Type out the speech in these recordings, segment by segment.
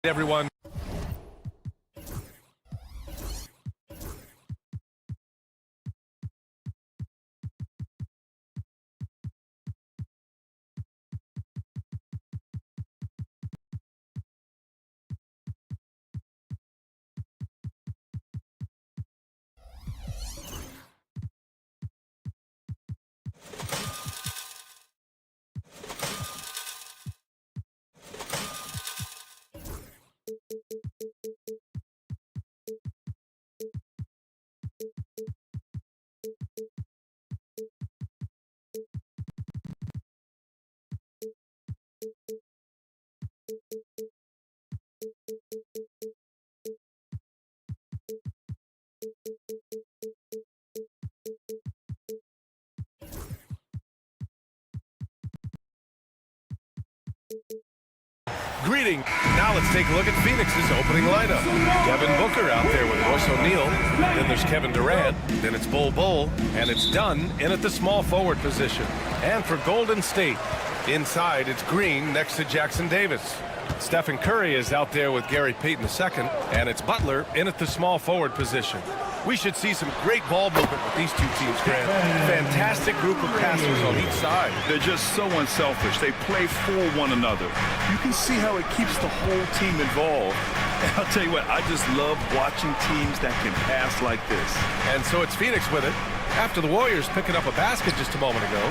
Everyone. Greeting. Now let's take a look at Phoenix's opening lineup. Devin Booker out there with Royce O'Neal. Then there's Kevin Durant. Then it's Bol, and it's Dunn in at the small forward position. And for Golden State, inside it's Green next to Jackson Davis. Stephen Curry is out there with Gary Payton II, and it's Butler in at the small forward position. We should see some great ball movement with these two teams, Grant. Fantastic group of passers on each side. They're just so unselfish. They play for one another. You can see how it keeps the whole team involved. And I'll tell you what, I just love watching teams that can pass like this. And so it's Phoenix with it, after the Warriors picking up a basket just a moment ago.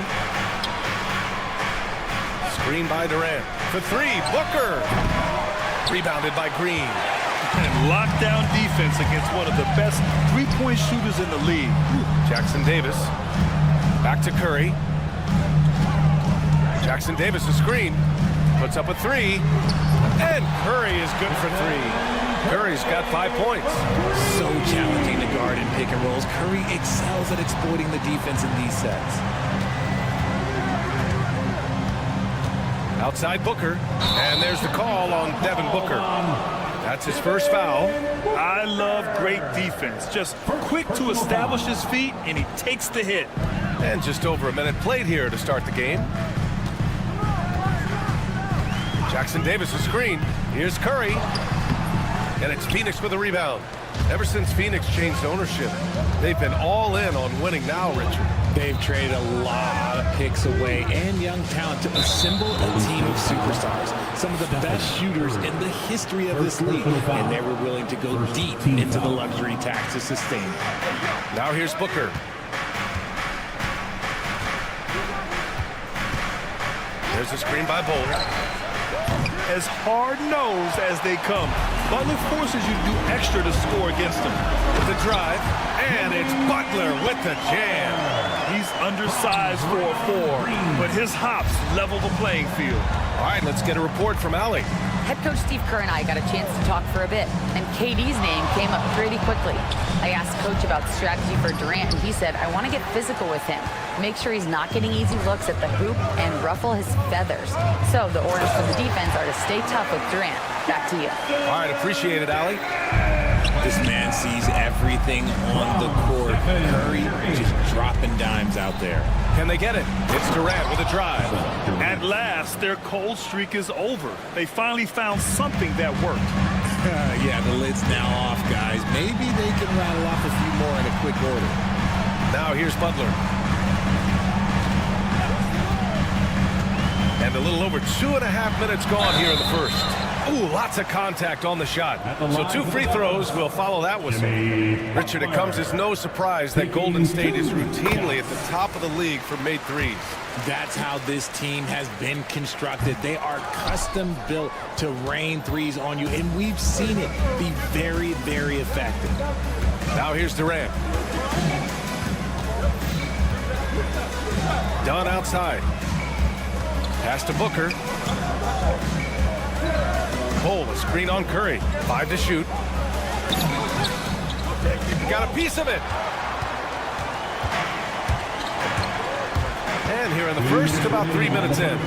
Screen by Durant. For three, Booker. Rebounded by Green. And lockdown defense against one of the best three-point shooters in the league. Jackson Davis. Back to Curry. Jackson Davis, a screen. Puts up a three. And Curry is good for three. Curry's got 5 points. So challenging to guard in pick and rolls. Curry excels at exploiting the defense in these sets. Outside Booker. And there's the call on Devin Booker. That's his first foul. I love great defense. Just quick to establish his feet, and he takes the hit. And just over a minute played here to start the game. Jackson Davis, a screen. Here's Curry. And it's Phoenix with a rebound. Ever since Phoenix changed ownership, they've been all in on winning now, Richard. They've traded a lot of picks away and young talent to assemble a team of superstars. Some of the best shooters in the history of this league. And they were willing to go deep into the luxury tax to sustain it. Now here's Booker. There's a screen by Bol. As hard-nosed as they come, Butler forces you to do extra to score against them. With the drive, and it's Butler with the jam. He's undersized for a 4, but his hops level the playing field. All right, let's get a report from Allie. Head coach Steve Kerr and I got a chance to talk for a bit, and KD's name came up pretty quickly. I asked Coach about strategy for Durant, and he said, I want to get physical with him, make sure he's not getting easy looks at the hoop, and ruffle his feathers. So the orders for the defense are to stay tough with Durant. Back to you. All right, appreciate it, Allie. This man sees everything on the court. Curry just dropping dimes out there. Can they get it? It's Durant with a drive. At last, their cold streak is over. They finally found something that worked. Yeah, the lid's now off, guys. Maybe they can rattle off a few more in a quick order. Now here's Butler. And a little over 2.5 minutes gone here in the first. Ooh, lots of contact on the shot. So 2 free throws will follow that whistle. Richard, it comes as no surprise that Golden State is routinely at the top of the league for made threes. That's how this team has been constructed. They are custom built to rain threes on you, and we've seen it be very, very effective. Now here's Durant. Dunn outside. Pass to Booker. Bol, a screen on Curry. 5 to shoot. Got a piece of it. And here in the first, about 3 minutes in.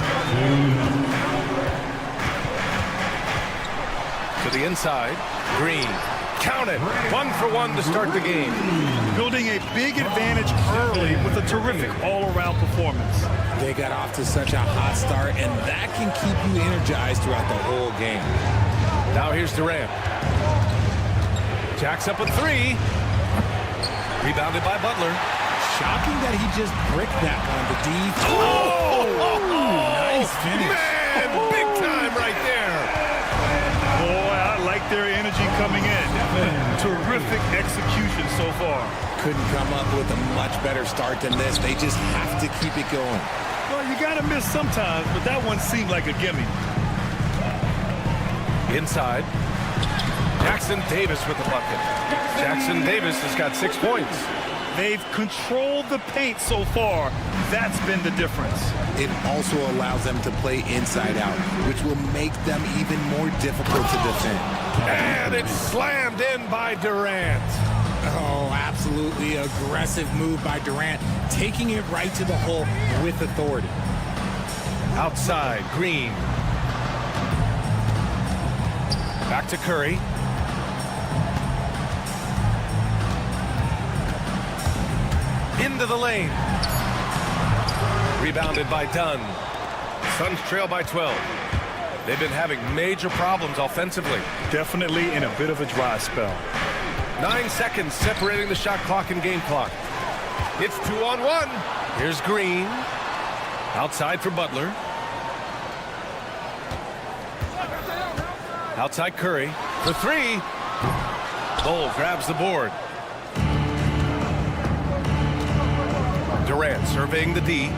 To the inside. Green. Count it. 1 for 1 to start the game. Building a big advantage early with a terrific all-around performance. They got off to such a hot start, and that can keep you energized throughout the whole game. Now here's Durant. Jacks up a 3. Rebounded by Butler. Shocking that he just bricked that one. The D. Nice finish. Man, big time right there. Boy, I like their energy coming in. Terrific execution so far. Couldn't come up with a much better start than this. They just have to keep it going. Well, you got to miss sometimes, but that one seemed like a gimme. Inside. Jackson Davis with the bucket. Jackson Davis has got 6 points. They've controlled the paint so far. That's been the difference. It also allows them to play inside out, which will make them even more difficult to defend. And it's slammed in by Durant. Oh, absolutely aggressive move by Durant, taking it right to the hole with authority. Outside, Green. Back to Curry. Into the lane. Rebounded by Dunn. Suns trail by 12. They've been having major problems offensively. Definitely in a bit of a dry spell. 9 seconds separating the shot clock and game clock. It's 2-on-1. Here's Green. Outside for Butler. Outside Curry. For 3. Bull grabs the board. Durant surveying the D.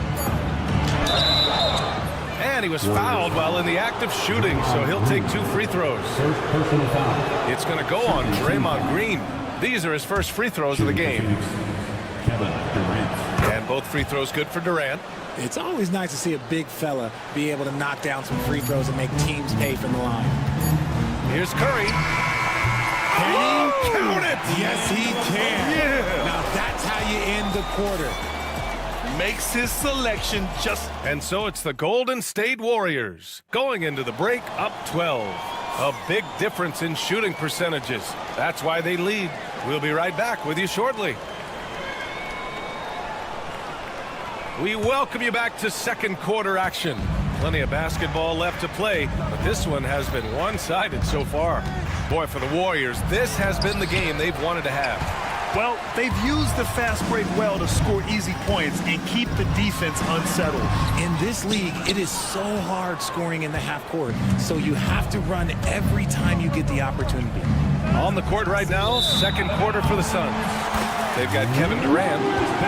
And he was fouled while in the act of shooting, so he'll take 2 free throws. It's going to go on Draymond Green. These are his first free throws of the game. And both free throws good for Durant. It's always nice to see a big fella be able to knock down some free throws and make teams pay from the line. Here's Curry. Can he? Count it! Yes, he can. Yeah. Now that's how you end the quarter. Makes his selection just... And so it's the Golden State Warriors going into the break up 12. A big difference in shooting percentages. That's why they lead. We'll be right back with you shortly. We welcome you back to second quarter action. Plenty of basketball left to play, but this one has been one-sided so far. Boy, for the Warriors, this has been the game they've wanted to have. Well, they've used the fast break well to score easy points and keep the defense unsettled. In this league, it is so hard scoring in the half court, so you have to run every time you get the opportunity. On the court right now, second quarter for the Suns. They've got Kevin Durant.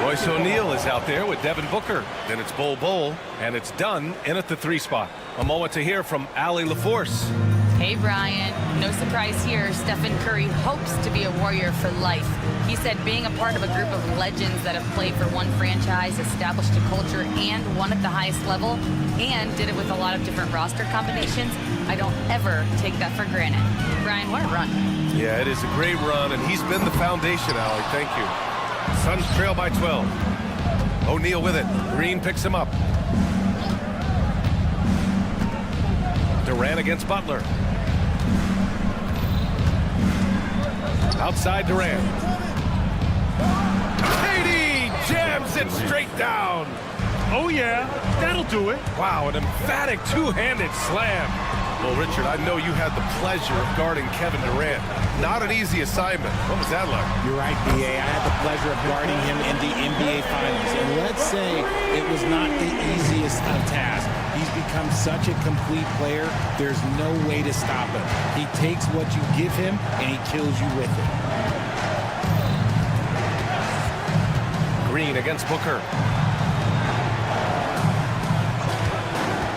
Royce O'Neal is out there with Devin Booker. Then it's Bol, and it's Dunn in at the 3 spot. A moment to hear from Allie LaForce. Hey, Brian. No surprise here. Stephen Curry hopes to be a Warrior for life. He said being a part of a group of legends that have played for one franchise, established a culture, and won at the highest level, and did it with a lot of different roster combinations, I don't ever take that for granted. Brian, what a run. Yeah, it is a great run, and he's been the foundation, Allie. Thank you. Suns trail by 12. O'Neal with it. Green picks him up. Durant against Butler. Outside Durant. KD jams it straight down. Oh, yeah, that'll do it. Wow, an emphatic two-handed slam. Well, Richard, I know you had the pleasure of guarding Kevin Durant. Not an easy assignment. What was that like? You're right, B.A. I had the pleasure of guarding him in the NBA Finals. And let's say it was not the easiest of tasks. He's become such a complete player, there's no way to stop him. He takes what you give him, and he kills you with it. Green against Booker.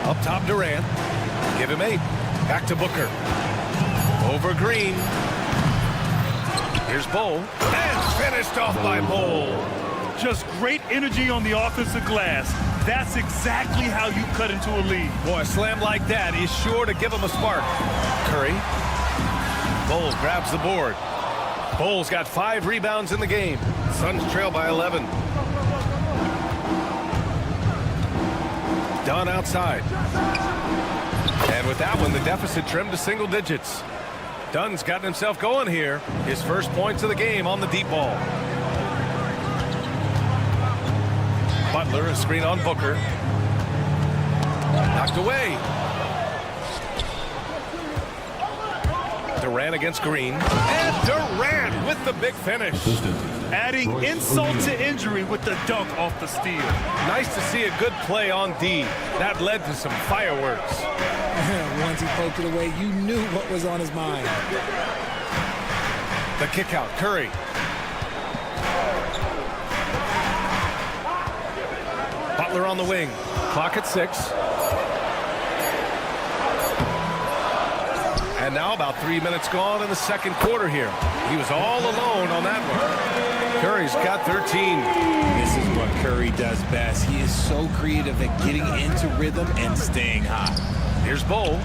Up top, Durant. Give him 8. Back to Booker. Over Green. Here's Bol. And finished off by Bol. Just great energy on the offensive glass. That's exactly how you cut into a lead. Boy, a slam like that is sure to give him a spark. Curry. Bol grabs the board. Bol's got 5 rebounds in the game. Suns trail by 11. Dunn outside. And with that one, the deficit trimmed to single digits. Dunn's gotten himself going here. His first points of the game on the deep ball. Butler, a screen on Booker. Knocked away. Durant against Green. And Durant with the big finish. Adding insult to injury with the dunk off the steal. Nice to see a good play on D. That led to some fireworks. Once he poked it away, you knew what was on his mind. The kick out, Curry. Butler on the wing. Clock at 6. And now about 3 minutes gone in the second quarter here. He was all alone on that one. Curry's got 13. This is what Curry does best. He is so creative at getting into rhythm and staying hot. Here's Bull.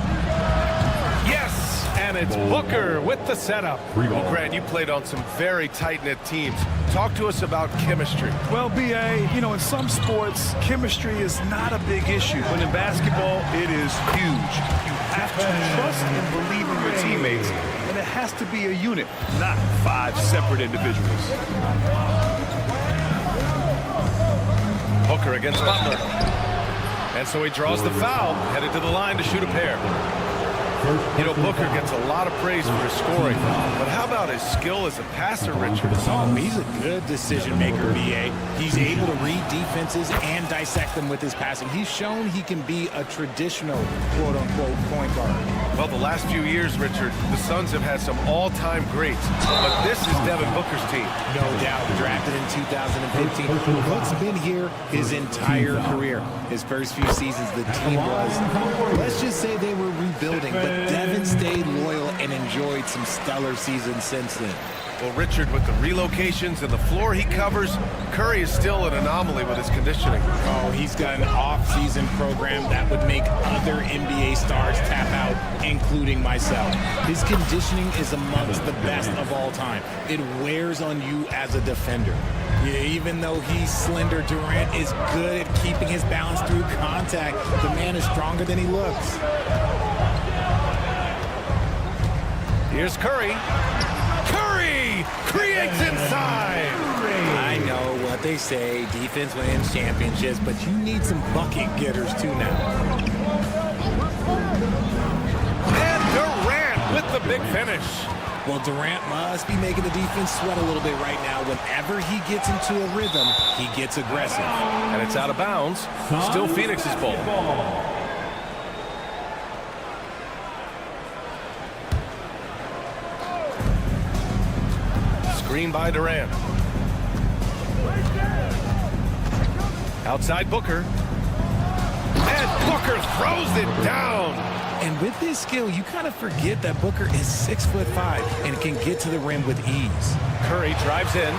Yes! And it's Booker with the setup. Well, Grant, you played on some very tight-knit teams. Talk to us about chemistry. Well, B.A., you know, in some sports, chemistry is not a big issue. But in basketball, it is huge. You have to trust and believe in your teammates. And it has to be a unit, not 5 separate individuals. Booker against Butler. And so he draws the foul, headed to the line to shoot a pair. You know, Booker gets a lot of praise for his scoring, but how about his skill as a passer, Richard? Oh, he's a good decision maker, B.A. He's able to read defenses and dissect them with his passing. He's shown he can be a traditional, quote-unquote, point guard. Well, the last few years, Richard, the Suns have had some all-time greats, but this is Devin Booker's team. No doubt, drafted in 2015. Book's been here his entire career. His first few seasons, the team was, let's just say they were rebuilding, but Devin stayed loyal and enjoyed some stellar seasons since then. Well, Richard, with the relocations and the floor he covers, Curry is still an anomaly with his conditioning. Oh, he's got an off-season program that would make other NBA stars tap out, including myself. His conditioning is amongst the best of all time. It wears on you as a defender. Yeah, even though he's slender, Durant is good at keeping his balance through contact. The man is stronger than he looks. Here's Curry. Curry creates inside. I know what they say, defense wins championships, but you need some bucket getters too now. And Durant with the big finish. Well, Durant must be making the defense sweat a little bit right now. Whenever he gets into a rhythm, he gets aggressive. And it's out of bounds. Still Phoenix's ball. Screen by Durant. Outside Booker. And Booker throws it down. And with this skill, you kind of forget that Booker is 6'5" and can get to the rim with ease. Curry drives in.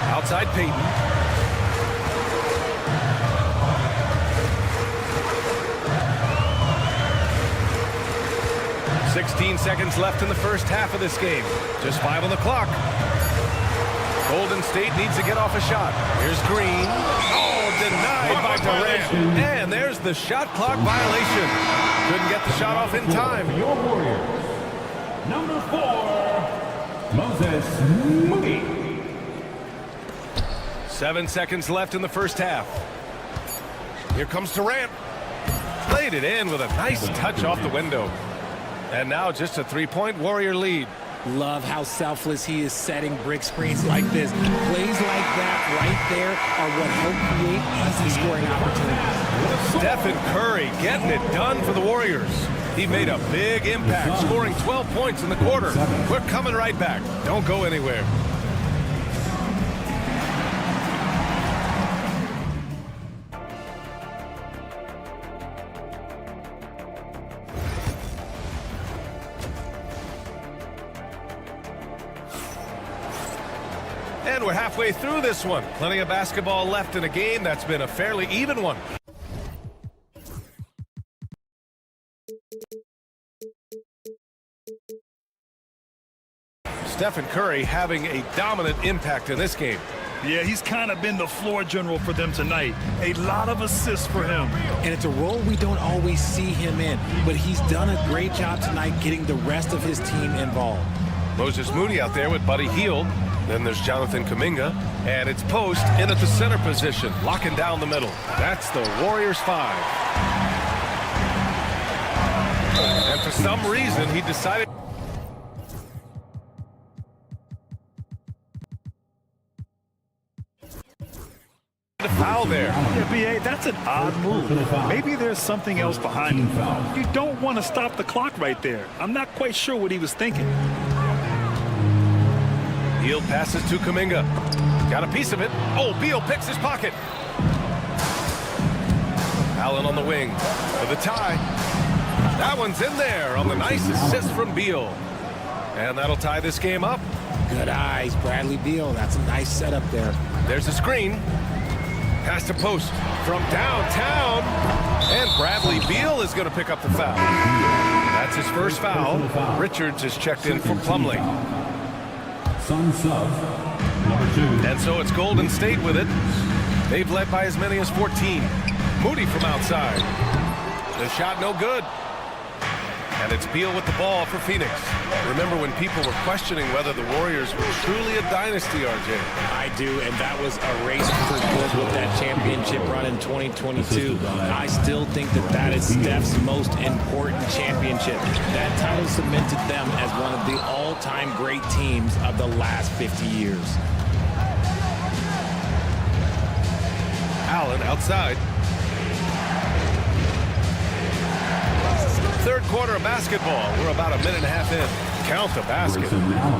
Outside Payton. "16 seconds left in the first half of this game. Just 5 on the clock. Golden State needs to get off a shot. Here's Green. Oh, denied by Durant. And there's the shot clock violation. Couldn't get the shot off in time. Your Warriors, number 4, Moses Moody. 7 seconds left in the first half. Here comes Durant. Played it in with a nice touch off the window. And now just a 3-point Warrior lead. Love how selfless he is setting brick screens like this. Plays like that right there are what help create easy scoring opportunities. Stephen Curry getting it done for the Warriors. He made a big impact, scoring 12 points in the quarter. We're coming right back. Don't go anywhere. And we're halfway through this one. Plenty of basketball left in a game that's been a fairly even one. Stephen Curry having a dominant impact in this game. Yeah, he's kind of been the floor general for them tonight. A lot of assists for him. And it's a role we don't always see him in, but he's done a great job tonight getting the rest of his team involved. Moses Moody out there with Buddy Hield. Then there's Jonathan Kuminga. And it's Post in at the center position, locking down the middle. That's the Warriors 5. And for some reason, he decided to foul there. Yeah, B.A., that's an odd move. Maybe there's something else behind it. You don't want to stop the clock right there. I'm not quite sure what he was thinking. Hield passes to Kuminga. Got a piece of it. Oh, Beal picks his pocket. Allen on the wing for the tie. That one's in there on the nice assist from Beal. And that'll tie this game up. Good eyes, Bradley Beal. That's a nice setup there. There's a screen. Pass to Post from downtown. And Bradley Beal is going to pick up the foul. That's his first foul. Richards is checked in for Plumlee. Sun sub, number 2. And so it's Golden State with it. They've led by as many as 14. Moody from outside. The shot no good. And it's Beal with the ball for Phoenix. Remember when people were questioning whether the Warriors were truly a dynasty, RJ? I do, and that was a race for good with that championship run in 2022. I still think that is Steph's most important championship. That title cemented them as one of the all-time great teams of the last 50 years. Allen outside. Third quarter of basketball. We're about a minute and a half in. Count the basket.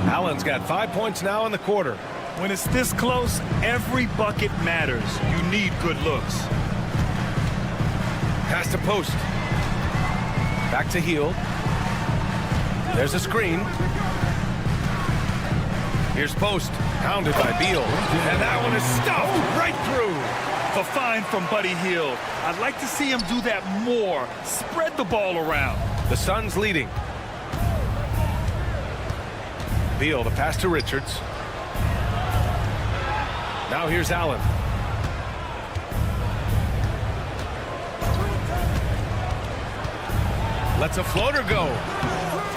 Allen's got 5 points now in the quarter. When it's this close, every bucket matters. You need good looks. Pass to Post. Back to Hield. There's a screen. Here's Post. Pounded by Beal. And that one is stuffed right through. A find from Buddy Hield. I'd like to see him do that more. Spread the ball around. The Suns leading. Beal, the pass to Richards. Now here's Allen. Lets a floater go.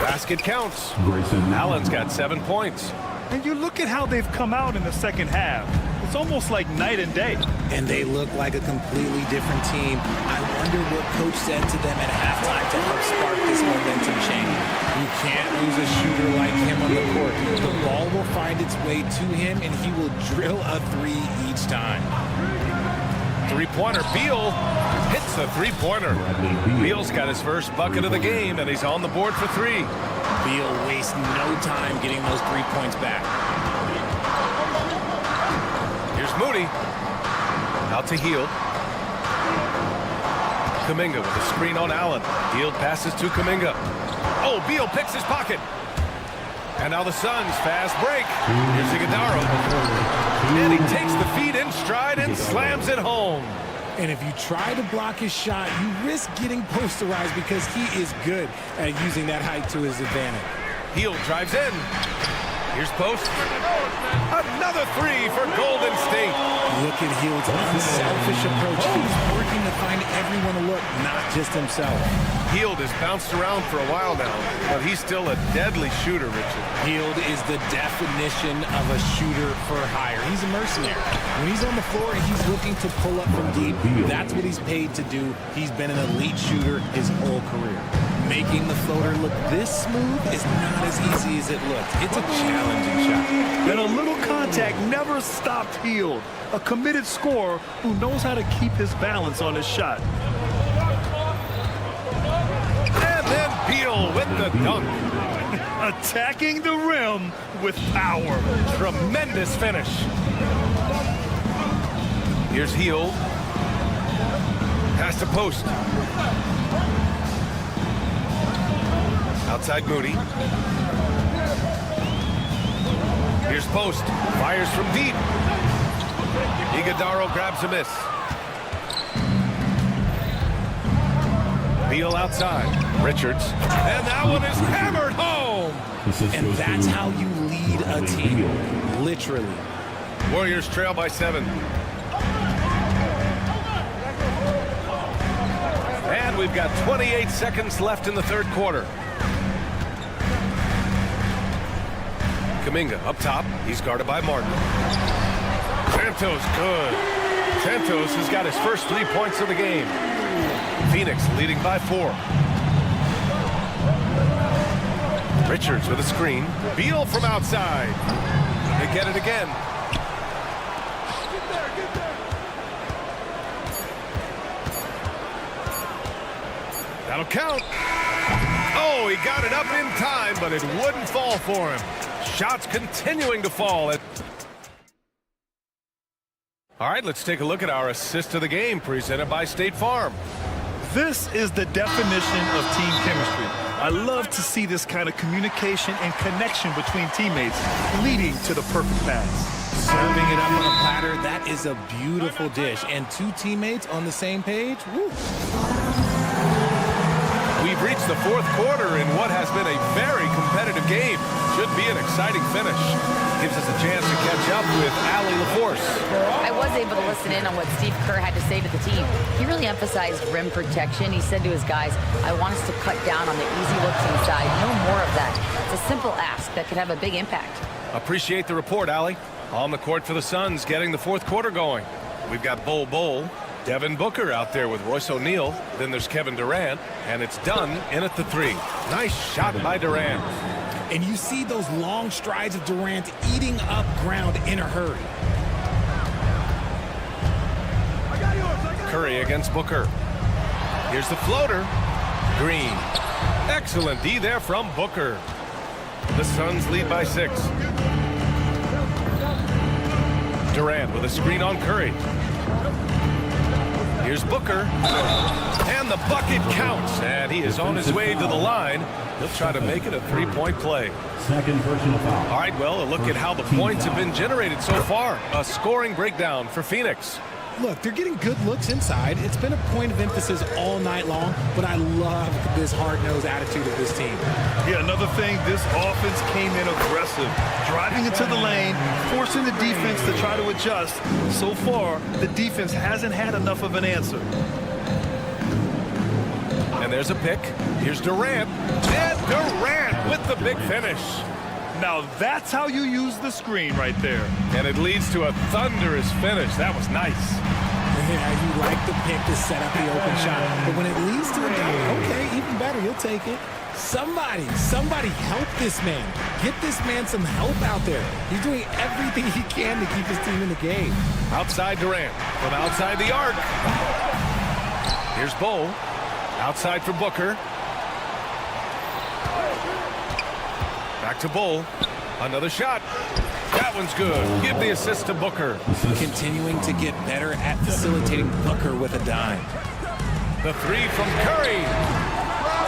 Basket counts. Allen's got 7 points. And you look at how they've come out in the second half. It's almost like night and day. And they look like a completely different team. I wonder what coach said to them at halftime to help spark this momentum change. You can't lose a shooter like him on the court. The ball will find its way to him, and he will drill a three each time. Three-pointer. Beal hits the three-pointer. Beal's got his first bucket of the game, and he's on the board for 3. Beal wastes no time getting those 3 points back. Here's Moody. Out to Hield. Kuminga with a screen on Allen. Hield passes to Kuminga. Oh, Beal picks his pocket. And now the Suns fast break. Here's Iguodala. And he takes the feed in stride and slams it home. And if you try to block his shot, you risk getting posterized because he is good at using that height to his advantage. Hield drives in. Here's Post. Another 3 for Golden State. Look at Hield's unselfish approach. He's working to find everyone to look, not just himself. Hield has bounced around for a while now, but he's still a deadly shooter, Richard. Hield is the definition of a shooter for hire. He's a mercenary. When he's on the floor and he's looking to pull up from deep, that's what he's paid to do. He's been an elite shooter his whole career. Making the floater look this smooth is not as easy as it looks. It's a challenging shot. And a little contact never stopped Hield. A committed scorer who knows how to keep his balance on his shot. And then Beal with the dunk. Attacking the rim with power. Tremendous finish. Here's Hield. Pass to Post. Outside Moody. Here's Post. Fires from deep. Iguodala grabs a miss. Beal outside. Richards. And that one is hammered home. And that's how you lead a team. Literally. Warriors trail by 7. And we've got 28 seconds left in the third quarter. Kuminga up top. He's guarded by Martin. Santos good. Santos has got his first 3 points of the game. Phoenix leading by 4. Richards with a screen. Beal from outside. They get it again. That'll count. Oh, he got it up in time, but it wouldn't fall for him. Shots continuing to fall. All right, let's take a look at our assist of the game presented by State Farm. This is the definition of team chemistry. I love to see this kind of communication and connection between teammates leading to the perfect pass. Serving it up on a platter, that is a beautiful dish. And 2 teammates on the same page, woo. We've reached the fourth quarter in what has been a very competitive game. Should be an exciting finish. Gives us a chance to catch up with Allie LaForce. I was able to listen in on what Steve Kerr had to say to the team. He really emphasized rim protection. He said to his guys, I want us to cut down on the easy looks inside. No more of that. It's a simple ask that could have a big impact. Appreciate the report, Allie. On the court for the Suns, getting the fourth quarter going. We've got Bol, Devin Booker out there with Royce O'Neal. Then there's Kevin Durant, and it's done in at the 3. Nice shot by Durant. And you see those long strides of Durant eating up ground in a hurry. Curry against Booker. Here's the floater. Green. Excellent D there from Booker. The Suns lead by 6. Durant with a screen on Curry. Here's Booker. And the bucket counts. And he is on his way to the line. He'll try to make it a 3-point play. Second personal foul. All right, well, a look at how the points have been generated so far. A scoring breakdown for Phoenix. Look, they're getting good looks inside. It's been a point of emphasis all night long, but I love this hard-nosed attitude of this team. Yeah, another thing, this offense came in aggressive, driving into the lane, forcing the defense to try to adjust. So far, the defense hasn't had enough of an answer. And there's a pick. Here's Durant. And Durant with the big finish. Now that's how you use the screen right there. And it leads to a thunderous finish. That was nice. Yeah, you like the pick to set up the open shot. But when it leads to a dunk, okay, even better, you'll take it. Somebody help this man. Get this man some help out there. He's doing everything he can to keep his team in the game. Outside Durant from outside the arc. Here's Bol. Outside for Booker. Back to Bol. Another shot. That one's good. Give the assist to Booker. Continuing to get better at facilitating Booker with a dime. The 3 from Curry.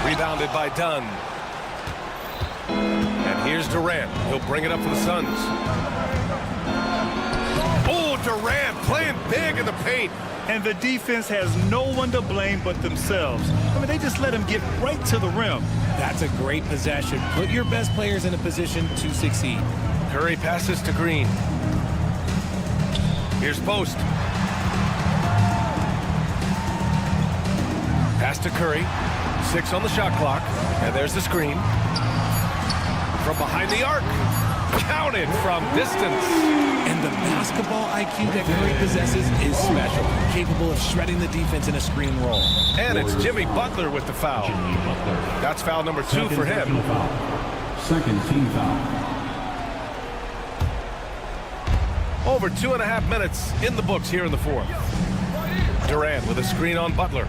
Rebounded by Dunn. And here's Durant. He'll bring it up for the Suns. Oh, Durant playing big in the paint. And the defense has no one to blame but themselves. I mean, they just let him get right to the rim. That's a great possession. Put your best players in a position to succeed. Curry passes to Green. Here's Post. Pass to Curry. 6 on the shot clock. And there's the screen. From behind the arc. Counted from distance. And the basketball IQ that Curry possesses is special. Capable of shredding the defense in a screen roll. And it's Jimmy Butler with the foul. That's foul number 2 for him. Second team foul. Over 2.5 minutes in the books here in the fourth. Durant with a screen on Butler.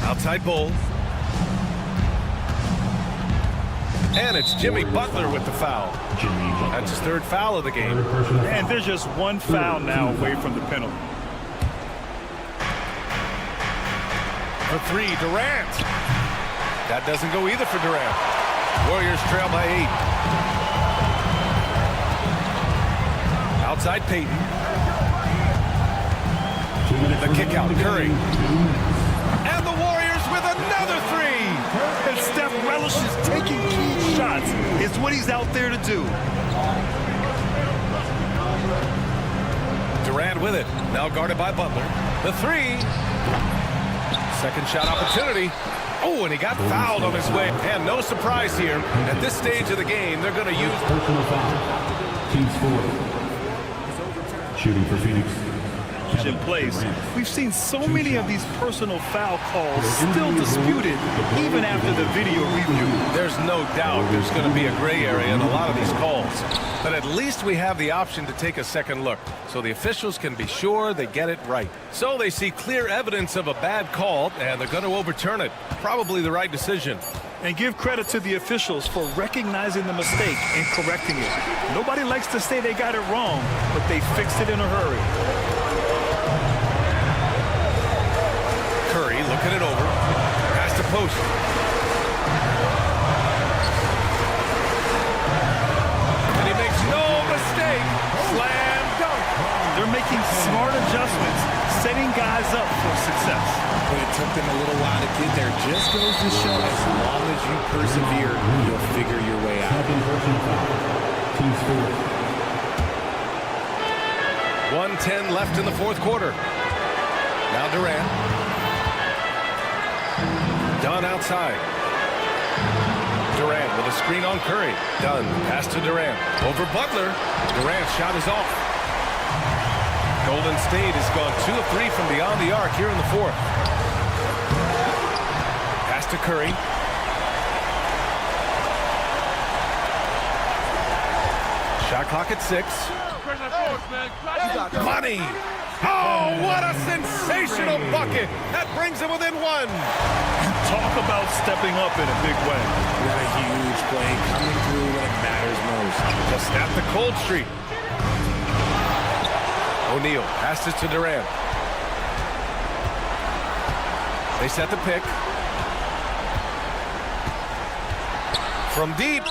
Outside Bol. And it's Jimmy Butler with the foul. That's his 3rd foul of the game. And there's just one foul now away from the penalty. For 3, Durant. That doesn't go either for Durant. Warriors trail by 8. Outside Payton. The kick out, Curry. And the Warriors with another 3. And Steph relishes taking key shots. It's what he's out there to do. Durant with it. Now guarded by Butler. The three. Second shot opportunity. Oh, and he got fouled on his way. And no surprise here. At this stage of the game, they're going to use... Personal foul. Team score. Shooting for Phoenix. In place. We've seen so many of these personal foul calls still disputed even after the video review. There's no doubt there's going to be a gray area in a lot of these calls. But at least we have the option to take a second look, so the officials can be sure they get it right. So they see clear evidence of a bad call, and they're going to overturn it. Probably the right decision. And give credit to the officials for recognizing the mistake and correcting it. Nobody likes to say they got it wrong, but they fixed it in a hurry. Curry looking it over. Pass to post. And he makes no mistake. Slam dunk. They're making smart adjustments, setting guys up for success. But it took them a little while to get there. Just goes to show, as long as you persevere, you'll figure your way out. Second personal foul. Team score. 1:10 left in the fourth quarter. Now Durant. Dunn outside. Durant with a screen on Curry. Dunn, pass to Durant. Over Butler. Durant's shot is off. Golden State has gone 2 of 3 from beyond the arc here in the fourth. Pass to Curry. Shot clock at 6. Money. Oh, what a sensational bucket. That brings him within 1. Talk about stepping up in a big way. What a huge play, coming through when it matters most. Just snap the cold streak. O'Neal passes to Durant. They set the pick. From deep.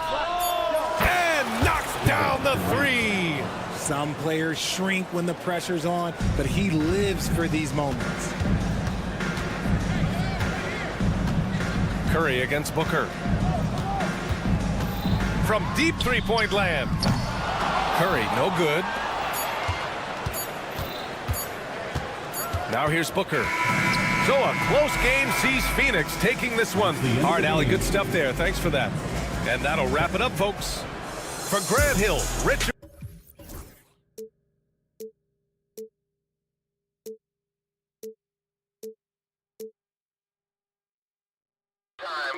And knocks down the 3. Some players shrink when the pressure's on, but he lives for these moments. Curry against Booker. From deep three-point land. Curry, no good. Now here's Booker. So a close game sees Phoenix taking this one. All right, Allie, good stuff there. Thanks for that. And that'll wrap it up, folks. For Grant Hill, Richard.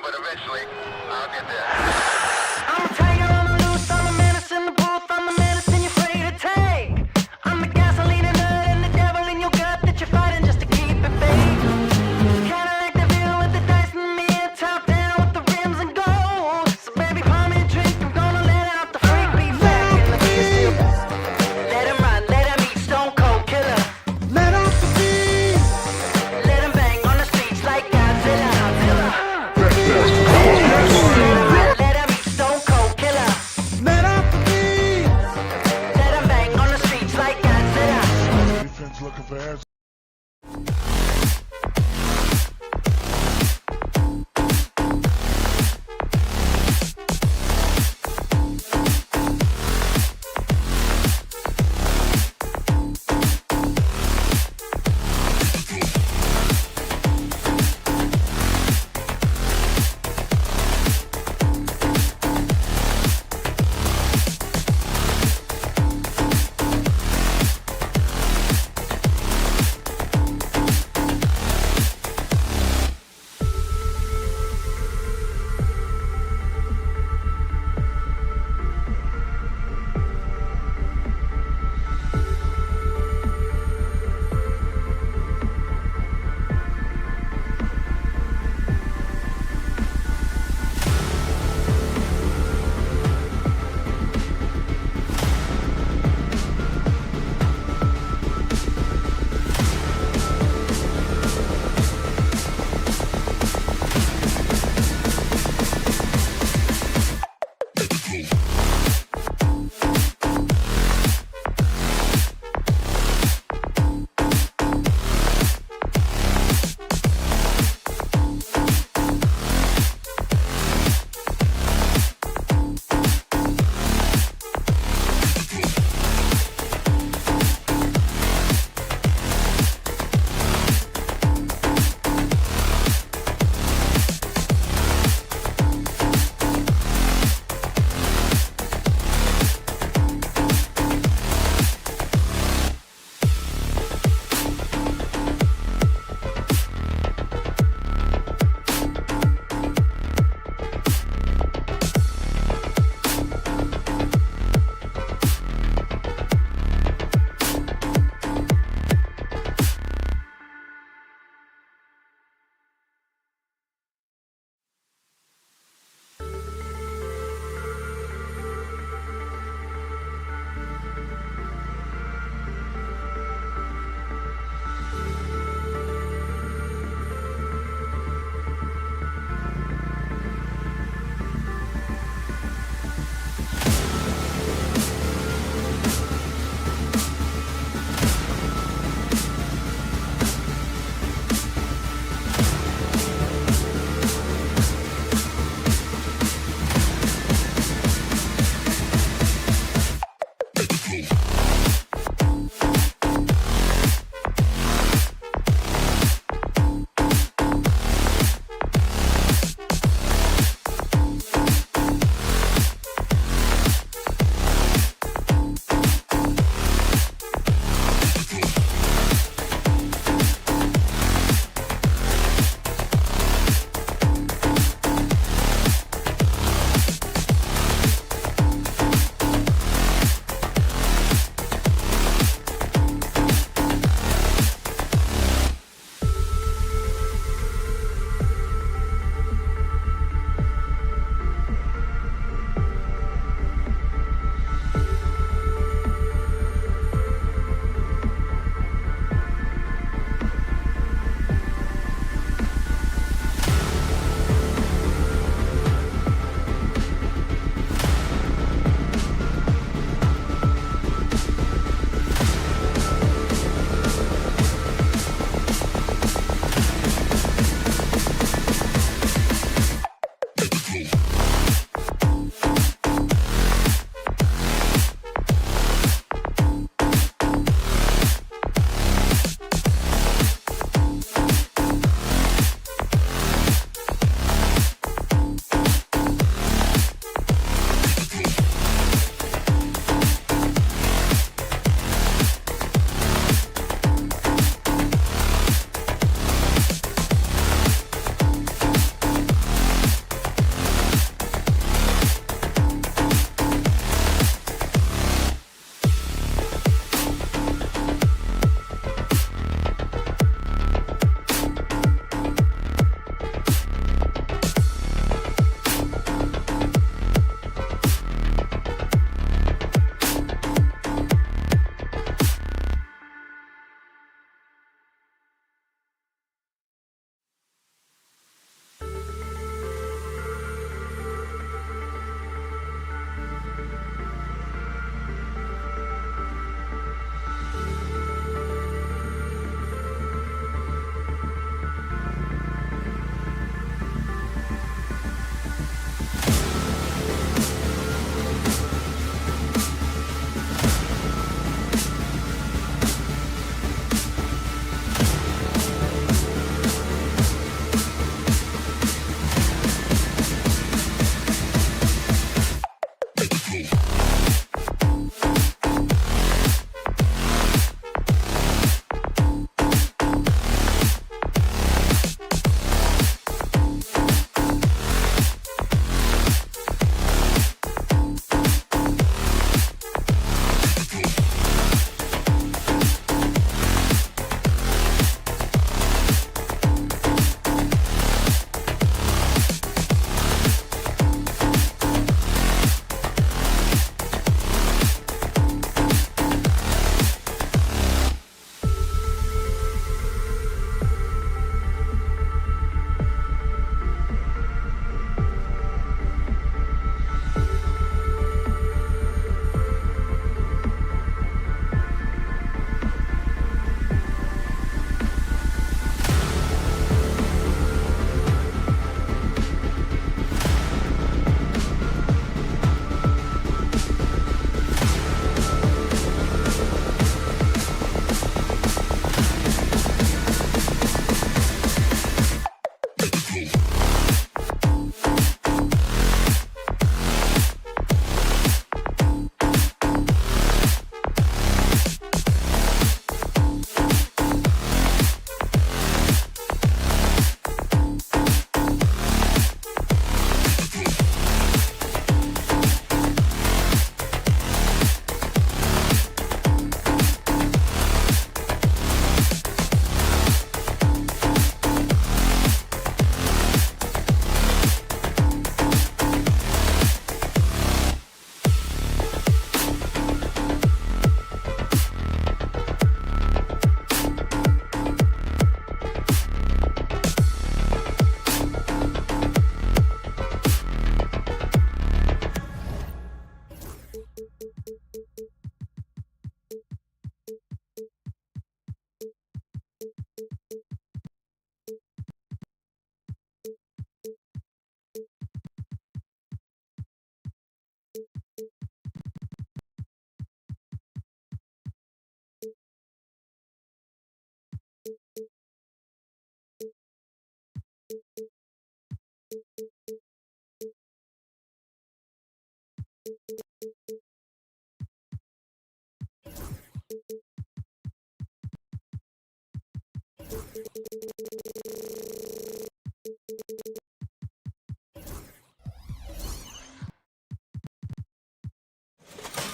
But eventually, I'll get there. I'm a tiger on the loose, I'm a menace in the booth, I'm the medicine you're afraid to take. I'm the gasoline and nut and the devil in your gut that you're fighting just to keep it fake. Kinda like the view with the dice in the mirror, top down with the rims and gold. So baby, pour me a drink, I'm gonna let out the freak, be back in the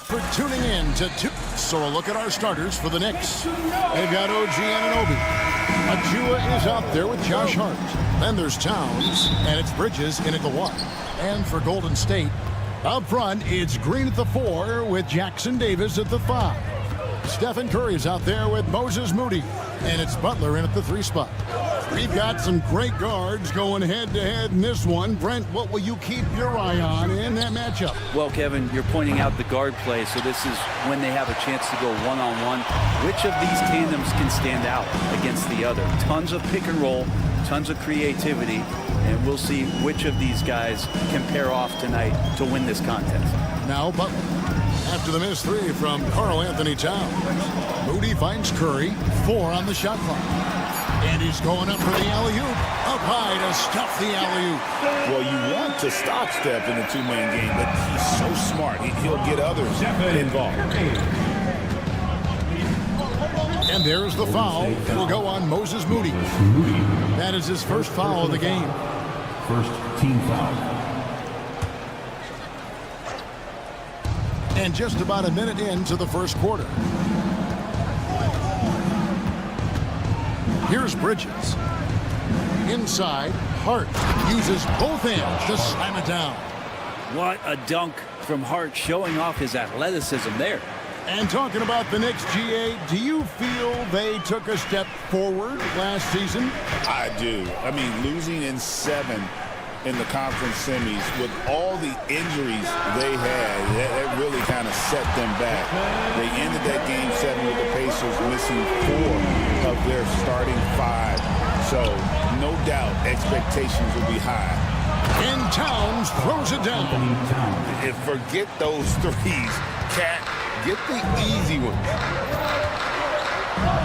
For tuning in to So a look at our starters for the Knicks. They've got OG Anunoby. Ajua is out there with Josh Hart. Then there's Towns, and it's Bridges in at the 1. And for Golden State, up front, it's Green at the 4 with Jackson Davis at the 5. Stephen Curry's out there with Moses Moody, and it's Butler in at the 3 spot. We've got some great guards going head-to-head in this one. Brent, what will you keep your eye on in that matchup? Well, Kevin, you're pointing out the guard play, so this is when they have a chance to go one-on-one. Which of these tandems can stand out against the other? Tons of pick and roll, tons of creativity. And we'll see which of these guys can pair off tonight to win this contest. Now Butler. After the missed three from Karl Anthony Towns. Moody finds Curry. 4 on the shot clock. And he's going up for the alley-oop. Up high to stuff the alley-oop. Well, you want to stop Steph in a two-man game, but he's so smart. He'll get others involved. And there's the foul. It'll go on Moses Moody. That is his first foul of the game. First team foul. And just about a minute into the first quarter. Here's Bridges. Inside, Hart uses both hands to slam it down. What a dunk from Hart, showing off his athleticism there. And talking about the Knicks, GA, do you feel they took a step forward last season? I do. I mean, losing in 7 in the conference semis with all the injuries they had, that really kind of set them back. They ended that game 7 with the Pacers missing 4 of their starting 5. So, no doubt, expectations will be high. And Towns throws it down. And forget those threes. Cat, get the easy one.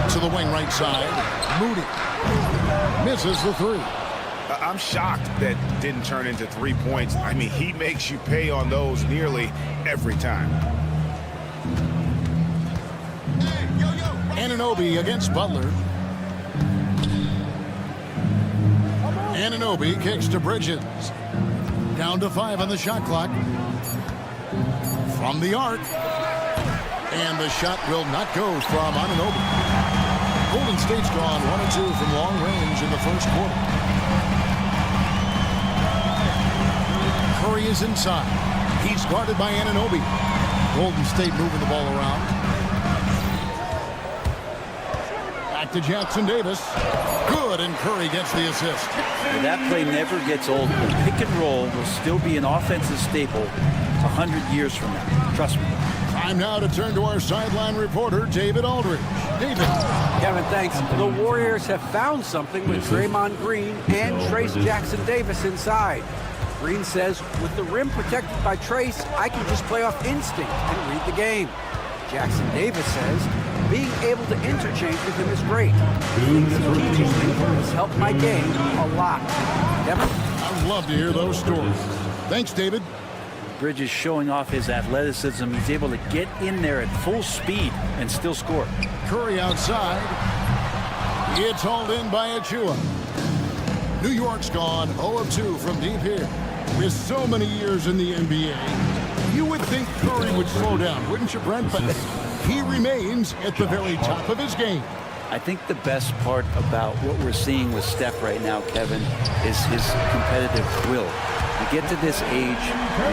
To the wing right side, Moody misses the 3. I'm shocked that didn't turn into 3 points. I mean, he makes you pay on those nearly every time. Anunoby against Butler. Anunoby kicks to Bridges. Down to 5 on the shot clock. From the arc. And the shot will not go from Anunoby. Golden State's gone 1 of 2 from long range in the first quarter. Curry is inside. He's guarded by Anunoby. Golden State moving the ball around. Back to Jackson Davis. Good, and Curry gets the assist. That play never gets old. The pick and roll will still be an offensive staple 100 years from now. Trust me. Time now to turn to our sideline reporter, David Aldridge. David. Kevin, thanks. The Warriors have found something with Draymond Green and Trace Jackson Davis inside. Green says, with the rim protected by Trace, I can just play off instinct and read the game. Jackson Davis says, being able to interchange with him is great. Things he teaches me has helped my game a lot. Kevin? I would love to hear those stories. Thanks, David. Bridges showing off his athleticism. He's able to get in there at full speed and still score. Curry outside. It's hauled in by Achua. New York's gone 0 of 2 from deep here. With so many years in the NBA, you would think Curry would slow down, wouldn't you, Brent? But he remains at the very top of his game. I think the best part about what we're seeing with Steph right now, Kevin, is his competitive will. You get to this age,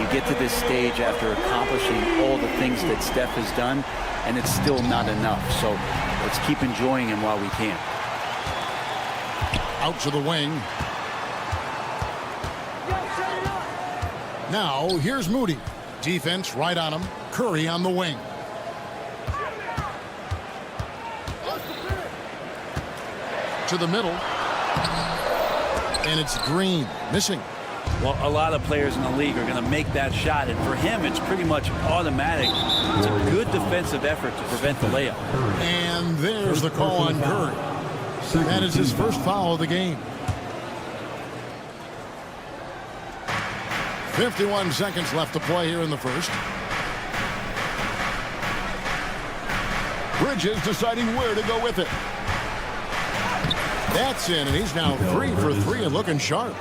you get to this stage after accomplishing all the things that Steph has done, and it's still not enough. So let's keep enjoying him while we can. Out to the wing. Now, here's Moody. Defense right on him. Curry on the wing. To the middle. And it's Green missing. Well, a lot of players in the league are going to make that shot, and for him, it's pretty much automatic. It's a good defensive effort to prevent the layup. And there's the call on Curry. That is his first foul of the game. 51 seconds left to play here in the first. Bridges deciding where to go with it. That's in, and he's now 3 for 3 and looking sharp.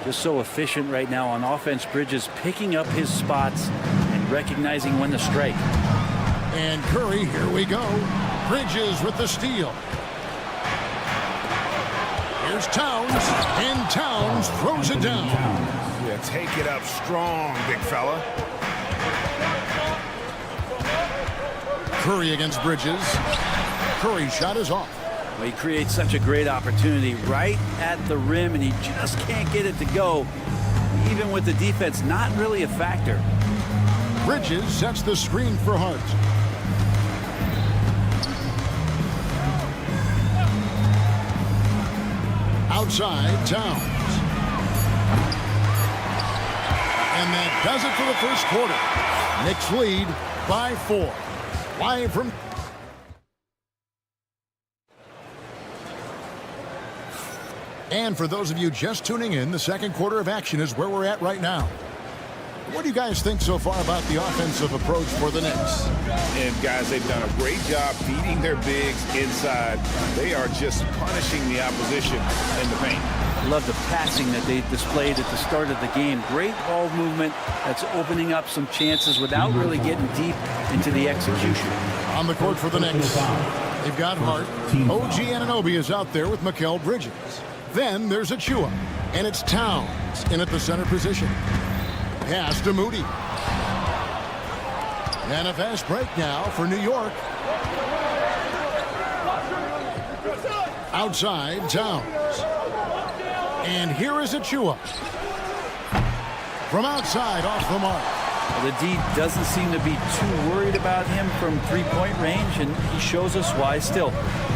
Just so efficient right now on offense. Bridges picking up his spots and recognizing when to strike. And Curry, here we go. Bridges with the steal. Here's Towns, and Towns throws it down. Yeah, take it up strong, big fella. Curry against Bridges. Curry's shot is off. Well, he creates such a great opportunity right at the rim, and he just can't get it to go. Even with the defense not really a factor. Bridges sets the screen for Hart. Outside, Towns. does it for the first quarter. Knicks lead by 4. Live from... And for those of you just tuning in, the second quarter of action is where we're at right now. What do you guys think so far about the offensive approach for the Knicks? And guys, they've done a great job feeding their bigs inside. They are just punishing the opposition in the paint. I love the passing that they displayed at the start of the game. Great ball movement that's opening up some chances without really getting deep into the execution. On the court for the Knicks, they've got Hart. OG Anunoby is out there with Mikal Bridges. Then there's Achua, and it's Towns in at the center position. Pass to Moody. And a fast break now for New York. Outside, Towns. And here is Achua. From outside, off the mark. The D doesn't seem to be too worried about him from three-point range, and he shows us why still.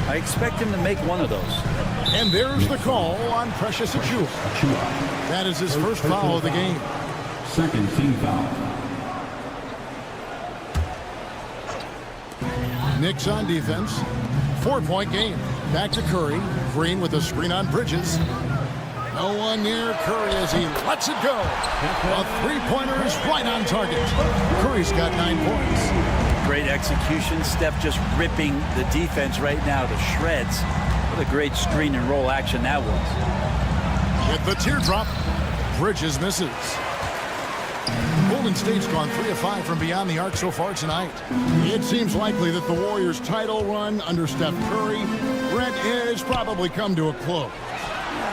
I expect him to make one of those. And there's the call on Precious Achua. That is his first foul of the game. Second team foul. Knicks on defense. 4-point game. Back to Curry. Green with a screen on Bridges. No one near Curry as he lets it go. A three-pointer is right on target. Curry's got 9 points. Great execution. Steph just ripping the defense right now to shreds. What a great screen and roll action that was. With the teardrop, Bridges misses. Golden State's gone 3 of 5 from beyond the arc so far tonight. It seems likely that the Warriors' title run under Steph Curry, Brent, is probably come to a close.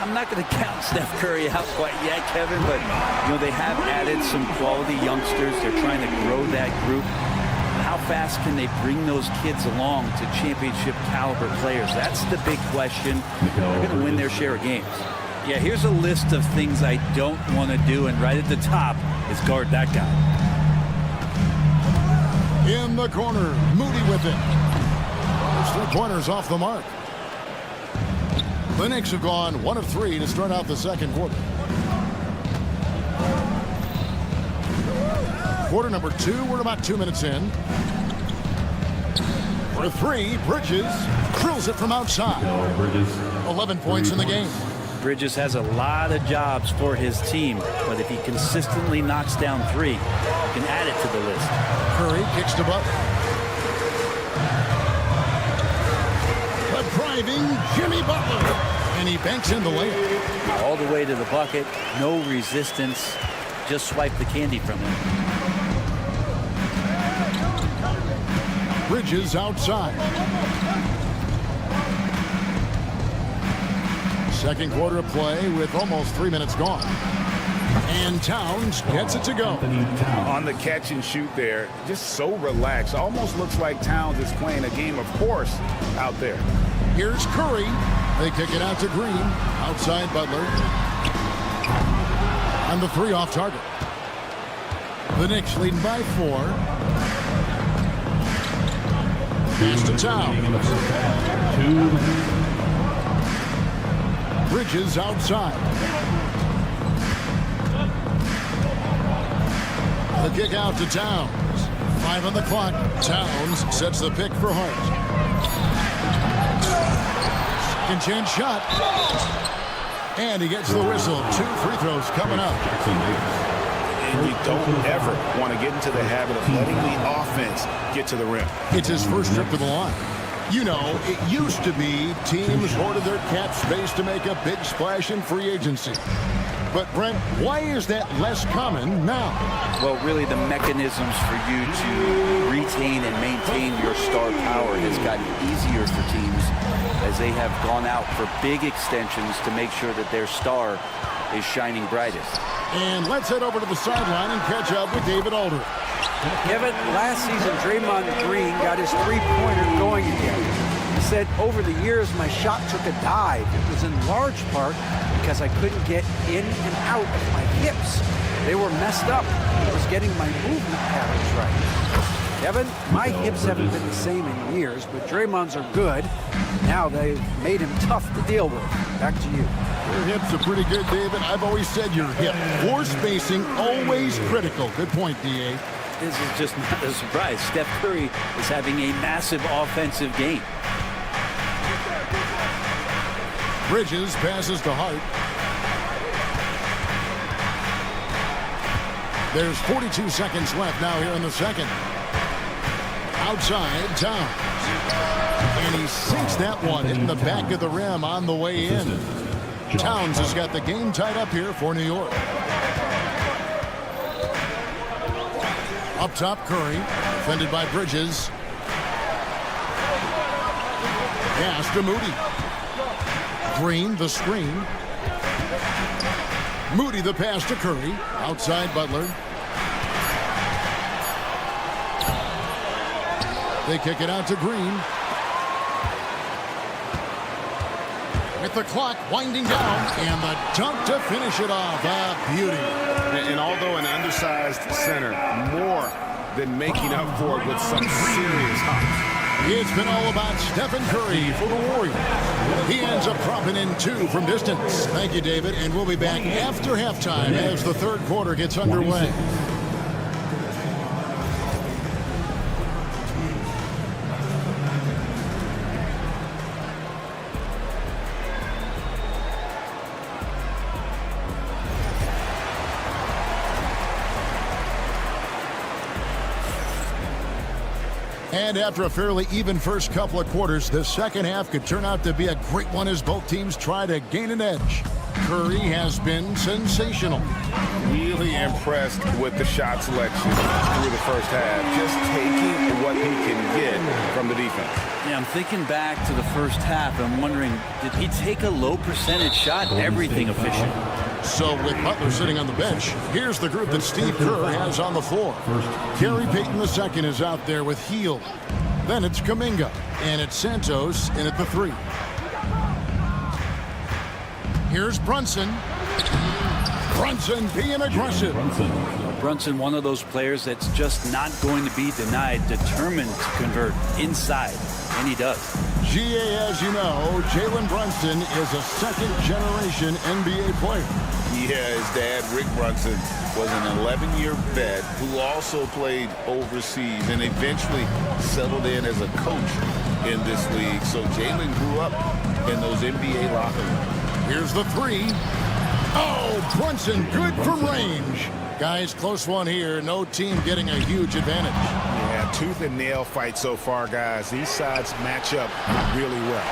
I'm not going to count Steph Curry out quite yet, Kevin, but they have added some quality youngsters. They're trying to grow that group. How fast can they bring those kids along to championship caliber players? That's the big question. They're going to win their share of games. Yeah, here's a list of things I don't want to do, and right at the top is guard that guy. In the corner, Moody with it. Those 3 pointers off the mark. The Knicks have gone 1 of 3 to start out the second quarter. Quarter number 2, we're about 2 minutes in. For 3, Bridges drills it from outside. 11 points in the game. Bridges has a lot of jobs for his team, but if he consistently knocks down 3, he can add it to the list. Curry kicks to Butler. The driving Jimmy Butler, and he banks in the layup. All the way to the bucket, no resistance, just swipe the candy from him. Bridges outside. Second quarter of play with almost 3 minutes gone. And Towns gets it to go. On the catch and shoot there, just so relaxed. Almost looks like Towns is playing a game of course out there. Here's Curry. They kick it out to Green. Outside Butler. And the 3 off target. The Knicks leading by 4. Pass to Towns. Bridges outside. The kick out to Towns. 5 on the clock. Towns sets the pick for Hart. Second chance shot. And he gets the whistle. 2 free throws coming up. And you don't ever want to get into the habit of letting the offense get to the rim. It's his first trip to the line. You know, it used to be teams hoarded their cap space to make a big splash in free agency. But, Brent, why is that less common now? Well, really, the mechanisms for you to retain and maintain your star power has gotten easier for teams as they have gone out for big extensions to make sure that their star is shining brightest. And let's head over to the sideline and catch up with David Aldridge. Kevin, last season, Draymond Green got his three-pointer going again. He said, over the years, my shot took a dive. It was in large part because I couldn't get in and out of my hips. They were messed up. I was getting my movement patterns right. Kevin, my hips haven't been the same in years, but Draymond's are good. Now they've made him tough to deal with. Back to you. Your hips are pretty good, David. I've always said your hip. Floor spacing, always critical. Good point, D.A. This is just not a surprise. Steph Curry is having a massive offensive game. Bridges passes to Hart. There's 42 seconds left now here in the second. Outside, Towns. And he sinks that one in the back of the rim on the way in. Towns has got the game tied up here for New York. Up top, Curry, defended by Bridges. Pass to Moody. Green, the screen. Moody, the pass to Curry. Outside, Butler. They kick it out to Green. With the clock winding down, and the dunk to finish it off. A beauty. And although an undersized center, more than making up for it with some serious hops. It's been all about Stephen Curry for the Warriors. He ends up dropping in 2 from distance. Thank you, David, and we'll be back after halftime as the third quarter gets underway. And after a fairly even first couple of quarters, the second half could turn out to be a great one as both teams try to gain an edge. Curry has been sensational. Really impressed with the shot selection through the first half. Just taking what he can get from the defense. Yeah, I'm thinking back to the first half. I'm wondering, did he take a low percentage shot? Everything efficient. So with Butler sitting on the bench, here's the group that Steve Kerr has on the floor. Gary Payton II is out there with Hield. Then it's Kuminga, and it's Santos in at the 3. Here's Brunson. Brunson being aggressive. Brunson, one of those players that's just not going to be denied, determined to convert inside, and he does. GA, as you know, Jalen Brunson is a second-generation NBA player. Yeah, his dad, Rick Brunson, was an 11-year vet who also played overseas and eventually settled in as a coach in this league. So Jalen grew up in those NBA locker rooms. Here's the 3. Oh, Brunson good from range. Guys, close one here. No team getting a huge advantage. Yeah, tooth and nail fight so far, guys. These sides match up really well.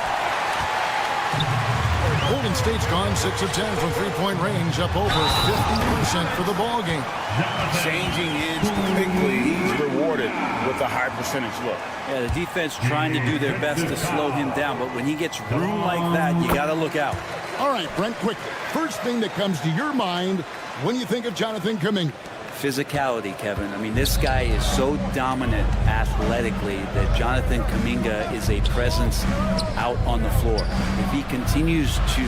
Golden State's gone 6 of 10 from three-point range, up over 50% for the ball game. Changing edge quickly, he's rewarded with a high percentage look. Yeah, the defense trying to do their best to slow him down, but when he gets room like that, you got to look out. All right, Brent, quickly. First thing that comes to your mind when you think of Jonathan Kuminga. Physicality, Kevin. I mean, this guy is so dominant athletically that Jonathan Kuminga is a presence out on the floor. If he continues to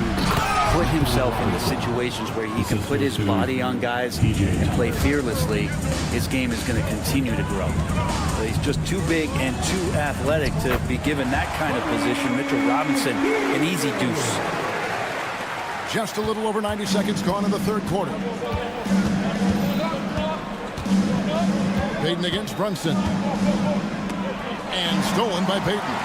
put himself into situations where he can put his body on guys and play fearlessly, his game is going to continue to grow. But he's just too big and too athletic to be given that kind of position. Mitchell Robinson, an easy deuce. Just a little over 90 seconds gone in the third quarter. Payton against Brunson. And stolen by Payton.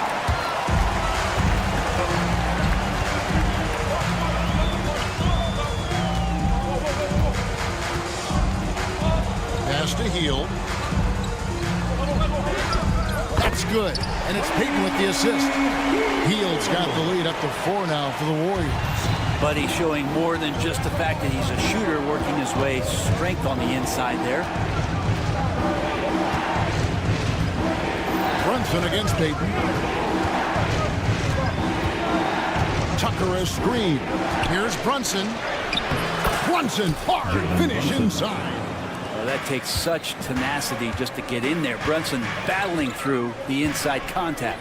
Pass to Hield. That's good. And it's Payton with the assist. Hield's got the lead up to 4 now for the Warriors. But he's showing more than just the fact that he's a shooter, working his way strength on the inside there. Brunson against Payton. Tucker a screen. Here's Brunson. Brunson, hard finish inside. Well, that takes such tenacity just to get in there. Brunson battling through the inside contact.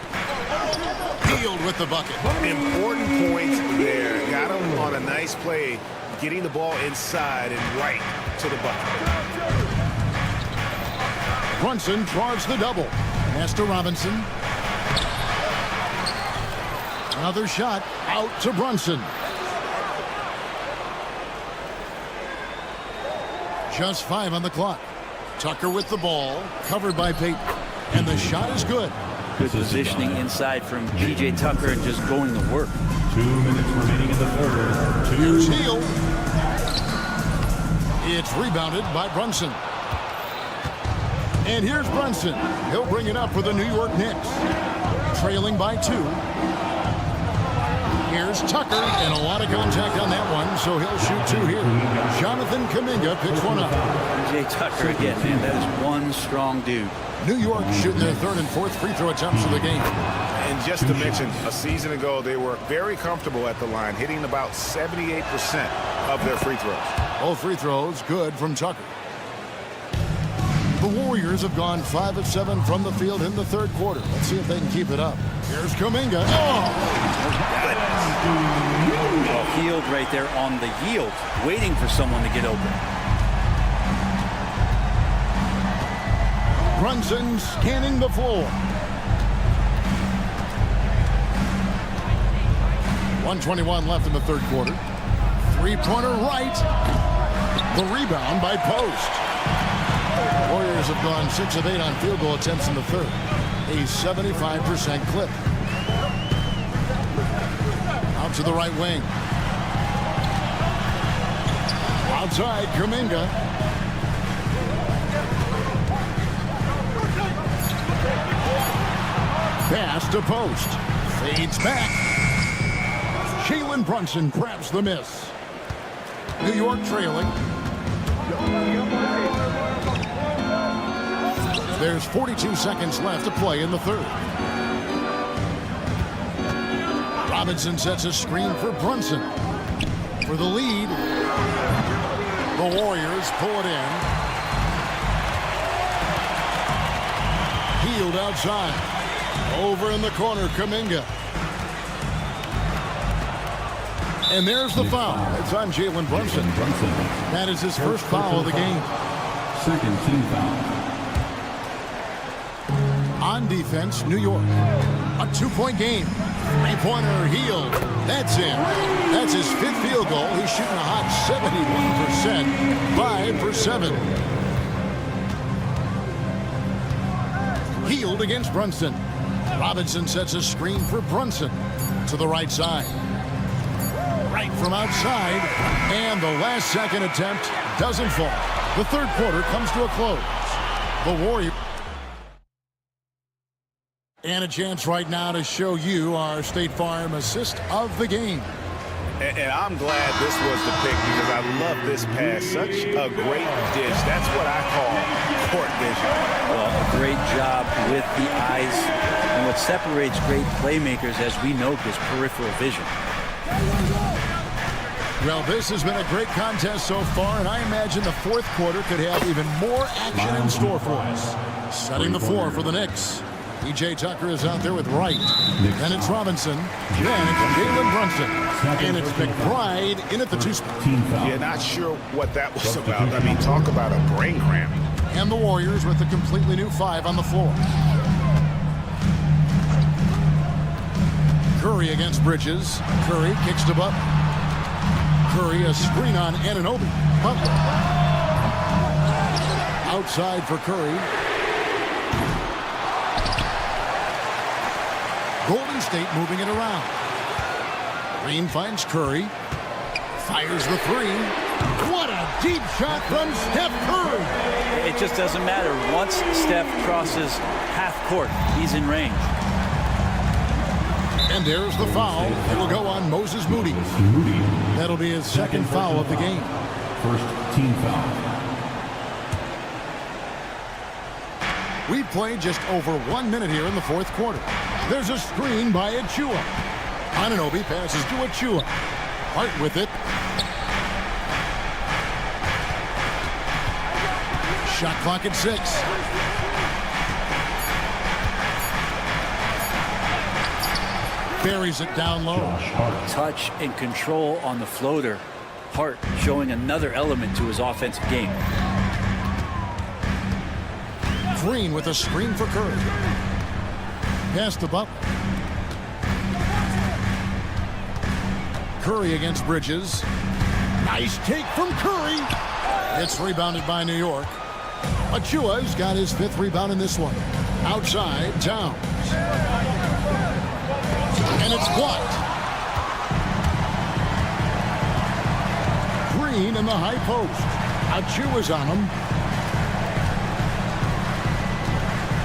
Hield with the bucket. Important points there. Got him on a nice play, getting the ball inside and right to the bucket. Brunson draws the double. Pass to Robinson. Another shot out to Brunson. Just 5 on the clock. Tucker with the ball, covered by Payton. And the shot is good. Good positioning inside from P.J. Tucker and just going to work. 2 minutes remaining in the third. Here's Hield. It's rebounded by Brunson. And here's Brunson. He'll bring it up for the New York Knicks. Trailing by 2. Here's Tucker, and a lot of contact on that one, so he'll shoot 2 here. Jonathan Kuminga picks one up. P.J. Tucker again, man, that is one strong dude. New York shooting their 3rd and 4th free throw attempts of the game. And just to mention, a season ago, they were very comfortable at the line, hitting about 78% of their free throws. Both free throws good from Tucker. The Warriors have gone 5 of 7 from the field in the 3rd quarter. Let's see if they can keep it up. Here's Kuminga. Oh, Hield right there on the yield, waiting for someone to get open. Brunson scanning the floor. 1:21 left in the 3rd quarter. 3-pointer right. The rebound by Post. Warriors have gone 6 of 8 on field goal attempts in the 3rd. A 75% clip. Out to the right wing. Outside, Kuminga. Pass to Post. Fades back. Jalen Brunson grabs the miss. New York trailing. There's 42 seconds left to play in the 3rd. Robinson sets a screen for Brunson. For the lead. The Warriors pull it in. Hield outside. Over in the corner, Kuminga. And there's the foul. It's on Jalen Brunson. That is his first foul of the game. 2nd team foul. On defense, New York. A 2-point game. 3-pointer Hield. That's in. That's his 5th field goal. He's shooting a hot 71%. 5 for 7. Hield against Brunson. Robinson sets a screen for Brunson. To the right side. Right from outside. And the last second attempt doesn't fall. The 3rd quarter comes to a close. The Warriors. And a chance right now to show you our State Farm assist of the game. And I'm glad this was the pick because I love this pass. Such a great dish. That's what I call court vision. Well, a great job with the eyes. And what separates great playmakers, as we know, is peripheral vision. Well, this has been a great contest so far, and I imagine the 4th quarter could have even more action in store for us. Setting the floor for the Knicks. P.J. Tucker is out there with Wright. Then it's Robinson. Then it's Jalen Brunson. And it's McBride in at the 2 spot. Yeah, not sure what that was about. I mean, talk about a brain cramp. And the Warriors with a completely new 5 on the floor. Curry against Bridges. Curry kicks to Butler. Curry, a screen on Anunoby. Butler. Outside for Curry. Golden State moving it around. Green finds Curry. Fires the 3. What a deep shot from Steph Curry. It just doesn't matter. Once Steph crosses half court, he's in range. And there's the foul. It'll go on Moses Moody. That'll be his 2nd foul of the game. 1st team foul. We've played just over 1 minute here in the 4th quarter. There's a screen by Achua. Anunoby passes to Achua. Hart with it. Shot clock at 6. Buries it down low. Touch and control on the floater. Hart showing another element to his offensive game. Green with a screen for Curry. Pass to Butler. Curry against Bridges. Nice take from Curry. It's rebounded by New York. Achua's got his 5th rebound in this one. Outside, Towns. And it's blocked. Green in the high post. Achua's on him.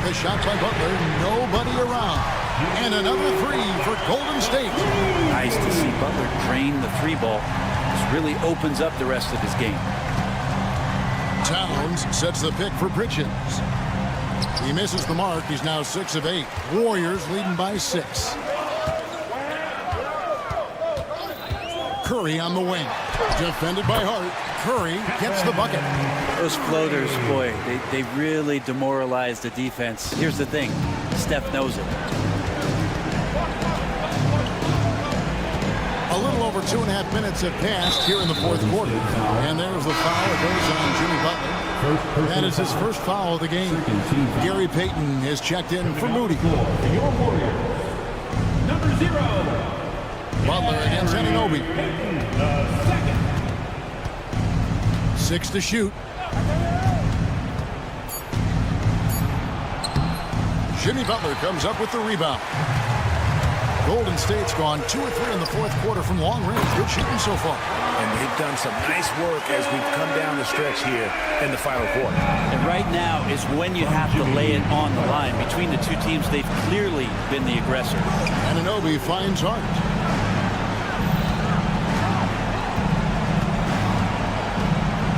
The shot by Butler, nobody around. And another 3 for Golden State. Nice to see Butler drain the 3 ball. This really opens up the rest of his game. Towns sets the pick for Bridges. He misses the mark. He's now 6 of 8. Warriors leading by 6. Curry on the wing. Defended by Hart. Curry gets the bucket. Those floaters, boy, they really demoralize the defense. Here's the thing. Steph knows it. A little over 2.5 minutes have passed here in the 4th quarter. And there's the foul. It goes on Jimmy Butler. That is his first foul of the game. Gary Payton is checked in for Moody. Your Warrior, number 0. Butler against Anunoby. 6 to shoot. Jimmy Butler comes up with the rebound. Golden State's gone 2 or 3 in the 4th quarter from long range. Good shooting so far. And they've done some nice work as we've come down the stretch here in the final quarter. And right now is when you have to lay it on the line. Between the two teams, they've clearly been the aggressor. Anunoby finds Hart.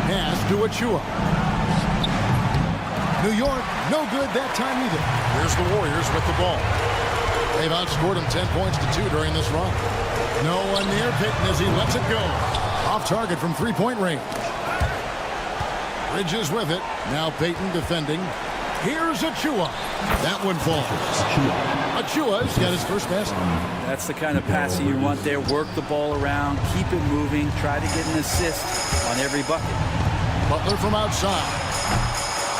Pass to Achua. New York, no good that time either. Here's the Warriors with the ball. They've outscored him 10 points to 2 during this run. No one near Payton as he lets it go. Off target from 3-point range. Bridges with it. Now Payton defending. Here's Achua. That one falls. Achua's got his first basket. That's the kind of passing you want there. Work the ball around, keep it moving, try to get an assist on every bucket. Butler from outside.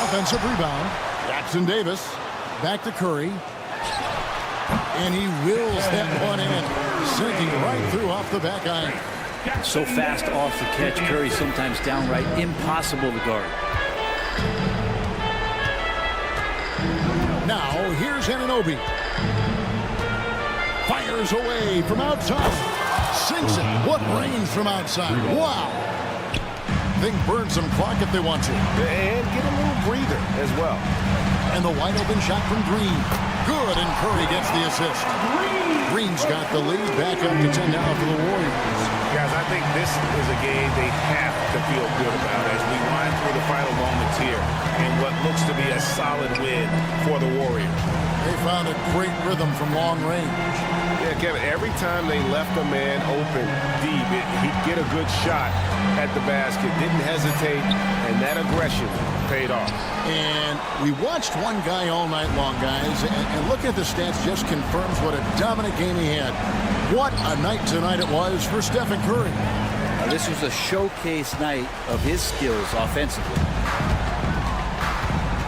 Offensive rebound. Jackson Davis. Back to Curry. And he wills that one in. Sinking right through off the back iron. So fast off the catch. Curry sometimes downright impossible to guard. Now, here's Anunoby. Fires away from outside. Sinks it. What range from outside. Wow. Thing burn some clock if they want to. And get a little breather as well. And the wide open shot from Green. Good, and Curry gets the assist. Green's got the lead. Back up to 10 now for the Warriors. Guys, I think this is a game they have to feel good about as we wind through the final moments here in what looks to be a solid win for the Warriors. They found a great rhythm from long range. Yeah, Kevin, every time they left a man open deep, he'd get a good shot at the basket. Didn't hesitate, and that aggression paid off. And we watched one guy all night long, guys, and look at the stats, just confirms what a dominant game he had. What a night tonight it was for Stephen Curry. Now, this was a showcase night of his skills offensively.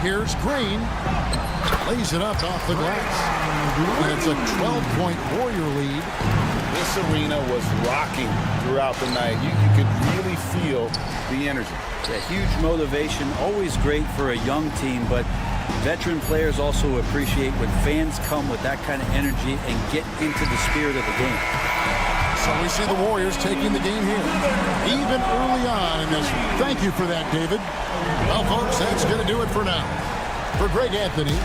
Here's Green. Lays it up off the glass. And it's a 12-point Warrior lead. This arena was rocking throughout the night. You could really feel the energy. A huge motivation, always great for a young team, but veteran players also appreciate when fans come with that kind of energy and get into the spirit of the game. So we see the Warriors taking the game here, even early on in this one. Thank you for that, David. Well, folks, that's going to do it for now. For Greg Anthony.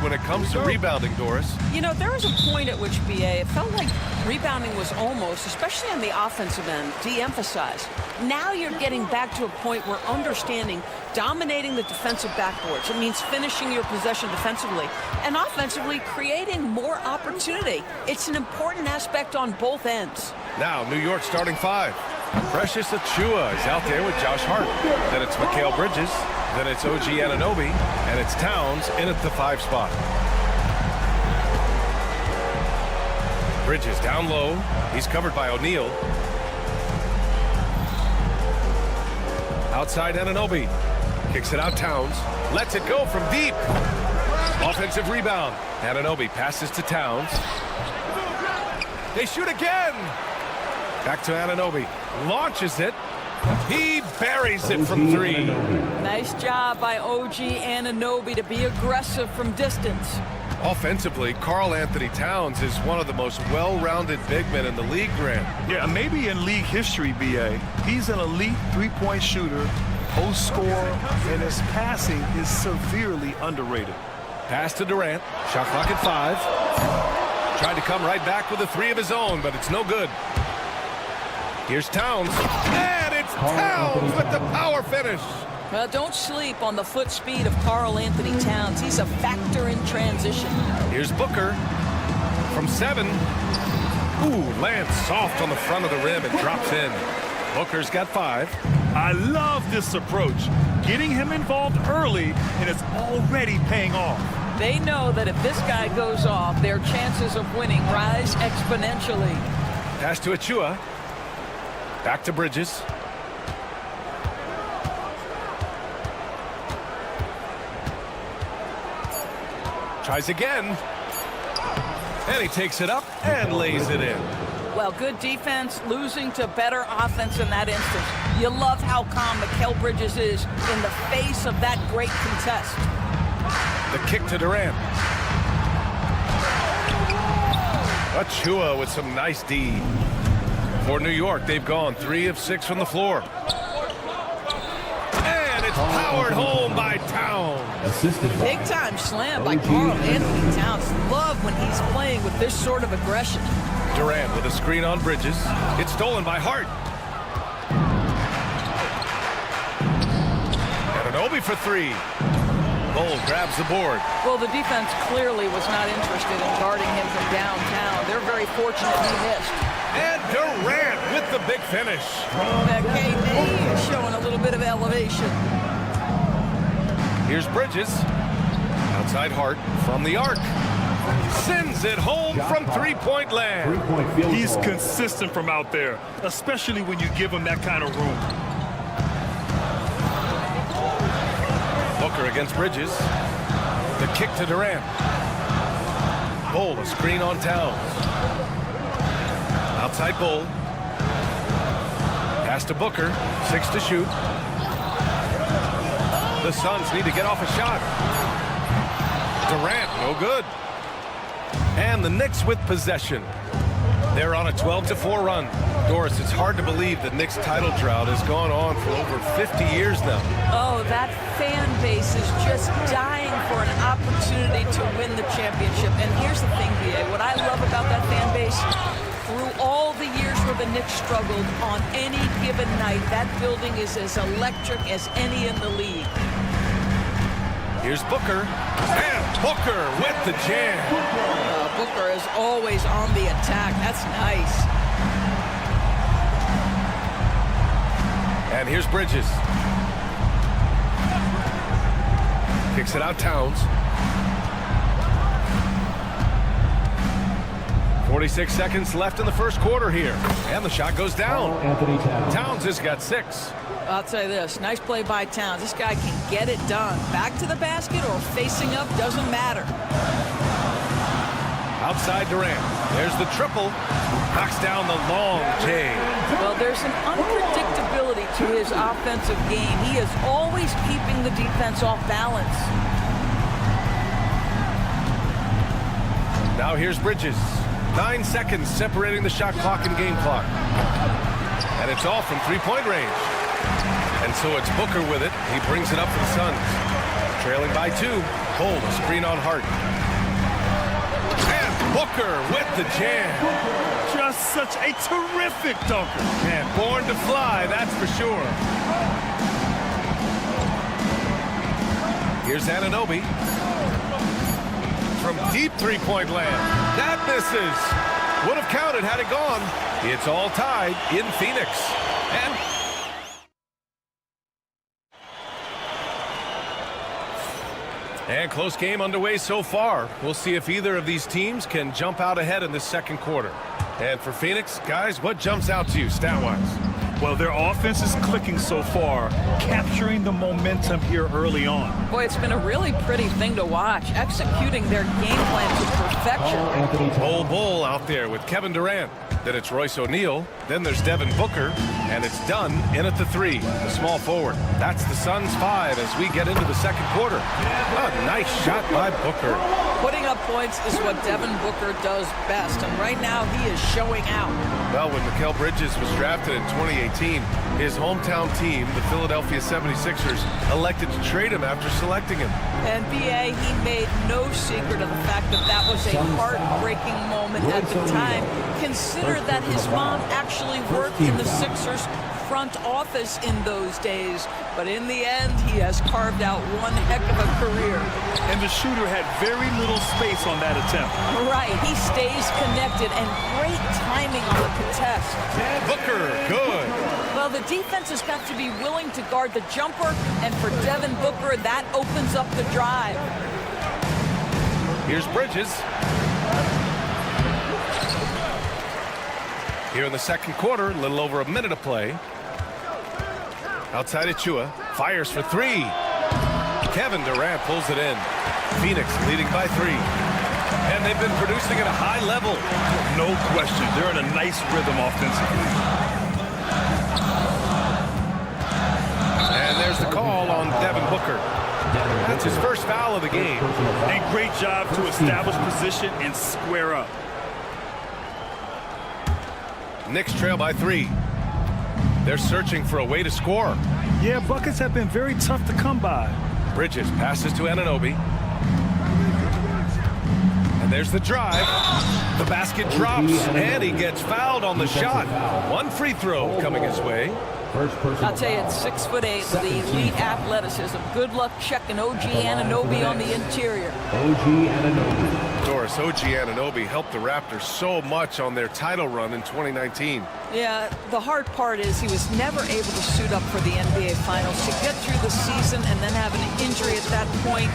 when it comes to rebounding, Doris. You know, there was a point at which, BA, it felt like rebounding was almost, especially on the offensive end, de-emphasized. Now you're getting back to a point where understanding dominating the defensive backboards. It means finishing your possession defensively and offensively creating more opportunity. It's an important aspect on both ends. Now, New York starting five. Precious Achiuwa is out there with Josh Hart. Then it's Mikal Bridges. Then it's OG Anunoby. And it's Towns in at the 5 spot. Bridges down low. He's covered by O'Neal. Outside Anunoby. Kicks it out Towns. Lets it go from deep. Offensive rebound. Anunoby passes to Towns. They shoot again. Back to Anunoby. Launches it. He buries it from three. Nice job by OG Anunoby to be aggressive from distance. Offensively, Karl Anthony Towns is one of the most well-rounded big men in the league, Grant. Yeah, maybe in league history, B.A. He's an elite three-point shooter, post scorer, and his passing is severely underrated. Pass to Durant. Shot clock at 5. Tried to come right back with a three of his own, but it's no good. Here's Towns. And it's Towns with the power finish. Well, don't sleep on the foot speed of Karl Anthony Towns. He's a factor in transition. Here's Booker from 7. Ooh, lands soft on the front of the rim and drops in. Booker's got 5. I love this approach. Getting him involved early, and it's already paying off. They know that if this guy goes off, their chances of winning rise exponentially. Pass to Achua. Back to Bridges. Tries again. And he takes it up and lays it in. Well, good defense, losing to better offense in that instance. You love how calm Mikal Bridges is in the face of that great contest. The kick to Durant. Achua with some nice D. For New York, they've gone 3 of 6 from the floor. And it's powered home by Towns. Big time slam by Karl Anthony Towns. Love when he's playing with this sort of aggression. Durant with a screen on Bridges. It's stolen by Hart. Anunoby for 3. Bull grabs the board. Well, the defense clearly was not interested in guarding him from downtown. They're very fortunate he missed. And Durant with the big finish. That KD is showing a little bit of elevation. Here's Bridges. Outside Hart from the arc. Sends it home from three-point land. He's consistent from out there, especially when you give him that kind of room. Booker against Bridges. The kick to Durant. Bull, a screen on Towns. Outside Bull. Pass to Booker. 6 to shoot. The Suns need to get off a shot. Durant, no good. And the Knicks with possession. They're on a 12-4 run. Doris, it's hard to believe the Knicks title drought has gone on for over 50 years now. Oh, that fan base is just dying for an opportunity to win the championship. And here's the thing, B.A., what I love about that fan base, through all the years where the Knicks struggled, on any given night, that building is as electric as any in the league. Here's Booker. And Booker with the jam. Booker is always on the attack. That's nice. And here's Bridges. Kicks it out Towns. 46 seconds left in the first quarter here. And the shot goes down. Anthony Towns. Towns has got 6. I'll tell you this, nice play by Towns. This guy can get it done. Back to the basket or facing up, doesn't matter. Outside Durant. There's the triple. Knocks down the long J. Well, there's an unpredictability to his offensive game. He is always keeping the defense off balance. Now here's Bridges. 9 seconds separating the shot clock and game clock. And it's all from three-point range. And so it's Booker with it. He brings it up for the Suns. Trailing by 2. Bull, a screen on Hart. And Booker with the jam. Just such a terrific dunker. And born to fly, that's for sure. Here's Anunoby. From deep three-point land. That misses. Would have counted had it gone. It's all tied in Phoenix. And close game underway so far. We'll see if either of these teams can jump out ahead in this second quarter. And for Phoenix, guys, what jumps out to you stat-wise? Well, their offense is clicking so far, capturing the momentum here early on. Boy, it's been a really pretty thing to watch, executing their game plan to perfection. Bull out there with Kevin Durant. Then it's Royce O'Neal. Then there's Devin Booker. And it's done in at the 3, the small forward. That's the Suns' 5 as we get into the second quarter. A nice shot by Booker. Putting up points is what Devin Booker does best, and right now he is showing out. Well, when Mikal Bridges was drafted in 2018, his hometown team, the Philadelphia 76ers, elected to trade him after selecting him. And BA, he made no secret of the fact that that was a heartbreaking moment at the time. Consider that his mom actually worked in the Sixers front office in those days, but in the end he has carved out one heck of a career. And the shooter had very little space on that attempt. Right, he stays connected, and great timing on the contest. Booker, good. Well, the defense has got to be willing to guard the jumper, and for Devin Booker, that opens up the drive. Here's Bridges. Here in the second quarter, a little over a minute to play. Outside Achua, fires for 3. Kevin Durant pulls it in. Phoenix leading by 3. And they've been producing at a high level. No question, they're in a nice rhythm offensively. And there's the call on Devin Booker. That's his first foul of the game. And great job to establish position and square up. Knicks trail by 3. They're searching for a way to score. Yeah, buckets have been very tough to come by. Bridges passes to Anunoby. And there's the drive. The basket drops, and he gets fouled on the shot. One free throw coming his way. I'll tell you, it's 6'8" with the elite athleticism. Good luck checking OG Anunoby on the interior. Doris, OG Anunoby helped the Raptors so much on their title run in 2019. Yeah, the hard part is he was never able to suit up for the NBA Finals. To get through the season and then have an injury at that point,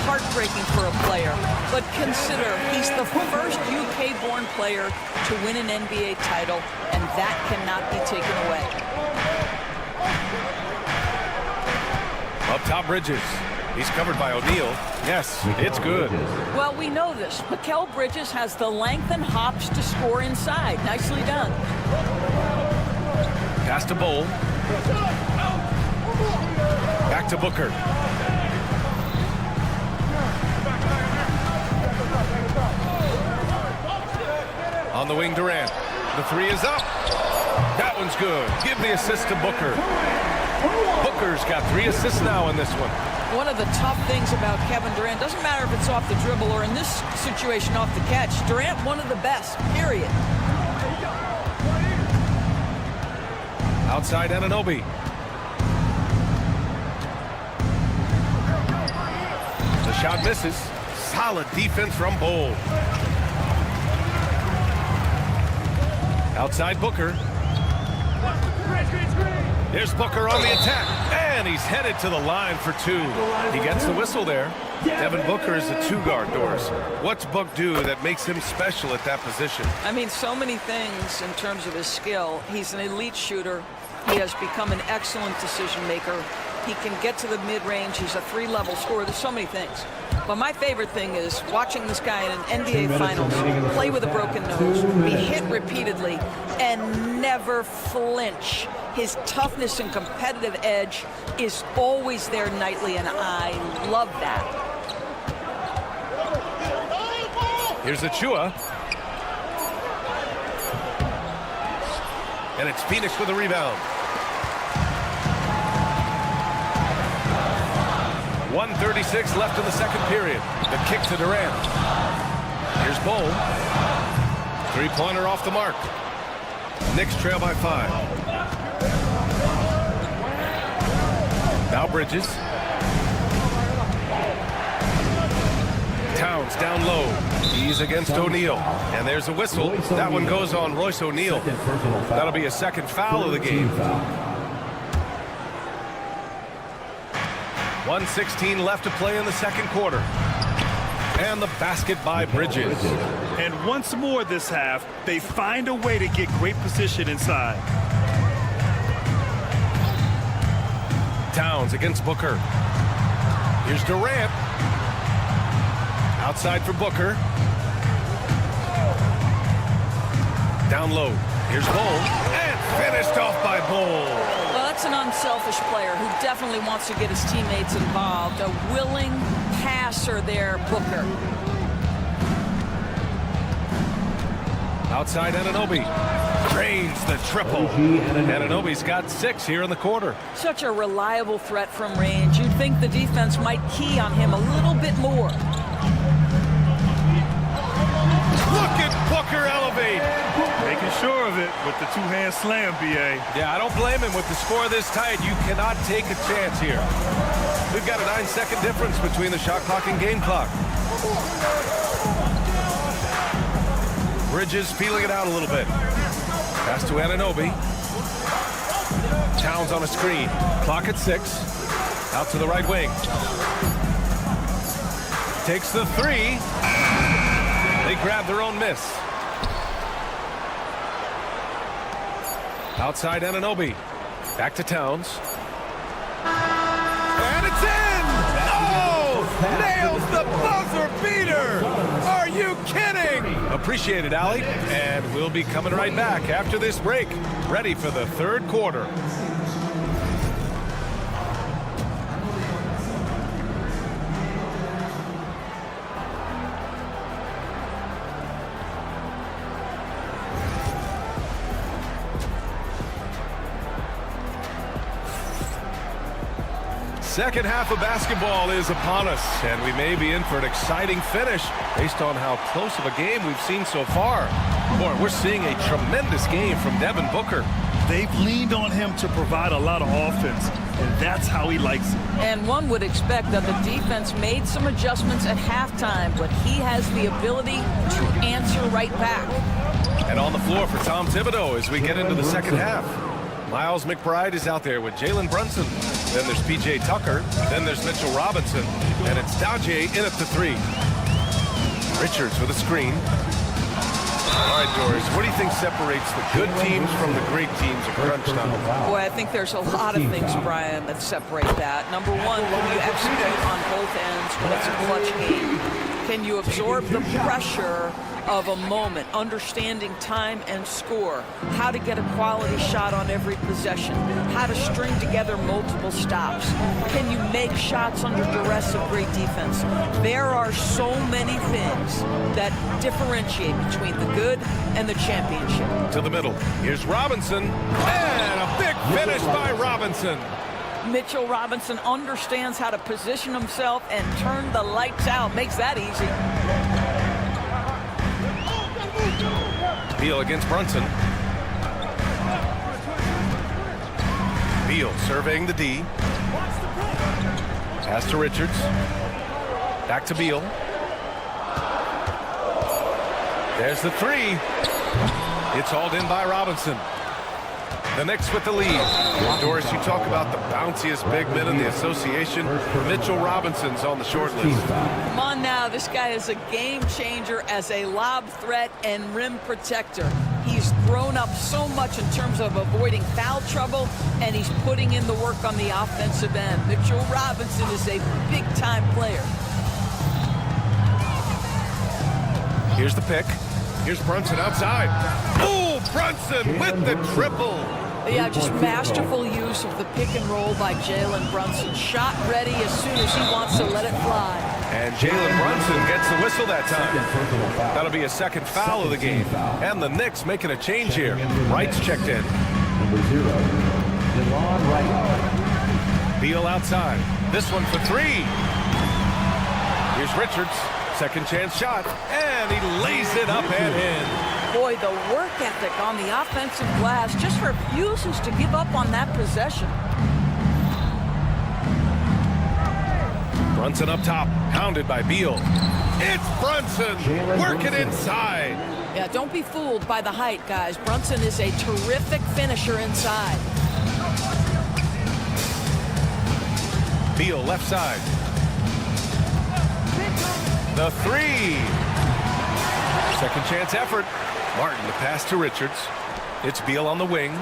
heartbreaking for a player. But consider, he's the first UK-born player to win an NBA title, and that cannot be taken away. Up top, Bridges. He's covered by O'Neal. Yes, it's good. Well, we know this. Mikal Bridges has the length and hops to score inside. Nicely done. Pass to Bowl. Back to Booker. On the wing, Durant. The 3 is up. That one's good. Give the assist to Booker. Booker's got 3 assists now in this one. One of the tough things about Kevin Durant, doesn't matter if it's off the dribble or in this situation off the catch, Durant one of the best, period. Outside Anunoby. The shot misses. Solid defense from Bowl. Outside Booker. There's Booker on the attack, and he's headed to the line for 2. He gets the whistle there. Devin Booker is a 2-guard, Doris. What's Book do that makes him special at that position? I mean, so many things in terms of his skill. He's an elite shooter. He has become an excellent decision maker. He can get to the mid-range. He's a 3-level scorer. There's so many things. But my favorite thing is watching this guy in an NBA Finals play with a broken nose, be hit repeatedly, and never flinch. His toughness and competitive edge is always there nightly, and I love that. Here's Achua. And it's Phoenix with a rebound. 1:36 left in the second period. The kick to Durant. Here's Bowl. 3-pointer off the mark. Knicks trail by 5. Now Bridges. Towns down low. He's against O'Neal. And there's a whistle. That one goes on Royce O'Neal. That'll be a second foul of the game. 1:16 left to play in the second quarter. And the basket by Bridges. And once more this half, they find a way to get great position inside. Towns against Booker. Here's Durant. Outside for Booker. Down low. Here's Bull. And finished off by Bull. Well, that's an unselfish player who definitely wants to get his teammates involved. A willing passer there, Booker. Outside Anunoby. Drains the triple. Anunoby's got 6 here in the quarter. Such a reliable threat from range. You'd think the defense might key on him a little bit more. Look at Booker elevate. Making sure of it with the two-hand slam, B.A. Yeah, I don't blame him with the score this tight. You cannot take a chance here. We've got a 9-second difference between the shot clock and game clock. Bridges feeling it out a little bit. Pass to Anunoby. Towns on a screen. Clock at 6. Out to the right wing. Takes the 3. They grab their own miss. Outside Anunoby. Back to Towns. And it's in! Oh! Nails the buzzer beater! Are you kidding? Appreciate it, Allie. And we'll be coming right back after this break. Ready for the third quarter. Second half of basketball is upon us, and we may be in for an exciting finish based on how close of a game we've seen so far. Boy, we're seeing a tremendous game from Devin Booker. They've leaned on him to provide a lot of offense, and that's how he likes it. And one would expect that the defense made some adjustments at halftime, but he has the ability to answer right back. And on the floor for Tom Thibodeau as we get into the second half. Miles McBride is out there with Jalen Brunson. Then there's P.J. Tucker. Then there's Mitchell Robinson. And it's Daje in at the 3. Richards with a screen. All right, Doris, what do you think separates the good teams from the great teams of crunch time? Boy, I think there's a lot of things, Brian, that separate that. Number one, can you execute on both ends when it's a clutch game? Can you absorb the pressure of a moment, understanding time and score, how to get a quality shot on every possession, how to string together multiple stops? Can you make shots under duress of great defense? There are so many things that differentiate between the good and the championship. To the middle. Here's Robinson. And a big finish by Robinson. Mitchell Robinson understands how to position himself and turn the lights out. Makes that easy. Beal against Brunson. Beal surveying the D. Pass to Richards. Back to Beal. There's the 3. It's hauled in by Robinson. The Knicks with the lead. Doris, you talk about the bounciest big men in the association. Mitchell Robinson's on the short list. Come on now, this guy is a game changer as a lob threat and rim protector. He's grown up so much in terms of avoiding foul trouble, and he's putting in the work on the offensive end. Mitchell Robinson is a big-time player. Here's the pick. Here's Brunson outside. Oh, Brunson with the triple. Yeah, just masterful use of the pick and roll by Jalen Brunson. Shot ready as soon as he wants to let it fly. And Jalen Brunson gets the whistle that time. That'll be a second foul of the game. And the Knicks making a change here. Wright's checked in. Number 0, Delon Wright. Beal outside. This one for 3. Here's Richards. Second chance shot. And he lays it up and in. Boy, the work ethic on the offensive glass just refuses to give up on that possession. Brunson up top, hounded by Beal. It's Brunson working inside. Yeah, don't be fooled by the height, guys. Brunson is a terrific finisher inside. Beal left side. The 3. Second chance effort. Martin the pass to Richards. It's Beal on the wing.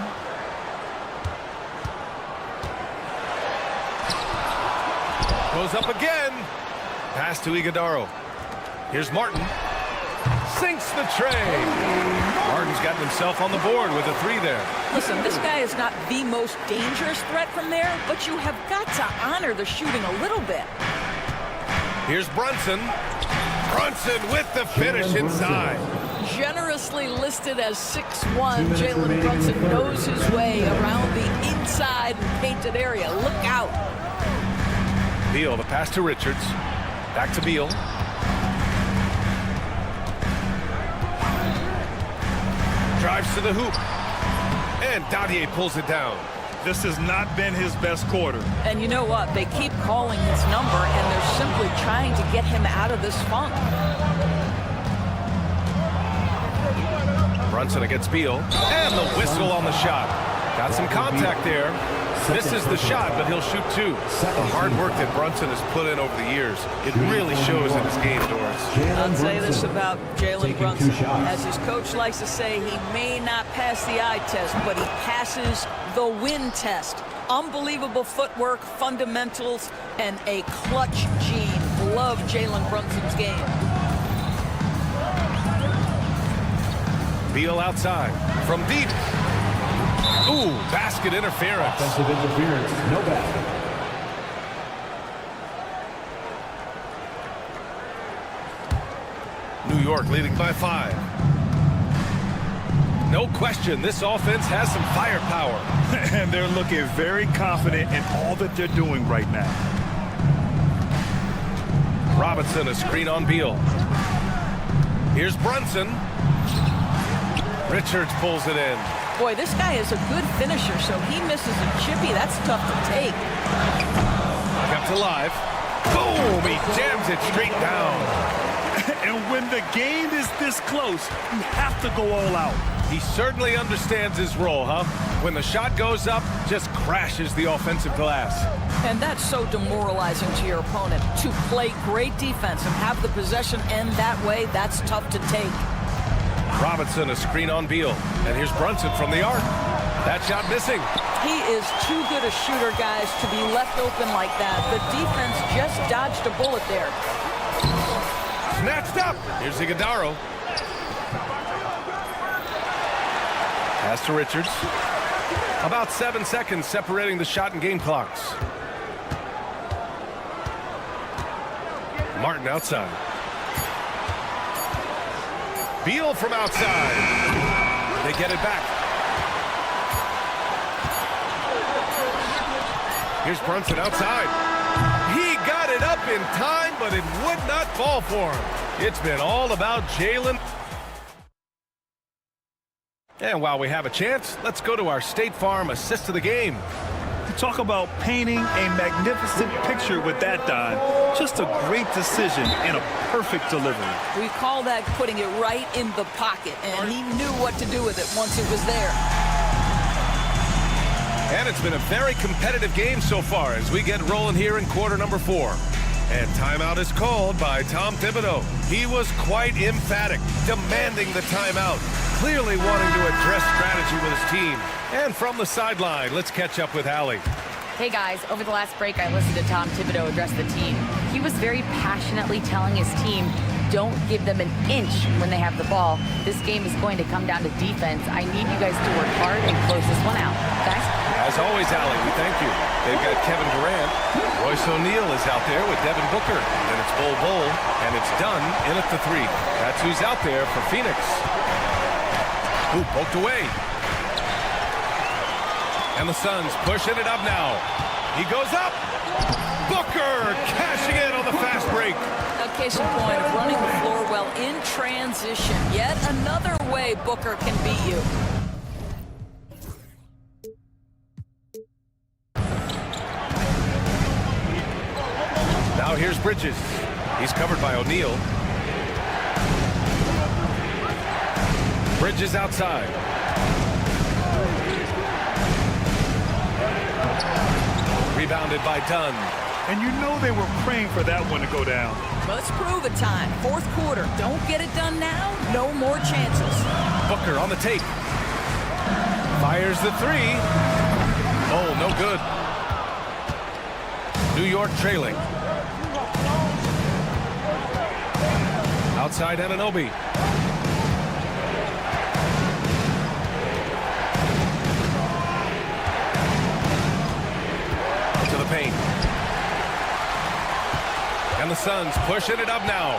Goes up again. Pass to Iguodaro. Here's Martin. Sinks the tray. Martin's gotten himself on the board with a 3 there. Listen, this guy is not the most dangerous threat from there, but you have got to honor the shooting a little bit. Here's Brunson. Brunson with the finish inside. Generously listed as 6'1", Jalen Brunson knows his way around the inside painted area. Look out. Beal, the pass to Richards. Back to Beal. Drives to the hoop. And Dadier pulls it down. This has not been his best quarter. And you know what? They keep calling his number, and they're simply trying to get him out of this funk. Brunson against Beal. And the whistle on the shot. Got some contact there. Misses the shot, but he'll shoot 2. The hard work that Brunson has put in over the years, it really shows in his game, Doris. I'll say this about Jalen Brunson. As his coach likes to say, he may not pass the eye test, but he passes the win test. Unbelievable footwork, fundamentals, and a clutch gene. Love Jalen Brunson's game. Beal outside from deep. Ooh, basket interference. Offensive interference, no basket. New York leading by 5. No question, this offense has some firepower. And they're looking very confident in all that they're doing right now. Robinson, a screen on Beal. Here's Brunson. Richards pulls it in. Boy, this guy is a good finisher, so he misses a chippy. That's tough to take. Kept alive. Boom! He jams it straight down. And when the game is this close, you have to go all out. He certainly understands his role, huh? When the shot goes up, just crashes the offensive glass. And that's so demoralizing to your opponent. To play great defense and have the possession end that way, that's tough to take. Robinson, a screen on Beal. And here's Brunson from the arc. That shot missing. He is too good a shooter, guys, to be left open like that. The defense just dodged a bullet there. Snatched up. Here's Iguodaro. Pass to Richards. About 7 seconds separating the shot and game clocks. Martin outside. Beal from outside. They get it back. Here's Brunson outside. He got it up in time, but it would not fall for him. It's been all about Jalen. And while we have a chance, let's go to our State Farm assist of the game. Talk about painting a magnificent picture with that, Don. Just a great decision and a perfect delivery. We call that putting it right in the pocket, and he knew what to do with it once it was there. And it's been a very competitive game so far as we get rolling here in quarter number 4. And timeout is called by Tom Thibodeau. He was quite emphatic, demanding the timeout, clearly wanting to address strategy with his team. And from the sideline, let's catch up with Allie. Hey guys, over the last break I listened to Tom Thibodeau address the team. He was very passionately telling his team, don't give them an inch when they have the ball. This game is going to come down to defense. I need you guys to work hard and close this one out. Guys? As always, Allie, we thank you. They've got Kevin Durant. Royce O'Neal is out there with Devin Booker. Then it's Bol, and it's done in at the 3. That's who's out there for Phoenix. Ooh, poked away. And the Suns pushing it up now. He goes up. Booker cashing in on the fast break. A case in point of running the floor well in transition. Yet another way Booker can beat you. Now here's Bridges. He's covered by O'Neal. Bridges outside. Rebounded by Dunn. And you know they were praying for that one to go down. Let's prove it time. Fourth quarter. Don't get it done now. No more chances. Booker on the tape. Fires the 3. Oh, no good. New York trailing. Outside Anunoby. To the paint. And the Suns pushing it up now.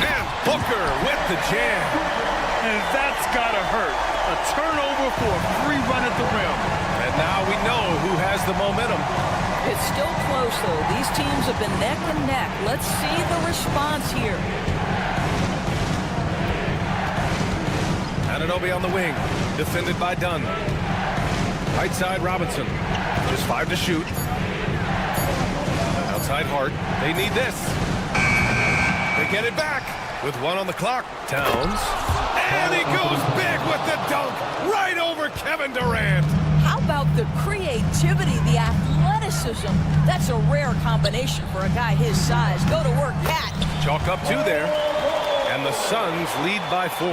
And Booker with the jam. And that's gotta hurt. A turnover for a free run at the rim. And now we know who has the momentum. It's still close, though. These teams have been neck and neck. Let's see the response here. Anunoby on the wing, defended by Dunn. Right side, Robinson. Just 5 to shoot. Outside Hart. They need this. They get it back with 1 on the clock. Towns. And he goes big with the dunk right over Kevin Durant. How about the creativity, the athleticism? That's a rare combination for a guy his size. Go to work, Cat. Chalk up 2 there. And the Suns lead by 4.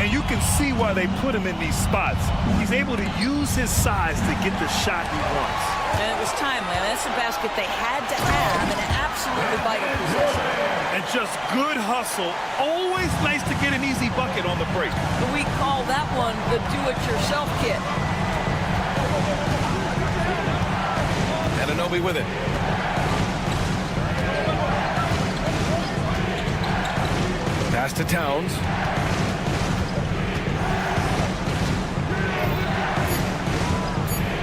And you can see why they put him in these spots. He's able to use his size to get the shot he wants. And it was timely. That's a basket they had to have in an absolutely vital position. And just good hustle. Always nice to get an easy bucket on the break. We call that one the do-it-yourself kit. Anunoby with it. Pass to Towns.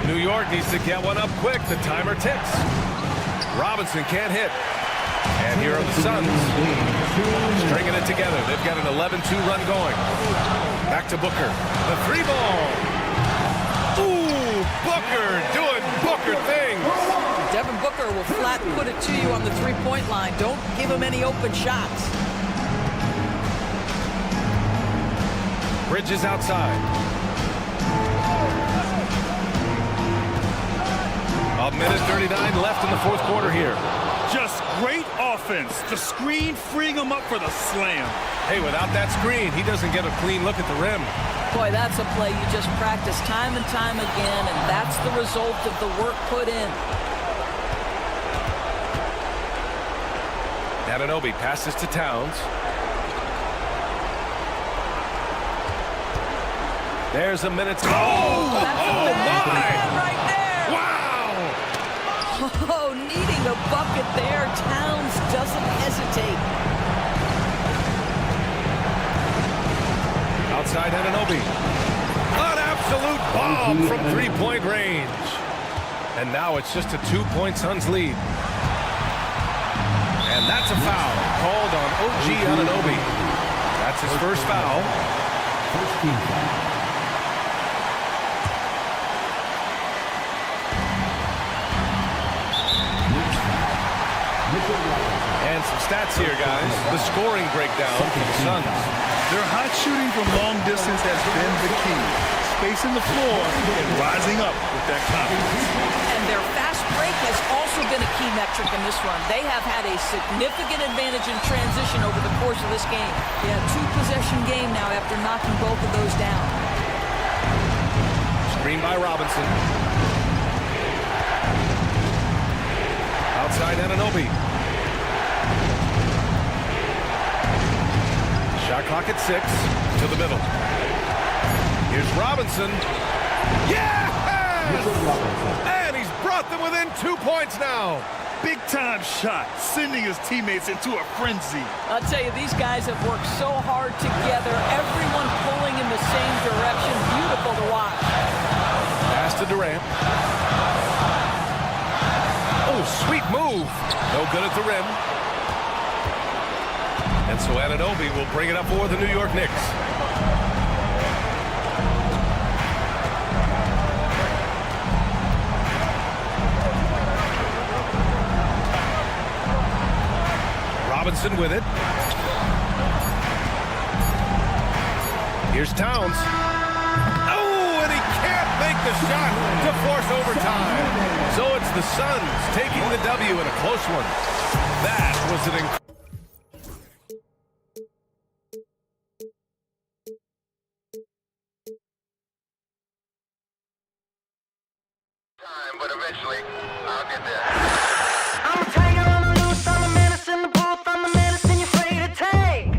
New York needs to get one up quick. The timer ticks. Robinson can't hit. And here are the Suns stringing it together. They've got an 11-2 run going. Back to Booker. The 3-ball. Ooh, Booker doing Booker things. Devin Booker will flat put it to you on the three-point line. Don't give him any open shots. Bridges outside. A minute 39 left in the 4th quarter here. Just great offense. The screen freeing him up for the slam. Hey, without that screen, he doesn't get a clean look at the rim. Boy, that's a play you just practice time and time again, and that's the result of the work put in. Anunoby passes to Towns. There's a minute. Oh, my! Right there. Wow! Oh, needing a bucket there. Towns doesn't hesitate. Outside Anunoby. An absolute bomb from 3-point range. And now it's just a 2-point Suns lead. And that's a foul called on OG Anunoby. That's his first foul. First team foul. And some stats here, guys. The scoring breakdown for the Suns. Their hot shooting from long distance has been the key. Spacing the floor and rising up with that confidence. And their fast break has also been a key metric in this run. They have had a significant advantage in transition over the course of this game. Yeah, 2-possession game now after knocking both of those down. Screen by Robinson. Outside Anunoby. Shot clock at 6. To the middle. Here's Robinson. Yes! And he's brought them within 2 points now. Big-time shot, sending his teammates into a frenzy. I'll tell you, these guys have worked so hard together. Everyone pulling in the same direction. Beautiful to watch. Pass to Durant. Oh, sweet move. No good at the rim. And so Anunoby will bring it up for the New York Knicks. Robinson with it. Here's Towns. Oh, and he can't make the shot to force overtime. So it's the Suns taking the W in a close one. That was an incredible. But eventually, I'll get there. I'm a tiger on the loose, I'm a menace in the booth, I'm the medicine you're afraid to take.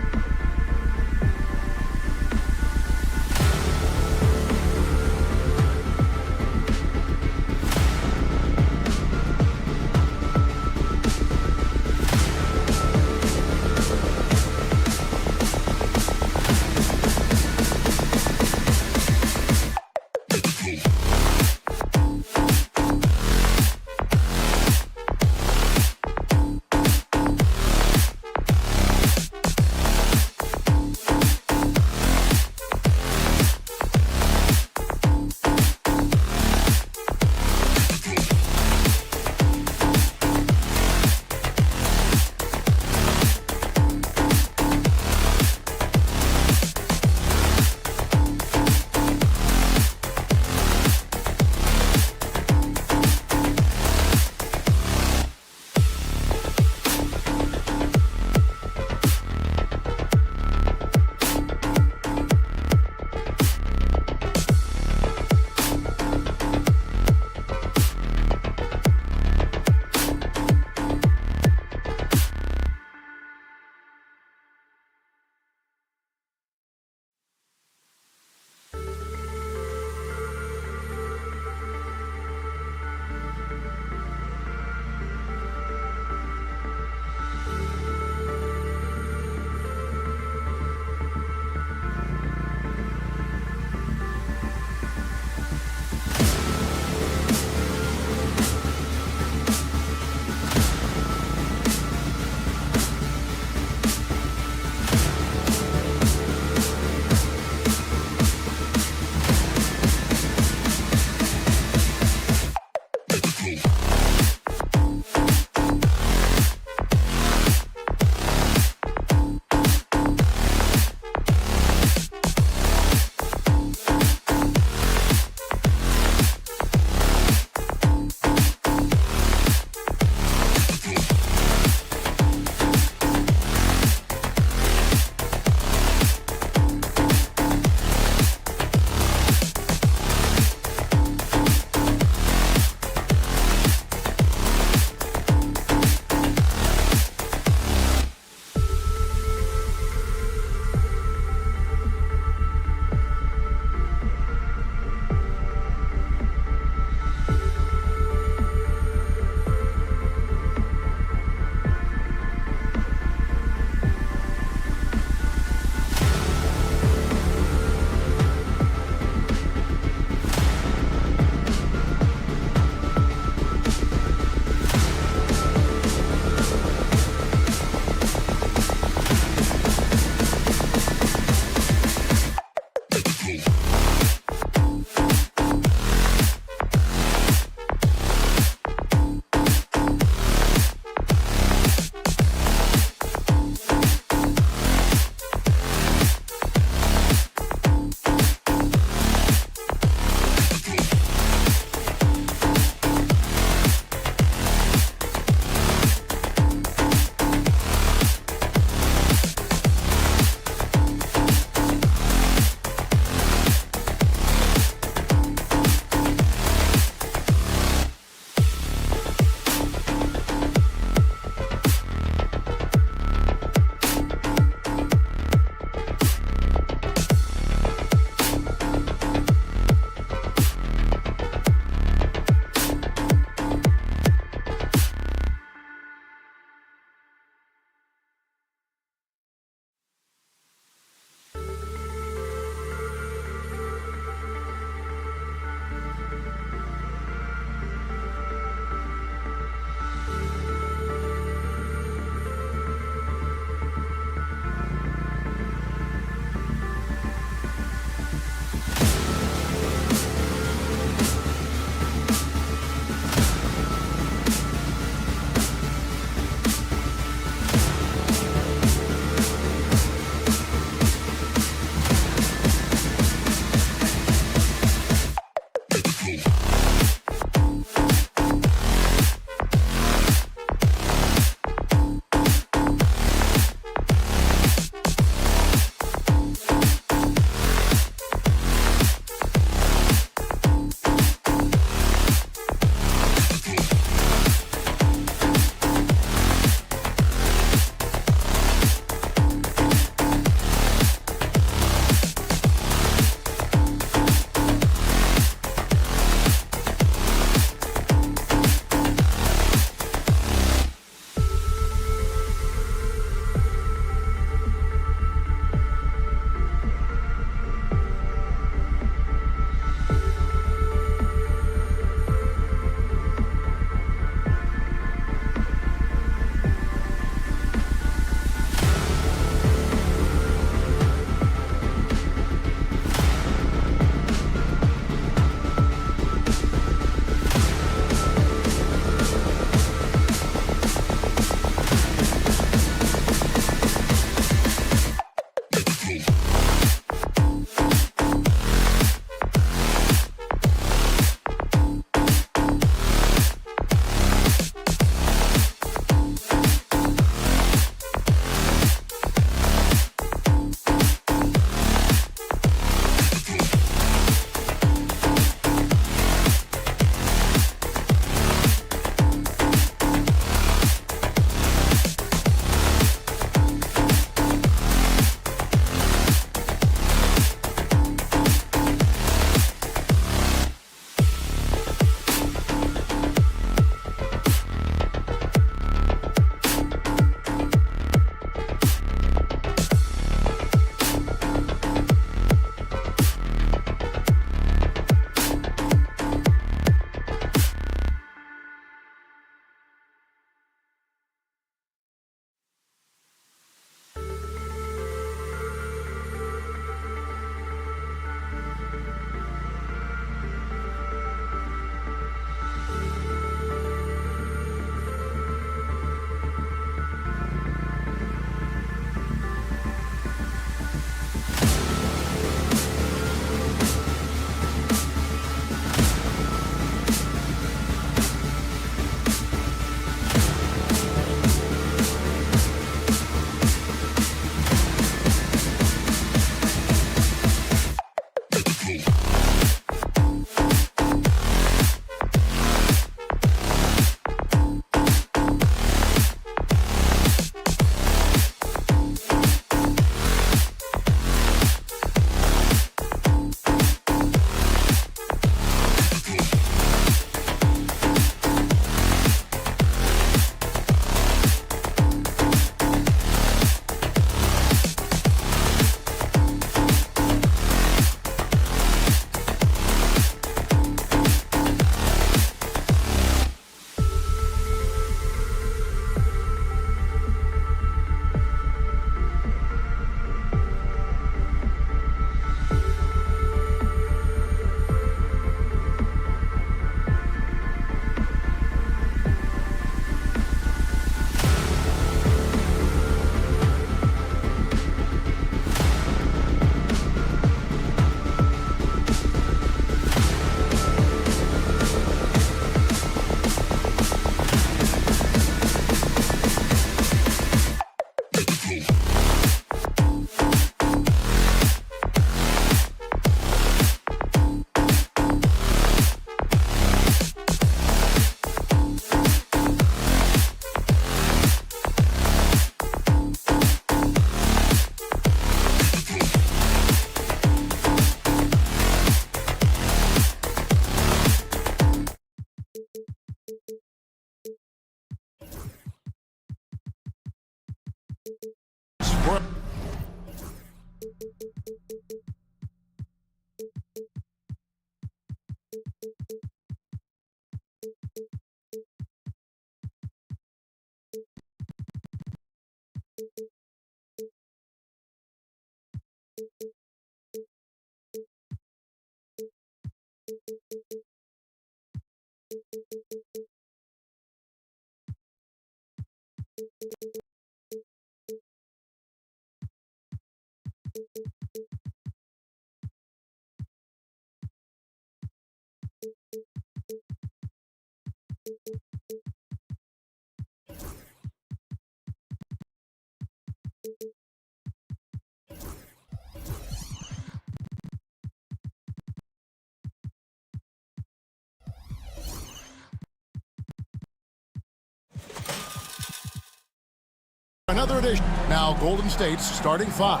Another edition. Now Golden State's starting five.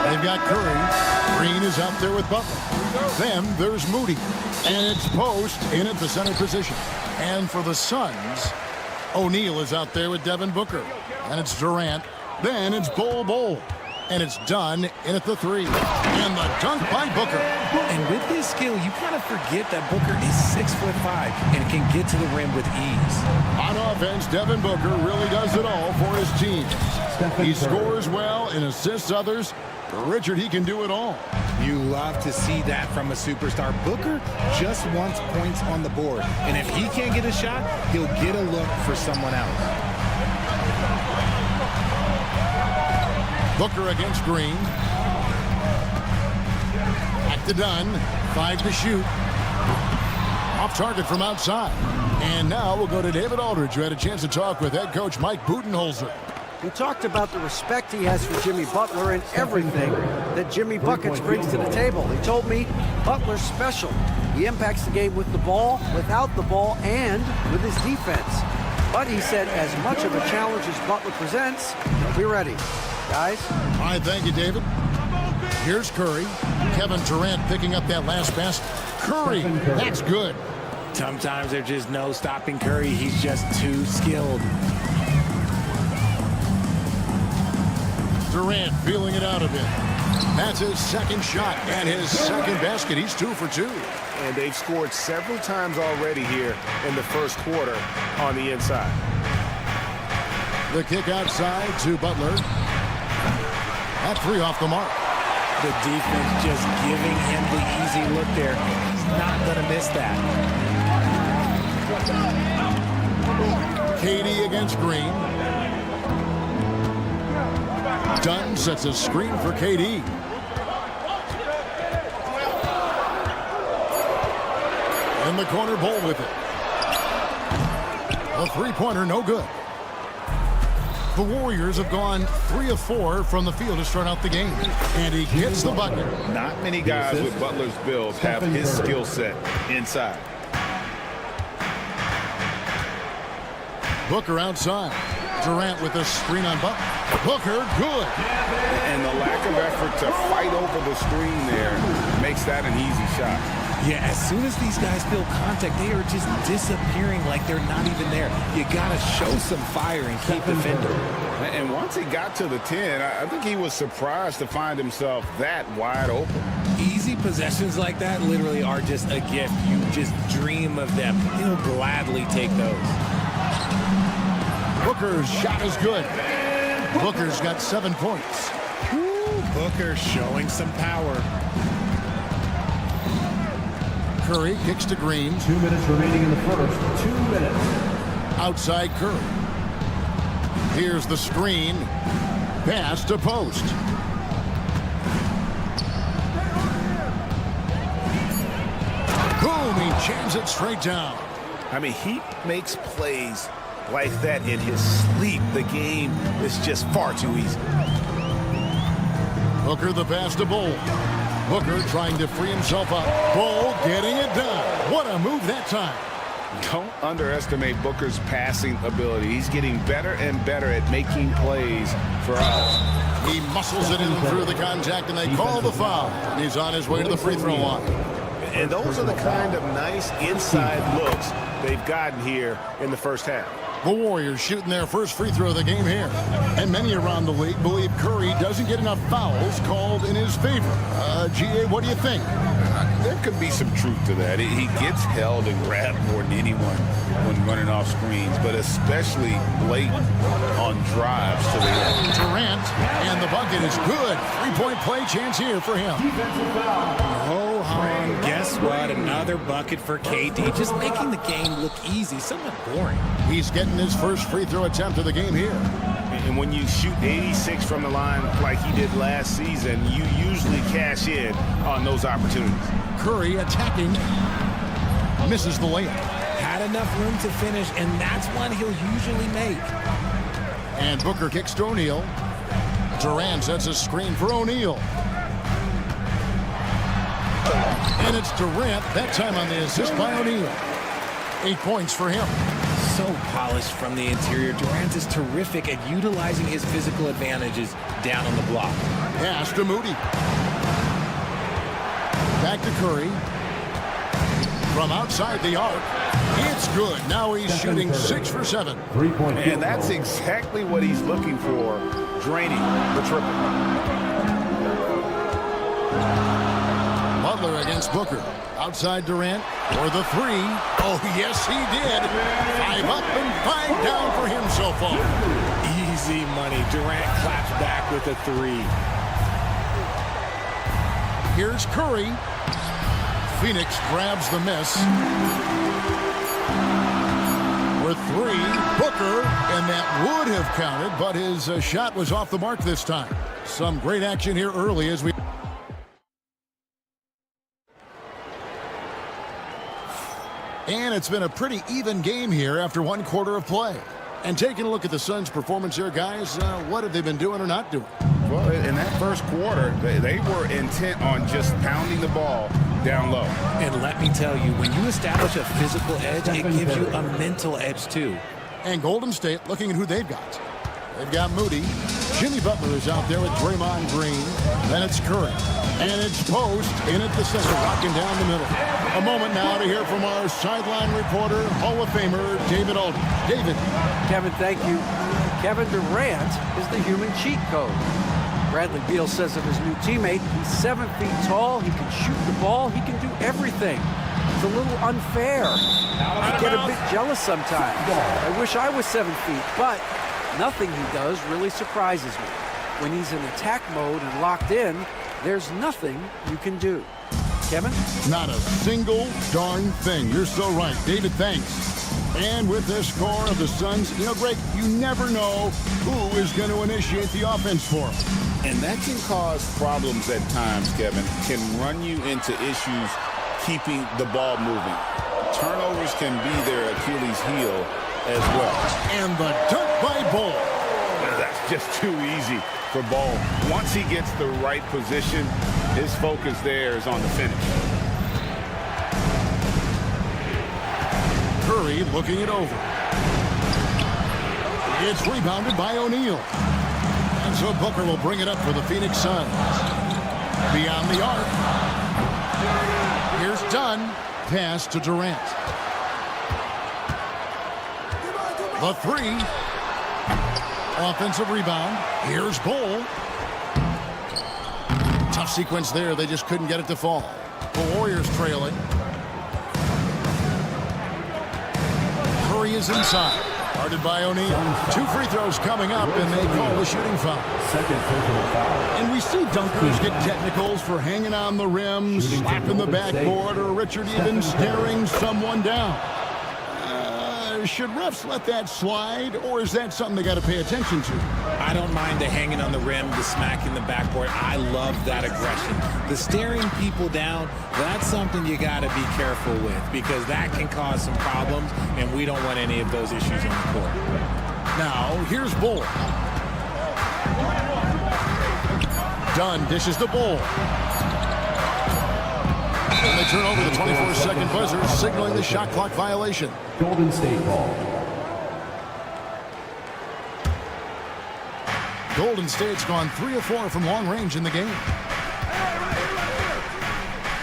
They've got Curry. Green is out there with Butler. Then there's Moody. And it's Post in at the center position. And for the Suns, O'Neal is out there with Devin Booker. And it's Durant. Then it's Bol. And it's done in at the three. And the dunk by Booker. And with his skill, you kind of forget that Booker is 6'5" and can get to the rim with ease. On offense, Devin Booker really does it all for his team. He scores well and assists others. Richard, he can do it all. You love to see that from a superstar. Booker just wants points on the board. And if he can't get a shot, he'll get a look for someone else. Booker against Green. Back to Dunn. 5 to shoot. Off target from outside. And now we'll go to David Aldridge, who had a chance to talk with head coach Mike Budenholzer. He talked about the respect he has for Jimmy Butler and everything that Jimmy Buckets brings to the table. He told me Butler's special. He impacts the game with the ball, without the ball, and with his defense. But he said as much of a challenge as Butler presents, he'll be ready. Guys? All right, thank you, David. Here's Curry. Kevin Durant picking up that last pass. Curry, that's good. Sometimes there's just no stopping Curry. He's just too skilled. Durant feeling it out a bit. That's his second shot and his second basket. He's 2 for 2. And they've scored several times already here in the first quarter on the inside. The kick outside to Butler. That 3 off the mark. The defense just giving him the easy look there. He's not going to miss that. KD against Green. Dunn sets a screen for KD. In the corner, Bol with it. A three-pointer, no good. The Warriors have gone 3 of 4 from the field to start out the game. And he gets the bucket. Not many guys with Butler's build have his skill set inside. Booker outside. Durant with a screen on Butler. Booker, good. And the lack of effort to fight over the screen there makes that an easy shot. Yeah, as soon as these guys feel contact, they are just disappearing like they're not even there. You got to show some fire and keep defending. And once he got to the 10, I think he was surprised to find himself that wide open. Easy possessions like that literally are just a gift. You just dream of them. He'll gladly take those. Booker's shot is good. Booker's got 7 points. Woo, Booker showing some power. Curry kicks to Green. 2 minutes remaining in the first. 2 minutes. Outside Curry. Here's the screen. Pass to Post. Boom, he jams it straight down. I mean, he makes plays like that in his sleep. The game is just far too easy. Booker the pass to Bol. Booker trying to free himself up. Bol getting it done. What a move that time. Don't underestimate Booker's passing ability. He's getting better and better at making plays for us. He muscles it in through the contact, and they call the foul. And he's on his way to the free throw line. And those are the kind of nice inside looks they've gotten here in the first half. The Warriors shooting their first free throw of the game here. And many around the league believe Curry doesn't get enough fouls called in his favor. GA, what do you think? There could be some truth to that. He gets held and grabbed more than anyone when running off screens, but especially blatant on drives to the end. Durant, and the bucket is good. Three-point play chance here for him. Ho hum, guess what? Another bucket for KD. Just making the game look easy, somewhat boring. He's getting his first free throw attempt of the game here. And when you shoot 86 from the line like he did last season, you usually cash in on those opportunities. Curry attacking. Misses the layup. Had enough room to finish, and that's one he'll usually make. And Booker kicks to O'Neal. Durant sets a screen for O'Neal. And it's Durant, that time on the assist by O'Neal. 8 points for him. So polished from the interior. Durant is terrific at utilizing his physical advantages down on the block. Pass to Moody. Back to Curry. From outside the arc. It's good. Now he's shooting 6 for 7. And that's exactly what he's looking for, draining the triple. Butler against Booker. Outside Durant for the 3. Oh, yes, he did. 5 up and 5 down for him so far. Easy money. Durant claps back with a 3. Here's Curry. Phoenix grabs the miss. For 3, Booker, and that would have counted, but his shot was off the mark this time. Some great action here early as we... And it's been a pretty even game here after 1 quarter of play. And taking a look at the Suns' performance here, guys, what have they been doing or not doing? Well, in that first quarter, they were intent on just pounding the ball down low. And let me tell you, when you establish a physical edge, it gives you a mental edge too. And Golden State looking at who they've got. They've got Moody. Jimmy Butler is out there with Draymond Green. Then it's Curry. And it's Post in at the center, rocking down the middle. A moment now to hear from our sideline reporter, Hall of Famer, David Aldridge. David. Kevin, thank you. Kevin Durant is the human cheat code. Bradley Beal says of his new teammate, he's 7 feet tall, he can shoot the ball, he can do everything. It's a little unfair. I get a bit jealous sometimes. I wish I was 7 feet, but nothing he does really surprises me. When he's in attack mode and locked in, there's nothing you can do. Kevin? Not a single darn thing. You're so right. David, thanks. And with this score of the Suns, Greg, you never know who is going to initiate the offense for them. And that can cause problems at times, Kevin. Can run you into issues keeping the ball moving. Turnovers can be their Achilles heel as well. And the dunk by Ball. That's just too easy for Ball. Once he gets the right position, his focus there is on the finish. Curry looking it over. It's rebounded by O'Neal. And so Booker will bring it up for the Phoenix Suns. Beyond the arc. Here's Dunn. Pass to Durant. The 3. Offensive rebound. Here's Bull. Tough sequence there. They just couldn't get it to fall. The Warriors trailing. Curry is inside. Guarded by O'Neal. 2 free throws coming up, and they call the shooting foul. Second personal foul. And we see dunkers get technicals for hanging on the rim, slapping the backboard, or Richard even staring someone down. Should refs let that slide, or is that something they got to pay attention to? I don't mind the hanging on the rim, the smacking the backboard. I love that aggression. The staring people down, that's something you got to be careful with because that can cause some problems, and we don't want any of those issues on the court. Now, here's Bull. Dunn dishes the Bull. And they turn over the 24-second buzzer, signaling the shot clock violation. Golden State ball. Golden State's gone 3 of 4 from long range in the game.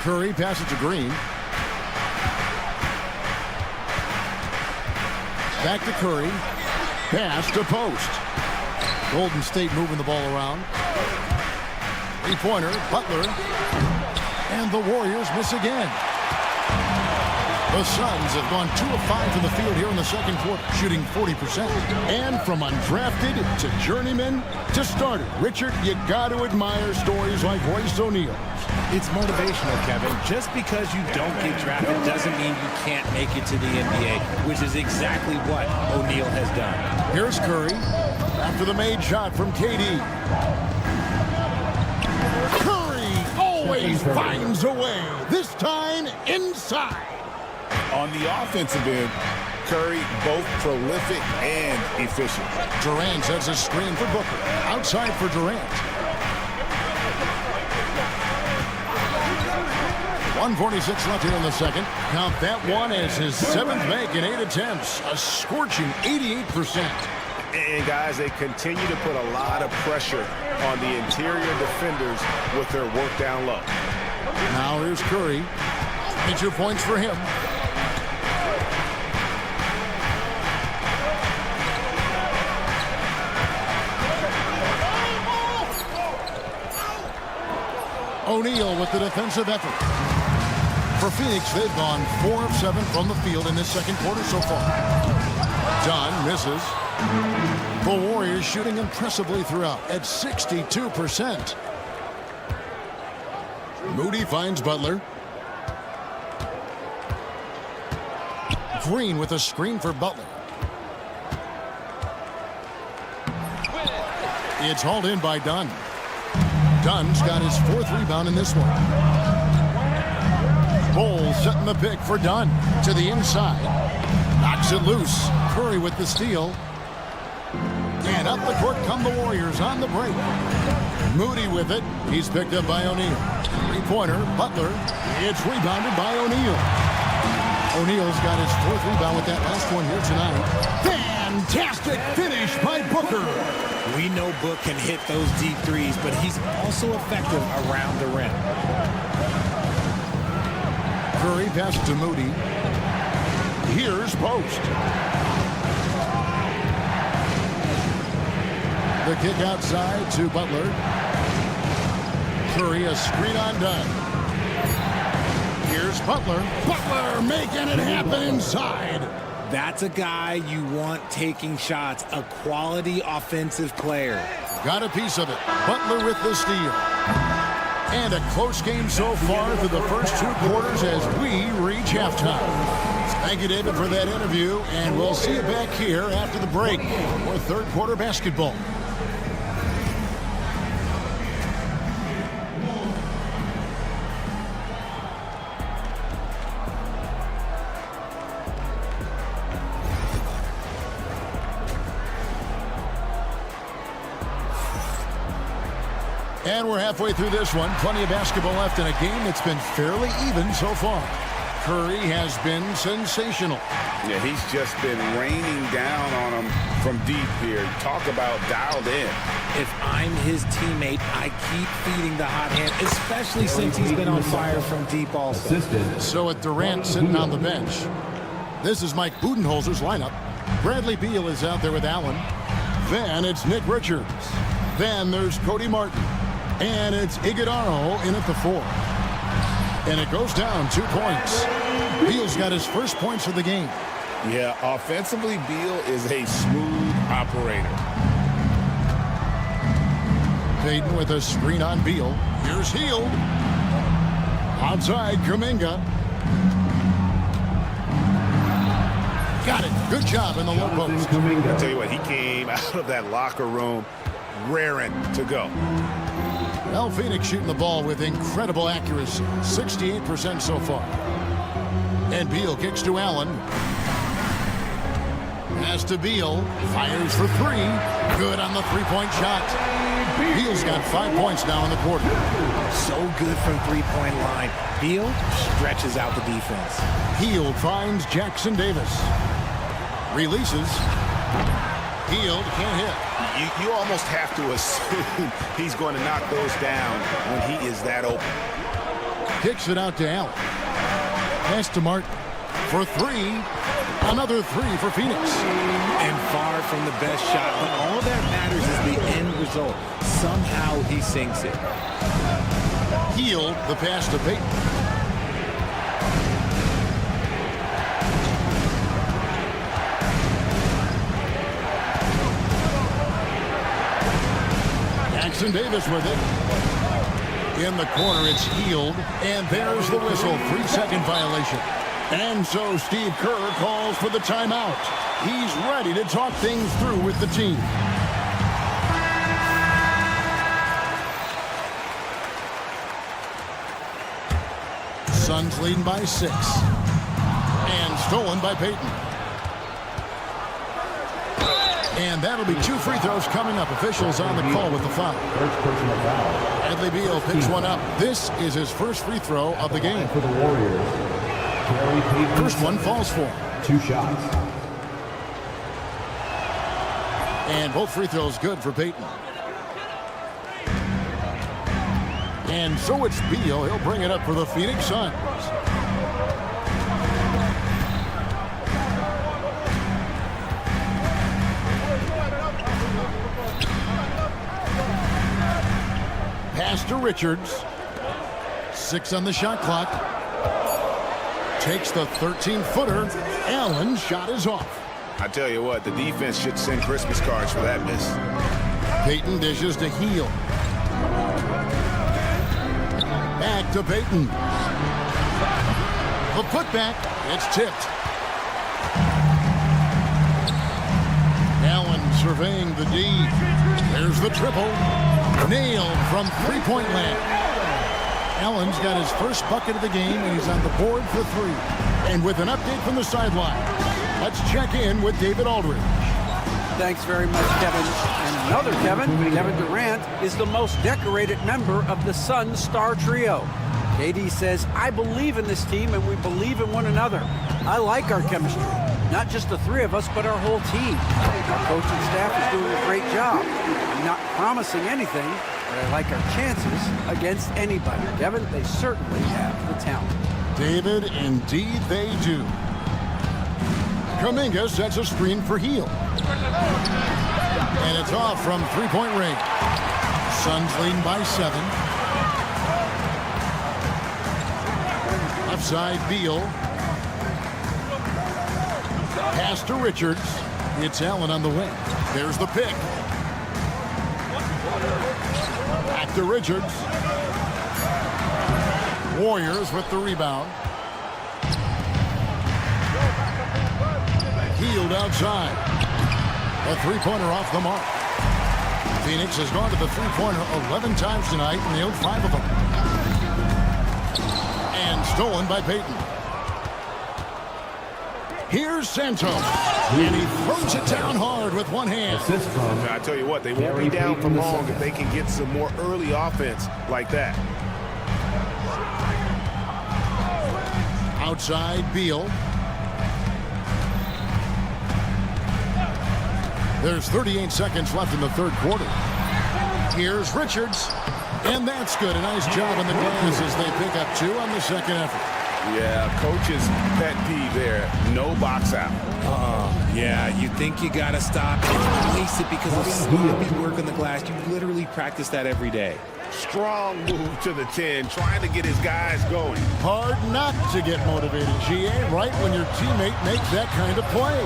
Curry passes to Green. Back to Curry. Pass to post. Golden State moving the ball around. Three-pointer, Butler. And the Warriors miss again. The Suns have gone 2 of 5 from the field here in the second quarter, shooting 40%. And from undrafted to journeyman to starter, Richard, you got to admire stories like Royce O'Neal. It's motivational, Kevin. Just because you don't get drafted doesn't mean you can't make it to the NBA, which is exactly what O'Neal has done. Here's Curry after the made shot from KD. Curry always finds a way, this time inside. On the offensive end, Curry both prolific and efficient. Durant sets a screen for Booker. Outside for Durant. 1:46 left here in the second. Count that one as his 7th make in 8 attempts. A scorching 88%. And guys, they continue to put a lot of pressure on the interior defenders with their work down low. Now here's Curry. 22 points for him. O'Neal with the defensive effort. For Phoenix, they've gone 4 of 7 from the field in this second quarter so far. Dunn misses. The Warriors shooting impressively throughout at 62%. Moody finds Butler. Green with a screen for Butler. It's hauled in by Dunn. Dunn's got his 4th rebound in this one. Bowles setting the pick for Dunn. To the inside. Knocks it loose. Curry with the steal. And up the court come the Warriors on the break. Moody with it. He's picked up by O'Neal. Three-pointer, Butler. It's rebounded by O'Neal. O'Neal's got his 4th rebound with that last one here tonight. Fantastic finish by Booker. We know Book can hit those deep threes, but he's also effective around the rim. Curry passes to Moody. Here's Post. The kick outside to Butler. Curry, a screen on Dunn. Here's Butler. Butler making it happen inside. That's a guy you want taking shots, a quality offensive player. Got a piece of it. Butler with the steal. And a close game so far through the first 2 quarters as we reach halftime. Thank you, David, for that interview, and we'll see you back here after the break for third quarter basketball. And we're halfway through this one. Plenty of basketball left in a game that's been fairly even so far. Curry has been sensational. Yeah, he's just been raining down on him from deep here. Talk about dialed in. If I'm his teammate, I keep feeding the hot hand, especially since he's been on fire from deep also. So with Durant sitting on the bench, this is Mike Budenholzer's lineup. Bradley Beal is out there with Allen. Then it's Nick Richards. Then there's Cody Martin. And it's Iguodala in at the 4. And it goes down 2 points. Beal's got his first points of the game. Yeah, offensively, Beal is a smooth operator. Payton with a screen on Beal. Here's Hield. Outside, Kuminga. Got it. Good job in the low post. I'll tell you what, he came out of that locker room raring to go. Well, Phoenix shooting the ball with incredible accuracy. 68% so far. And Beal kicks to Allen. Pass to Beal. Fires for 3. Good on the three-point shot. Beal's got 5 points now in the quarter. So good from three-point line. Beal stretches out the defense. Hield finds Jackson Davis. Releases. Hield can't hit. You almost have to assume he's going to knock those down when he is that open. Kicks it out to Allen. Pass to Martin. for three. Another three for Phoenix. And far from the best shot, but all that matters is the end result. Somehow he sinks it. Healed the pass to Payton. Jackson Davis with it. In the corner, it's Healed. And there's the whistle. 3-second violation. And so Steve Kerr calls for the timeout. He's ready to talk things through with the team. Suns leading by 6. And stolen by Payton. And that'll be 2 free throws coming up. Officials on the call with the foul. Bradley Beal picks one up. This is his first free throw of the game. For the Warriors. First one falls for him. 2 shots. And both free throws good for Payton. And so it's Beal. He'll bring it up for the Phoenix Suns. Pass to Richards. 6 on the shot clock. Takes the 13-footer. Allen's shot is off. I tell you what, the defense should send Christmas cards for that miss. Payton dishes to Heal. Back to Payton. The putback. It's tipped. Allen surveying the D. There's the triple. Nailed from three-point land. Allen's got his first bucket of the game, and he's on the board for 3. And with an update from the sideline, let's check in with David Aldridge. Thanks very much, Kevin. And another Kevin Durant, is the most decorated member of the Suns star trio. KD says, I believe in this team and we believe in one another. I like our chemistry. Not just the 3 of us, but our whole team. Our coaching staff is doing a great job. I'm not promising anything, but I like our chances against anybody. Kevin, they certainly have the talent. David, indeed they do. Kuminga sets a screen for Heal. And it's off from three-point range. Suns leading by 7. Offside Beal. Pass to Richards. It's Allen on the wing. There's the pick. Back to Richards. Warriors with the rebound. Healed outside. A three-pointer off the mark. Phoenix has gone to the three-pointer 11 times tonight and nailed 5 of them. And stolen by Payton. Here's Santos. And he throws it down hard with one hand. I tell you what, they won't be down for long if they can get some more early offense like that. Outside Beal. There's 38 seconds left in the third quarter. Here's Richards. And that's good. A nice job on the glass as they pick up 2 on the second effort. Yeah, coach's pet peeve there. No box out. Yeah, you think you got to stop and place it because of sloppy work on the glass. You literally practice that every day. Strong move to the 10, trying to get his guys going. Hard not to get motivated, GA, right when your teammate makes that kind of play.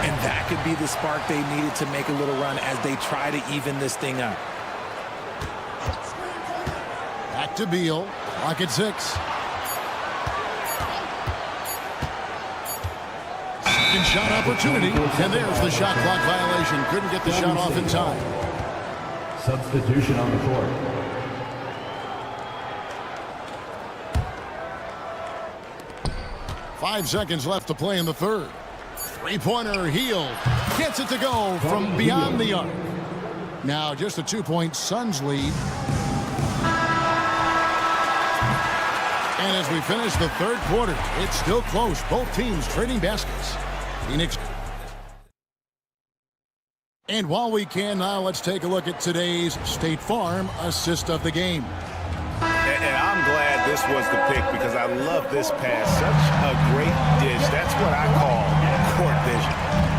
And that could be the spark they needed to make a little run as they try to even this thing up. Back to Beal. Clock at 6. Second shot opportunity. And there's the shot clock violation. Couldn't get the shot off in time. Substitution on the court. Five seconds left to play in the third. Three-pointer Heal. Gets it to go from beyond the arc. Now just a 2-point Suns lead. And as we finish the third quarter, it's still close. Both teams trading baskets. Phoenix. And while we can now, let's take a look at today's State Farm assist of the game. And I'm glad this was the pick because I love this pass. Such a great dish. That's what I call court vision.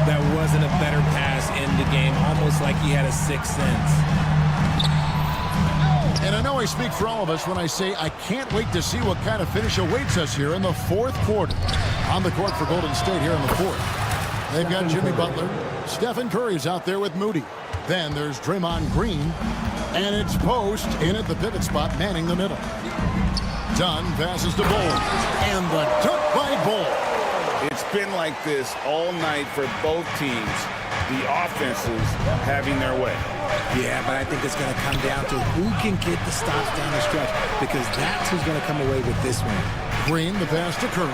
That wasn't a better pass in the game, almost like he had a sixth sense. And I know I speak for all of us when I say I can't wait to see what kind of finish awaits us here in the fourth quarter. On the court for Golden State here in the fourth. They've got Jimmy Butler. Stephen Curry's out there with Moody. Then there's Draymond Green. And it's Post in at the pivot spot, manning the middle. Dunn passes to Bull. And the dunk by Bull. It's been like this all night for both teams. The offenses having their way. Yeah, but I think it's going to come down to who can get the stops down the stretch, because that's who's going to come away with this one. Green, the pass to Curry.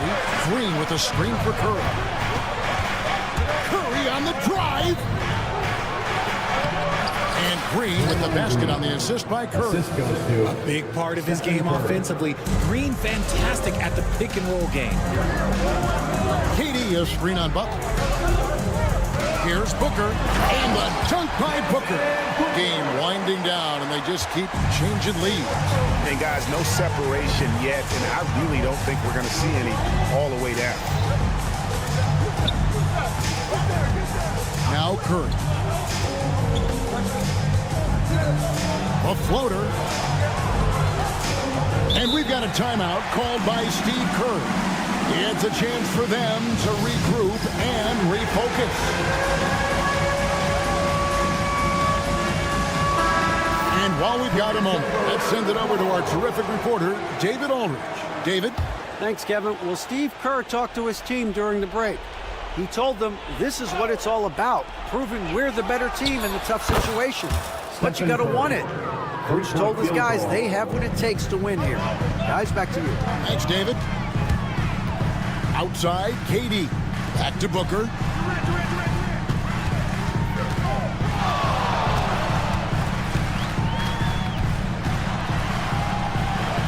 Green with a screen for Curry. Curry on the drive. And Green with the basket on the assist by Curry. A big part of his game offensively. Green fantastic at the pick and roll game. KD is screen on Butler. Here's Booker, and the dunk by Booker. Game winding down, and they just keep changing leads. And guys, no separation yet, and I really don't think we're going to see any all the way down. Now Curry. A floater. And we've got a timeout called by Steve Kerr. It's a chance for them to regroup and refocus. And while we've got a moment, let's send it over to our terrific reporter, David Aldridge. David? Thanks, Kevin. Well, Steve Kerr talked to his team during the break. He told them this is what it's all about, proving we're the better team in a tough situation. But you got to want it. Coach told his guys they have what it takes to win here. Guys, back to you. Thanks, David. Outside, KD. Back to Booker.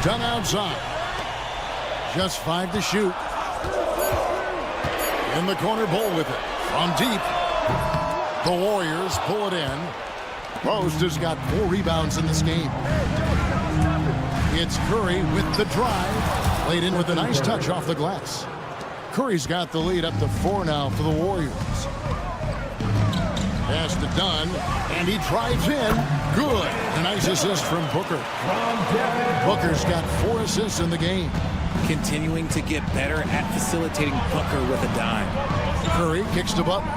Done outside. Just 5 to shoot. In the corner, Bull with it. From deep. The Warriors pull it in. Post has got 4 rebounds in this game. It's Curry with the drive. Laid in with a nice touch off the glass. Curry's got the lead up to 4 now for the Warriors. Pass to Dunn, and he drives in. Good. A nice assist from Booker. Booker's got 4 assists in the game. Continuing to get better at facilitating Booker with a dime. Curry kicks to Butler.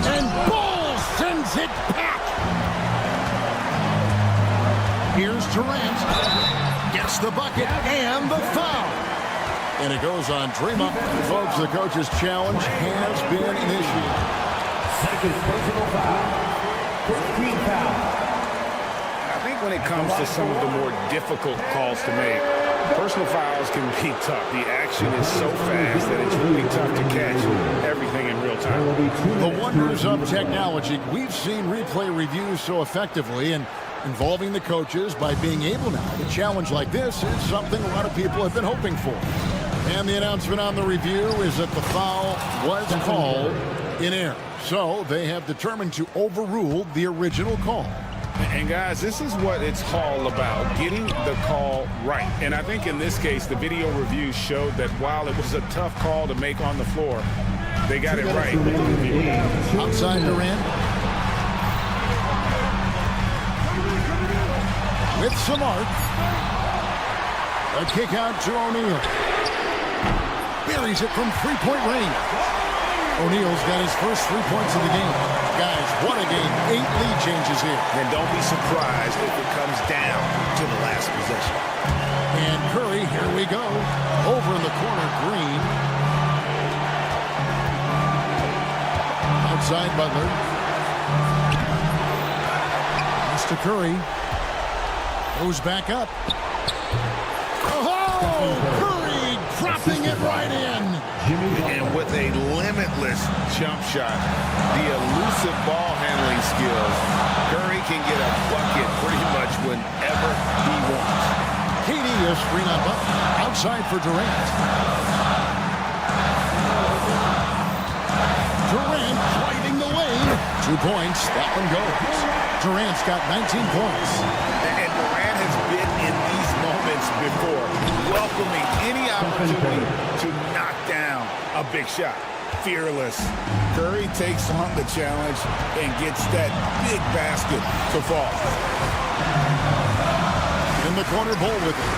And Bull sends it back. Here's Durant. Gets the bucket and the foul. And it goes on Draymond. Folks, the coach's challenge has been initiated. Second personal foul. 15 foul. I think when it comes to some of the more difficult calls to make, personal fouls can be tough. The action is so fast that it's really tough to catch everything in real time. The wonders of technology. We've seen replay reviews so effectively, and involving the coaches by being able now to challenge like this is something a lot of people have been hoping for. And the announcement on the review is that the foul was called in error. So they have determined to overrule the original call. And guys, this is what it's all about, getting the call right. And I think in this case, the video review showed that while it was a tough call to make on the floor, they got it right with the review. Outside Durant. With some arc. A kick out to O'Neal. Buries it from three-point range. O'Neal's got his first 3 points of the game. Guys, what a game. 8 lead changes here. And don't be surprised if it comes down to the last possession. And Curry, here we go. Over in the corner, Green. Outside Butler. Pass to Curry. Goes back up. Oh! Curry dropping it right in. And with a limitless jump shot, the elusive ball handling skills, Curry can get a bucket pretty much whenever he wants. KD is screen on Butler. Outside for Durant. Durant driving the lane. 2 points. That one goes. Durant's got 19 points. And Durant welcoming any opportunity to knock down a big shot. Fearless. Curry takes on the challenge and gets that big basket to fall. In the corner, Bull with it.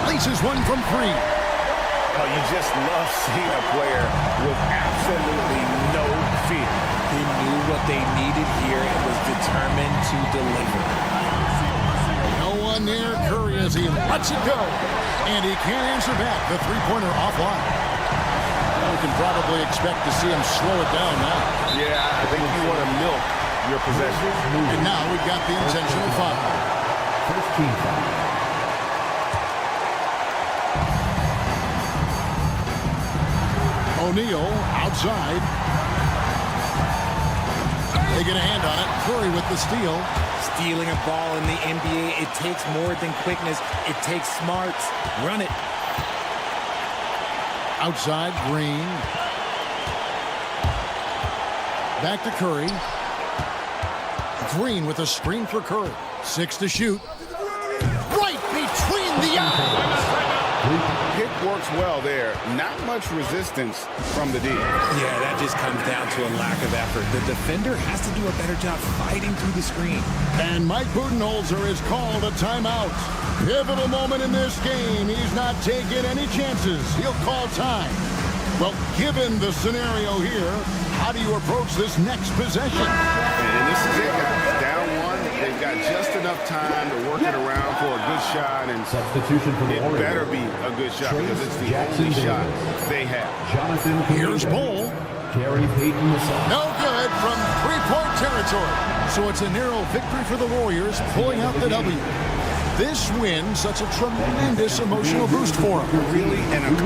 Places one from 3. Oh, you just love seeing a player with absolutely no fear. He knew what they needed here and was determined to deliver. No one near Curry as he lets it go. And he can't answer back. The three-pointer offline. We can probably expect to see him slow it down now. Yeah, I think you want to milk your possession. And now we've got the intentional foul. First team foul. O'Neal outside. They get a hand on it. Curry with the steal. Stealing a ball in the NBA, it takes more than quickness. It takes smarts. Run it. Outside, Green. Back to Curry. Green with a screen for Curry. 6 to shoot. Right between the eyes. Pick works well there. Not much resistance from the D. Yeah, that just comes down to a lack of effort. The defender has to do a better job fighting through the screen. And Mike Budenholzer is called a timeout. Pivotal moment in this game. He's not taking any chances. He'll call time. Well, given the scenario here, how do you approach this next possession? And this is it, guys. Down 1. They've got just enough time to work it around for a good shot. And Substitution for the it Warriors. better be a good shot because it's the only shot they have. Jonathan Here's Bull. Gary Payton the side. No good from three-point territory. So it's a narrow victory for the Warriors, pulling out the W. This win, such a tremendous emotional boost for them. Really?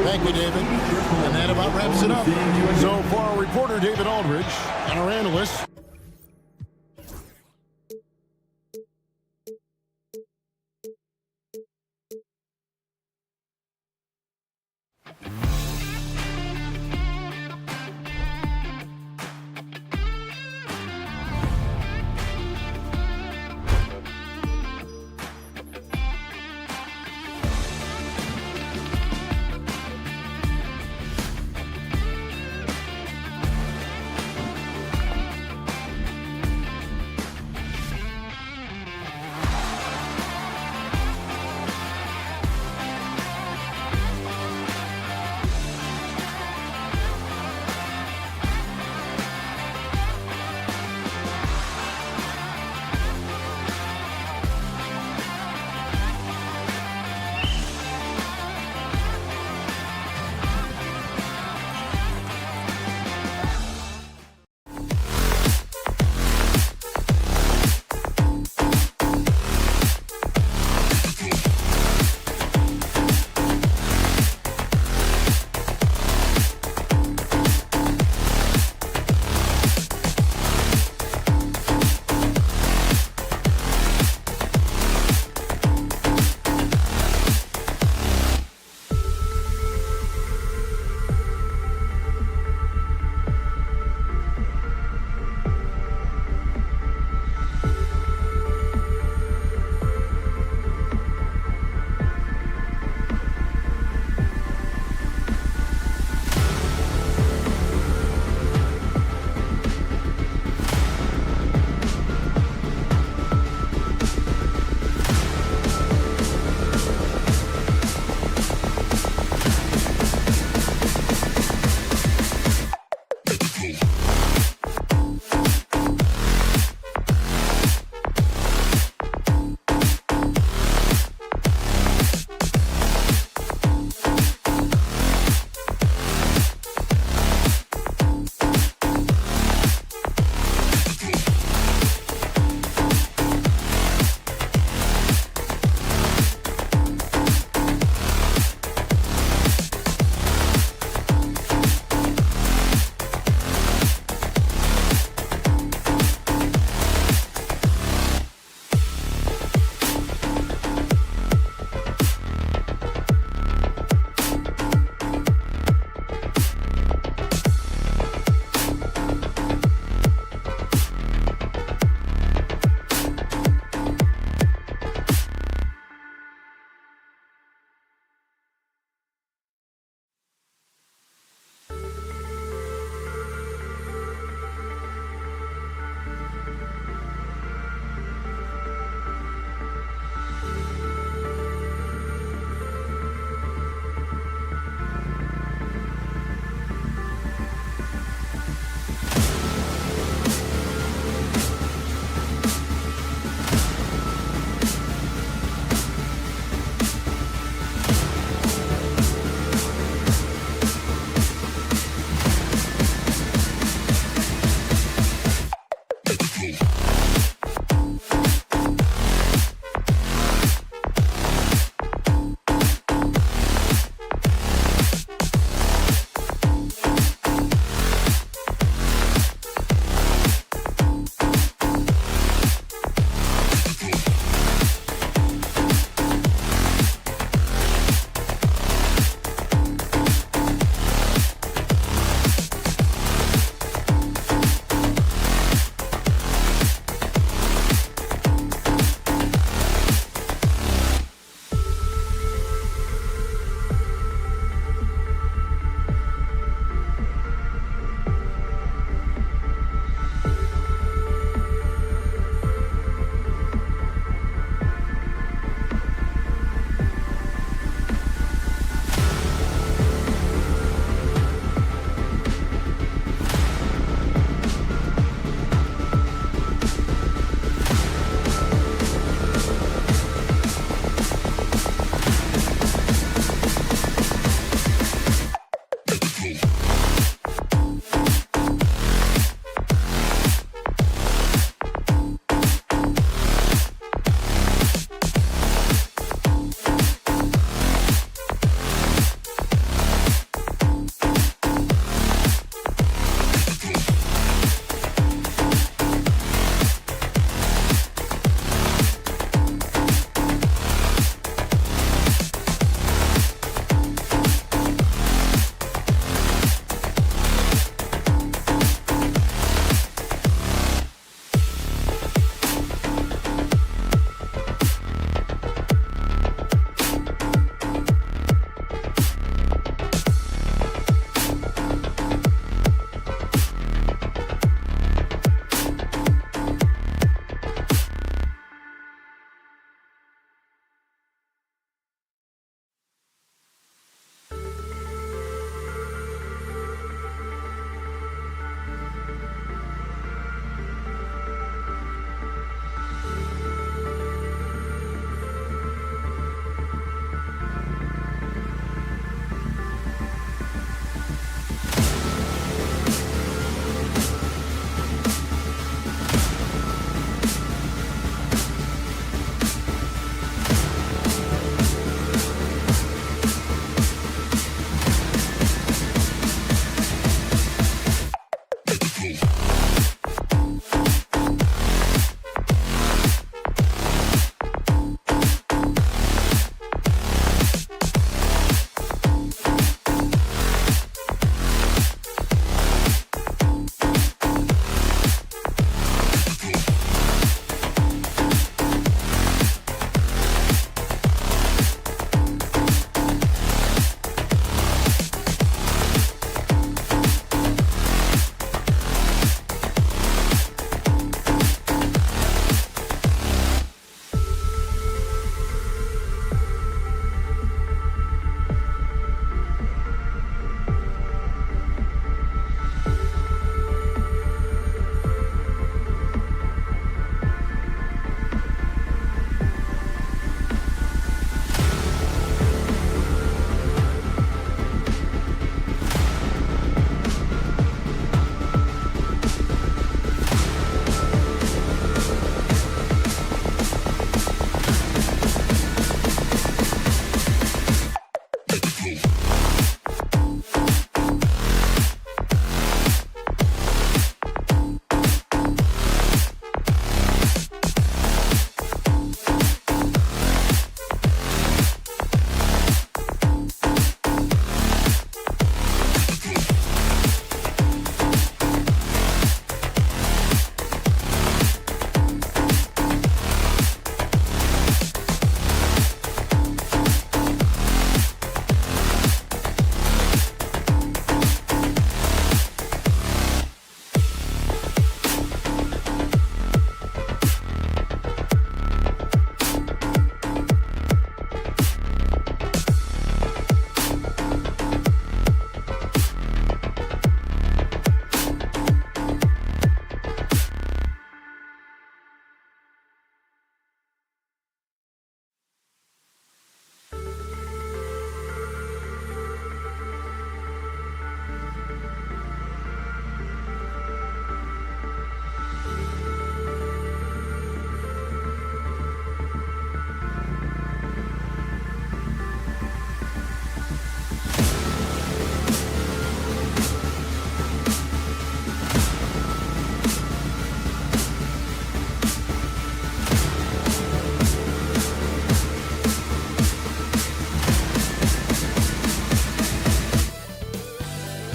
Thank you, David. And that about wraps it up. So for our reporter, David Aldridge, and our analysts,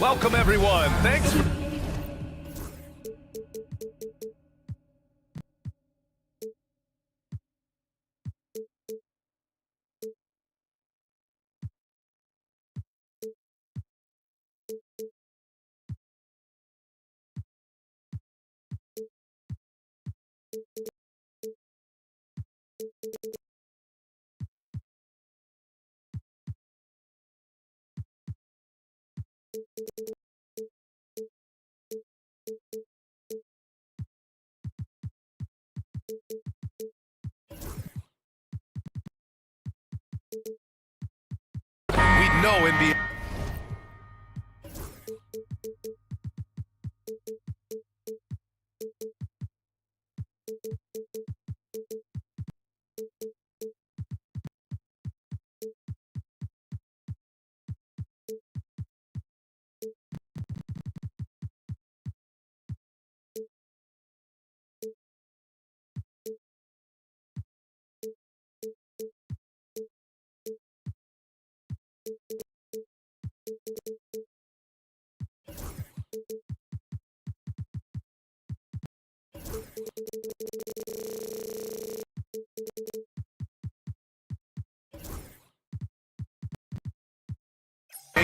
Welcome, everyone. Thanks. We know in the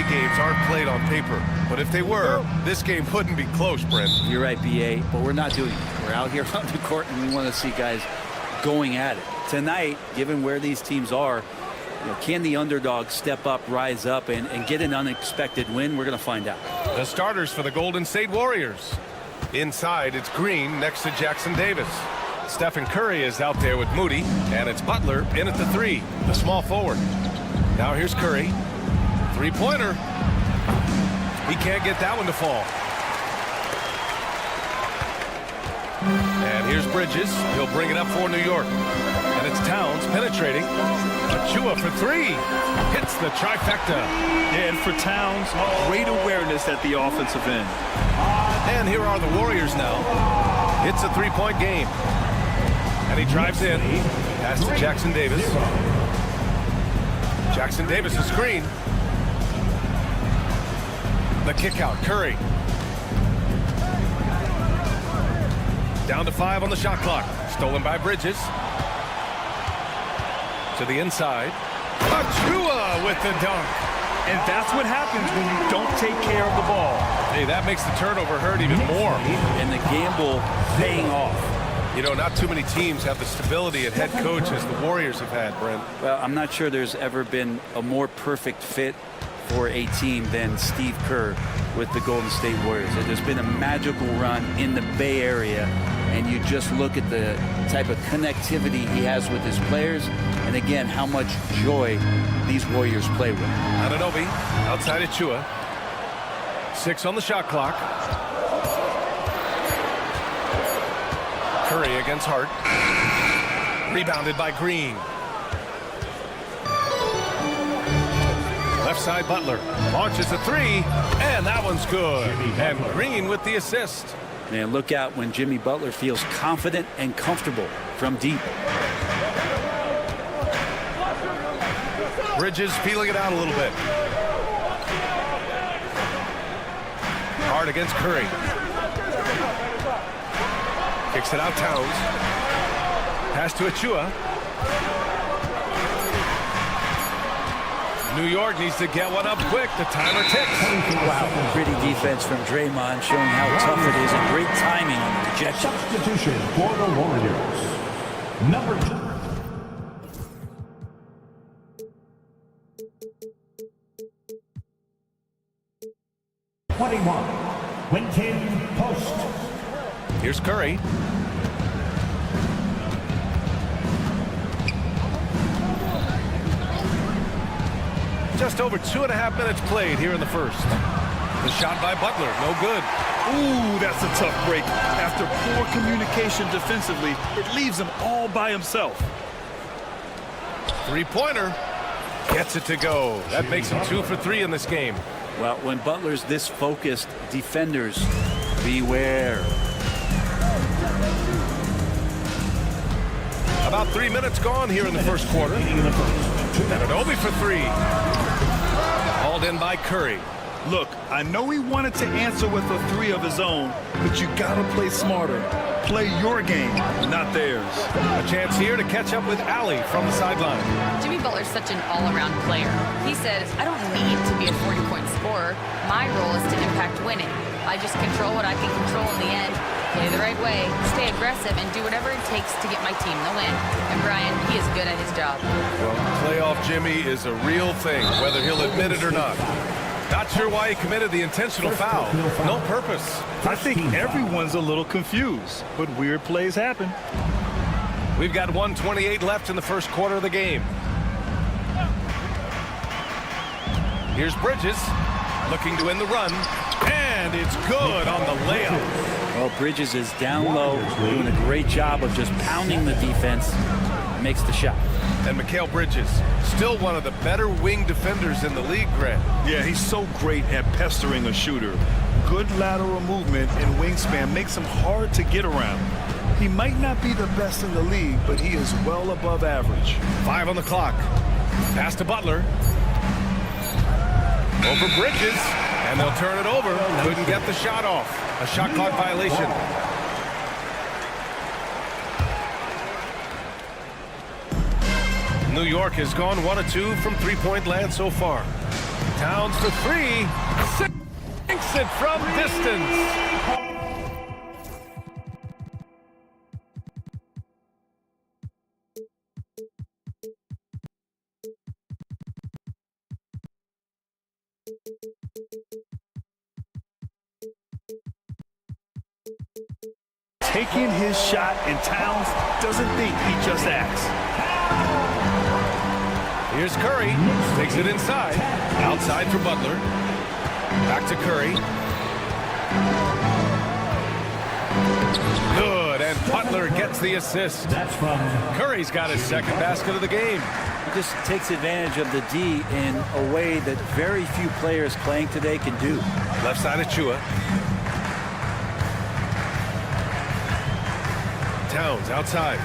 games aren't played on paper, but if they were, this game wouldn't be close, Brent. You're right, BA, but we're not doing it. We're out here on the court, and we want to see guys going at it. Tonight, given where these teams are, can the underdog step up, rise up, and get an unexpected win? We're going to find out. The starters for the Golden State Warriors. Inside, it's Green next to Jackson Davis. Stephen Curry is out there with Moody, and it's Butler in at the 3, the small forward. Now here's Curry. Three-pointer. He can't get that one to fall. And here's Bridges. He'll bring it up for New York. And it's Towns penetrating. Achua for 3. Hits the trifecta. Yeah, and for Towns, great awareness at the offensive end. And here are the Warriors now. It's a 3-point game. And he drives in. Pass to Jackson Davis. Jackson Davis' screen. The kick out, Curry. Down to 5 on the shot clock. Stolen by Bridges. To the inside. Achua with the dunk. And that's what happens when you don't take care of the ball. Hey, that makes the turnover hurt even more. And the gamble paying off. You know, not too many teams have the stability at head coach as the Warriors have had, Brent. Well, I'm not sure there's ever been a more perfect fit for a team than Steve Kerr with the Golden State Warriors. There's been a magical run in the Bay Area, and you just look at the type of connectivity he has with his players, and again, how much joy these Warriors play with. Anunoby outside Achua. 6 on the shot clock. Curry against Hart. Rebounded by Green. Left Left side, Butler launches a three, and that one's good. And Green with the assist. Man, look out when Jimmy Butler feels confident and comfortable from deep. Bridges feeling it out a little bit. Hard against Curry. Kicks it out, Towns. Pass to Achua. New York needs to get one up quick. The timer ticks. Wow, pretty defense from Draymond, showing how tough it is and great timing on the rejection. Substitution for the Warriors. Number 2. Quentin Post. Here's Curry. Just over 2.5 minutes played here in the first. The shot by Butler, no good. Ooh, that's a tough break. After poor communication defensively, it leaves him all by himself. Three-pointer. Gets it to go. That makes him 2 for 3 in this game. Well, when Butler's this focused, defenders, beware. About 3 minutes gone here in the first quarter. Anunoby for 3. Hauled in by Curry. Look, I know he wanted to answer with a 3 of his own, but you gotta play smarter. Play your game, not theirs. A chance here to catch up with Allie from the sideline. Jimmy Butler's such an all-around player. He says, I don't need to be a 40-point scorer. My role is to impact winning. I just control what I can control in the end, play the right way, stay aggressive, and do whatever it takes to get my team the win. And Brian, he is good at his job. Well, playoff Jimmy is a real thing, whether he'll admit it or not. Not sure why he committed the intentional foul. No purpose. I think everyone's a little confused, but weird plays happen. We've got 1:28 left in the first quarter of the game. Here's Bridges, looking to win the run, and it's good on the layup. Well, Bridges is down low, doing a great job of just pounding the defense. Makes the shot. And Mikal Bridges, still one of the better wing defenders in the league, Grant. Yeah, he's so great at pestering a shooter. Good lateral movement and wingspan makes him hard to get around. He might not be the best in the league, but he is well above average. 5 on the clock. Pass to Butler. Over Bridges, and they'll turn it over. Couldn't get the shot off. A shot clock violation. New York has gone 1 of 2 from three-point land so far. Towns for 3. Sinks it from distance. Taking his shot, and Towns doesn't think, he just acts. Here's Curry, takes it inside, outside for Butler. Back to Curry. Good, and Butler gets the assist. Curry's got his second basket of the game. He just takes advantage of the D in a way that very few players playing today can do. Left side of Chua. Towns outside.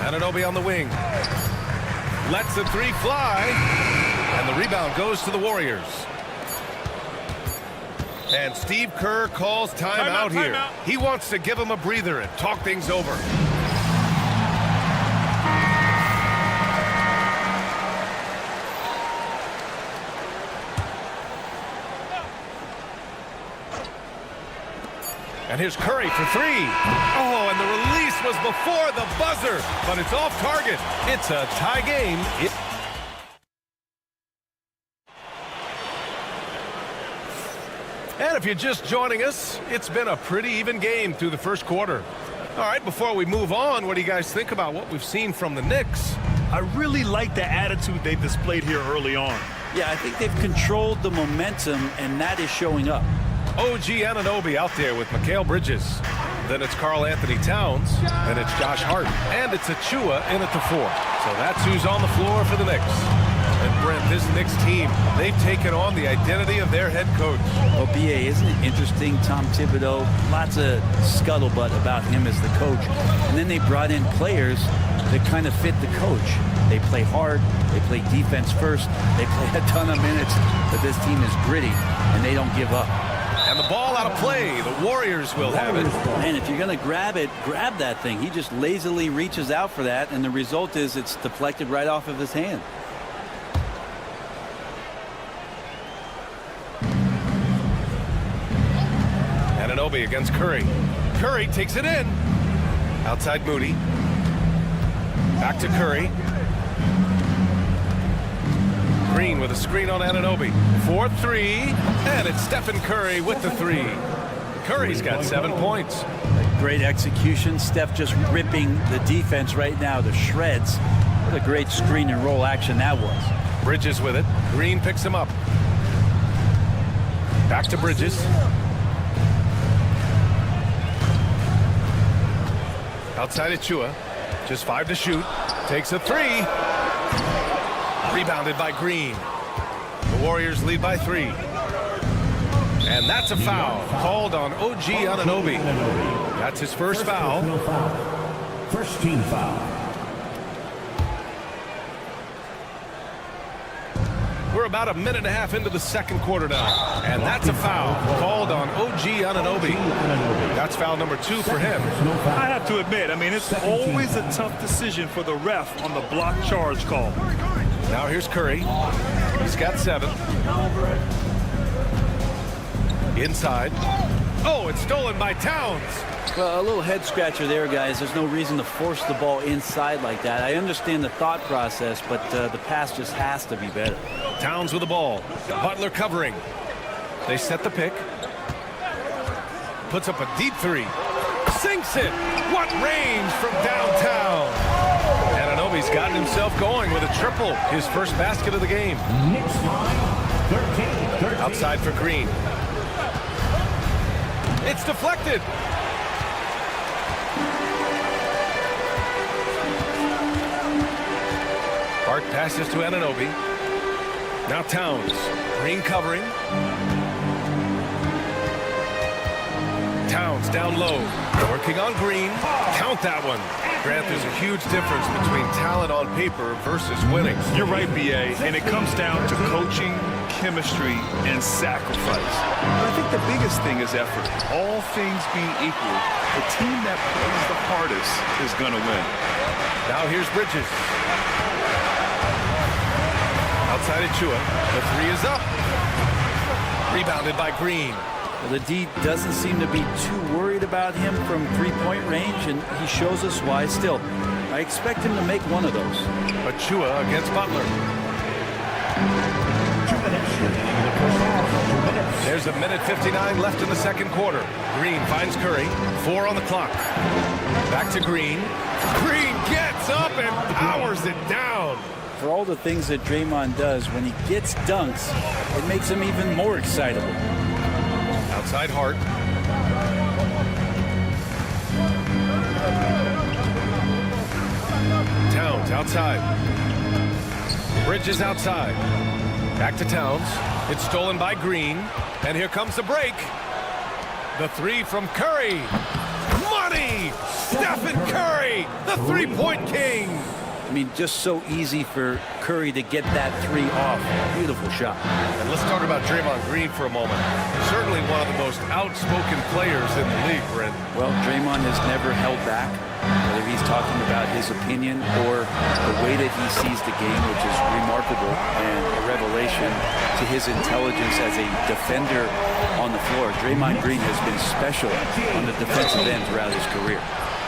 Anunoby on the wing. Lets the 3 fly. And the rebound goes to the Warriors. And Steve Kerr calls timeout here. He wants to give him a breather and talk things over. And here's Curry for 3. Oh, and the release was before the buzzer, but it's off target. It's a tie game. And if you're just joining us, it's been a pretty even game through the first quarter. All right, before we move on, what do you guys think about what we've seen from the Knicks? I really like the attitude they displayed here early on. Yeah, I think they've controlled the momentum, and that is showing up. OG Anunoby out there with Mikal Bridges. Then it's Karl Anthony Towns, and it's Josh Hart, and it's Achua in at the 4. So that's who's on the floor for the Knicks. And Brent, this Knicks team, they've taken on the identity of their head coach. Well, B.A., isn't it interesting? Tom Thibodeau, lots of scuttlebutt about him as the coach. And then they brought in players that kind of fit the coach. They play hard, they play defense first, they play a ton of minutes, but this team is gritty, and they don't give up. And the ball out of play. The Warriors will have it. And if you're going to grab it, grab that thing. He just lazily reaches out for that, and the result is it's deflected right off of his hand. Anunoby against Curry. Curry takes it in. Outside Moody. Back to Curry. Green with a screen on Anunoby. 4-3, and it's Stephen Curry with the 3. Curry's got 7 points. Great execution. Steph just ripping the defense right now to shreds. What a great screen and roll action that was. Bridges with it. Green picks him up. Back to Bridges. Outside Achua. Just 5 to shoot. Takes a 3. Rebounded by Green. The Warriors lead by 3. And that's a foul called on OG Anunoby. That's his first foul. First team foul. We're about a minute and a half into the second quarter now. And that's a foul called on OG Anunoby. That's foul number 2 for him. I have to admit, I mean, it's always a tough decision for the ref on the block charge call. Now here's Curry. He's got 7. Inside. Oh, it's stolen by Towns. Well, a little head scratcher there, guys. There's no reason to force the ball inside like that. I understand the thought process, but the pass just has to be better. Towns with the ball. Butler covering. They set the pick. Puts up a deep 3. Sinks it. What range from downtown. Anunoby's gotten himself going with a triple. His first basket of the game. Outside for Green. It's deflected. Hart passes to Anunoby. Now Towns. Green covering. Towns down low. Working on Green. Count that one. Grant, there's a huge difference between talent on paper versus winning. You're right, B.A., and it comes down to coaching, chemistry, and sacrifice. But I think the biggest thing is effort. All things being equal, the team that plays the hardest is going to win. Now here's Bridges. Outside Achua. The 3 is up. Rebounded by Green. Well, the D doesn't seem to be too worried about him from three-point range, and he shows us why. Still, I expect him to make one of those. Achua against Butler. 2 minutes remaining in the first half. 2 minutes. There's a minute 59 left in the second quarter. Green finds Curry. 4 on the clock. Back to Green. Green gets up and powers it down. For all the things that Draymond does, when he gets dunks, it makes him even more excitable. Outside Hart. Towns outside. Bridges outside. Back to Towns. It's stolen by Green. And here comes the break. The 3 from Curry. Money! Stephen Curry, the three-point king. I mean, just so easy for Curry to get that 3 off. Beautiful shot. And let's talk about Draymond Green for a moment. Certainly one of the most outspoken players in the league, Brent. Well, Draymond has never held back, whether he's talking about his opinion or the way that he sees the game, which is remarkable and a revelation to his intelligence as a defender on the floor. Draymond Green has been special on the defensive end throughout his career.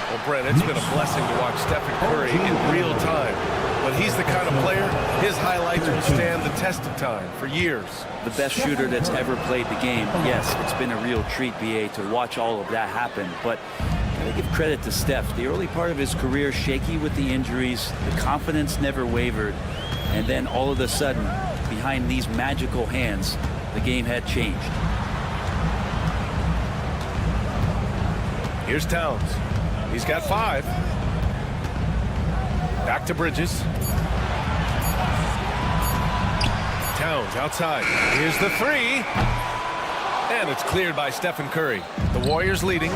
Well, Brent, it's been a blessing to watch Stephen Curry in real time. But he's the kind of player, his highlights will stand the test of time for years. The best shooter that's ever played the game. Yes, it's been a real treat, B.A., to watch all of that happen. But I give credit to Steph. The early part of his career, shaky with the injuries, the confidence never wavered. And then all of a sudden, behind these magical hands, the game had changed. Here's Towns. He's got 5. Back to Bridges. Towns outside. Here's the 3. And it's cleared by Stephen Curry. The Warriors leading.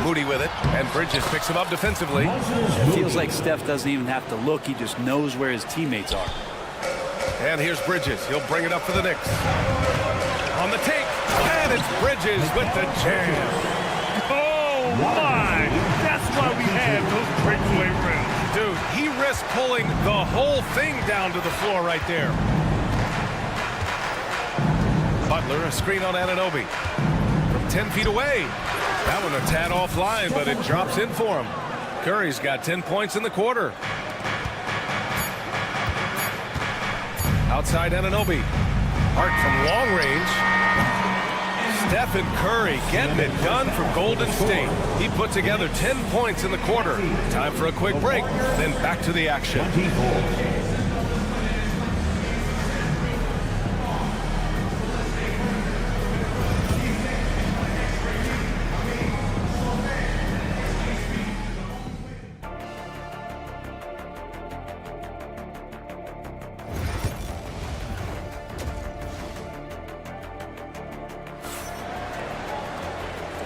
Moody with it. And Bridges picks him up defensively. It feels like Steph doesn't even have to look. He just knows where his teammates are. And here's Bridges. He'll bring it up for the Knicks. On the take. And it's Bridges with the jam. Oh, my. That's why we have those breakaway rims. Dude, he risked pulling the whole thing down to the floor right there. Butler, a screen on Anunoby. From 10 feet away. That one a tad offline, but it drops in for him. Curry's got 10 points in the quarter. Outside Anunoby. Hart from long range. Stephen Curry getting it done for Golden State. He put together 10 points in the quarter. Time for a quick break, then back to the action.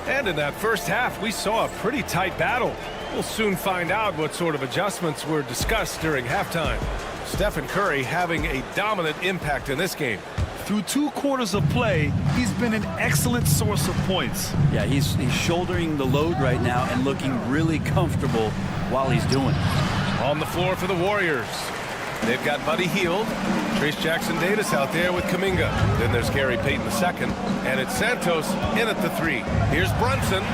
And in that first half, we saw a pretty tight battle. We'll soon find out what sort of adjustments were discussed during halftime. Stephen Curry having a dominant impact in this game. Through 2 quarters of play, he's been an excellent source of points. Yeah, he's shouldering the load right now and looking really comfortable while he's doing it. On the floor for the Warriors. They've got Buddy Hield, Trace Jackson-Davis out there with Kuminga. Then there's Gary Payton II, and it's Santos in at the 3. Here's Brunson.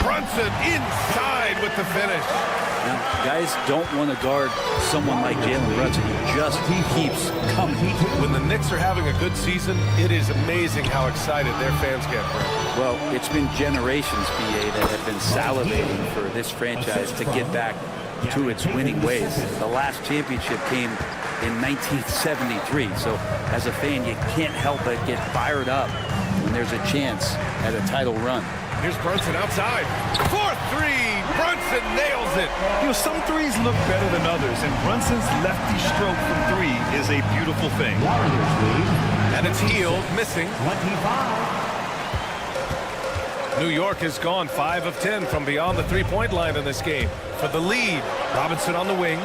Brunson inside with the finish. Now, guys don't want to guard someone like Jalen Brunson. He keeps coming. When the Knicks are having a good season, it is amazing how excited their fans get, Brent. Well, it's been generations, BA, that have been salivating for this franchise to get back to its winning ways. The last championship came in 1973, so as a fan you can't help but get fired up when there's a chance at a title run. Here's Brunson outside. 4-3. Brunson nails it. You know, some threes look better than others, and Brunson's lefty stroke from 3 is a beautiful thing. And it's Hield missing. 25. New York has gone 5 of 10 from beyond the three-point line in this game. For the lead, Robinson on the wing.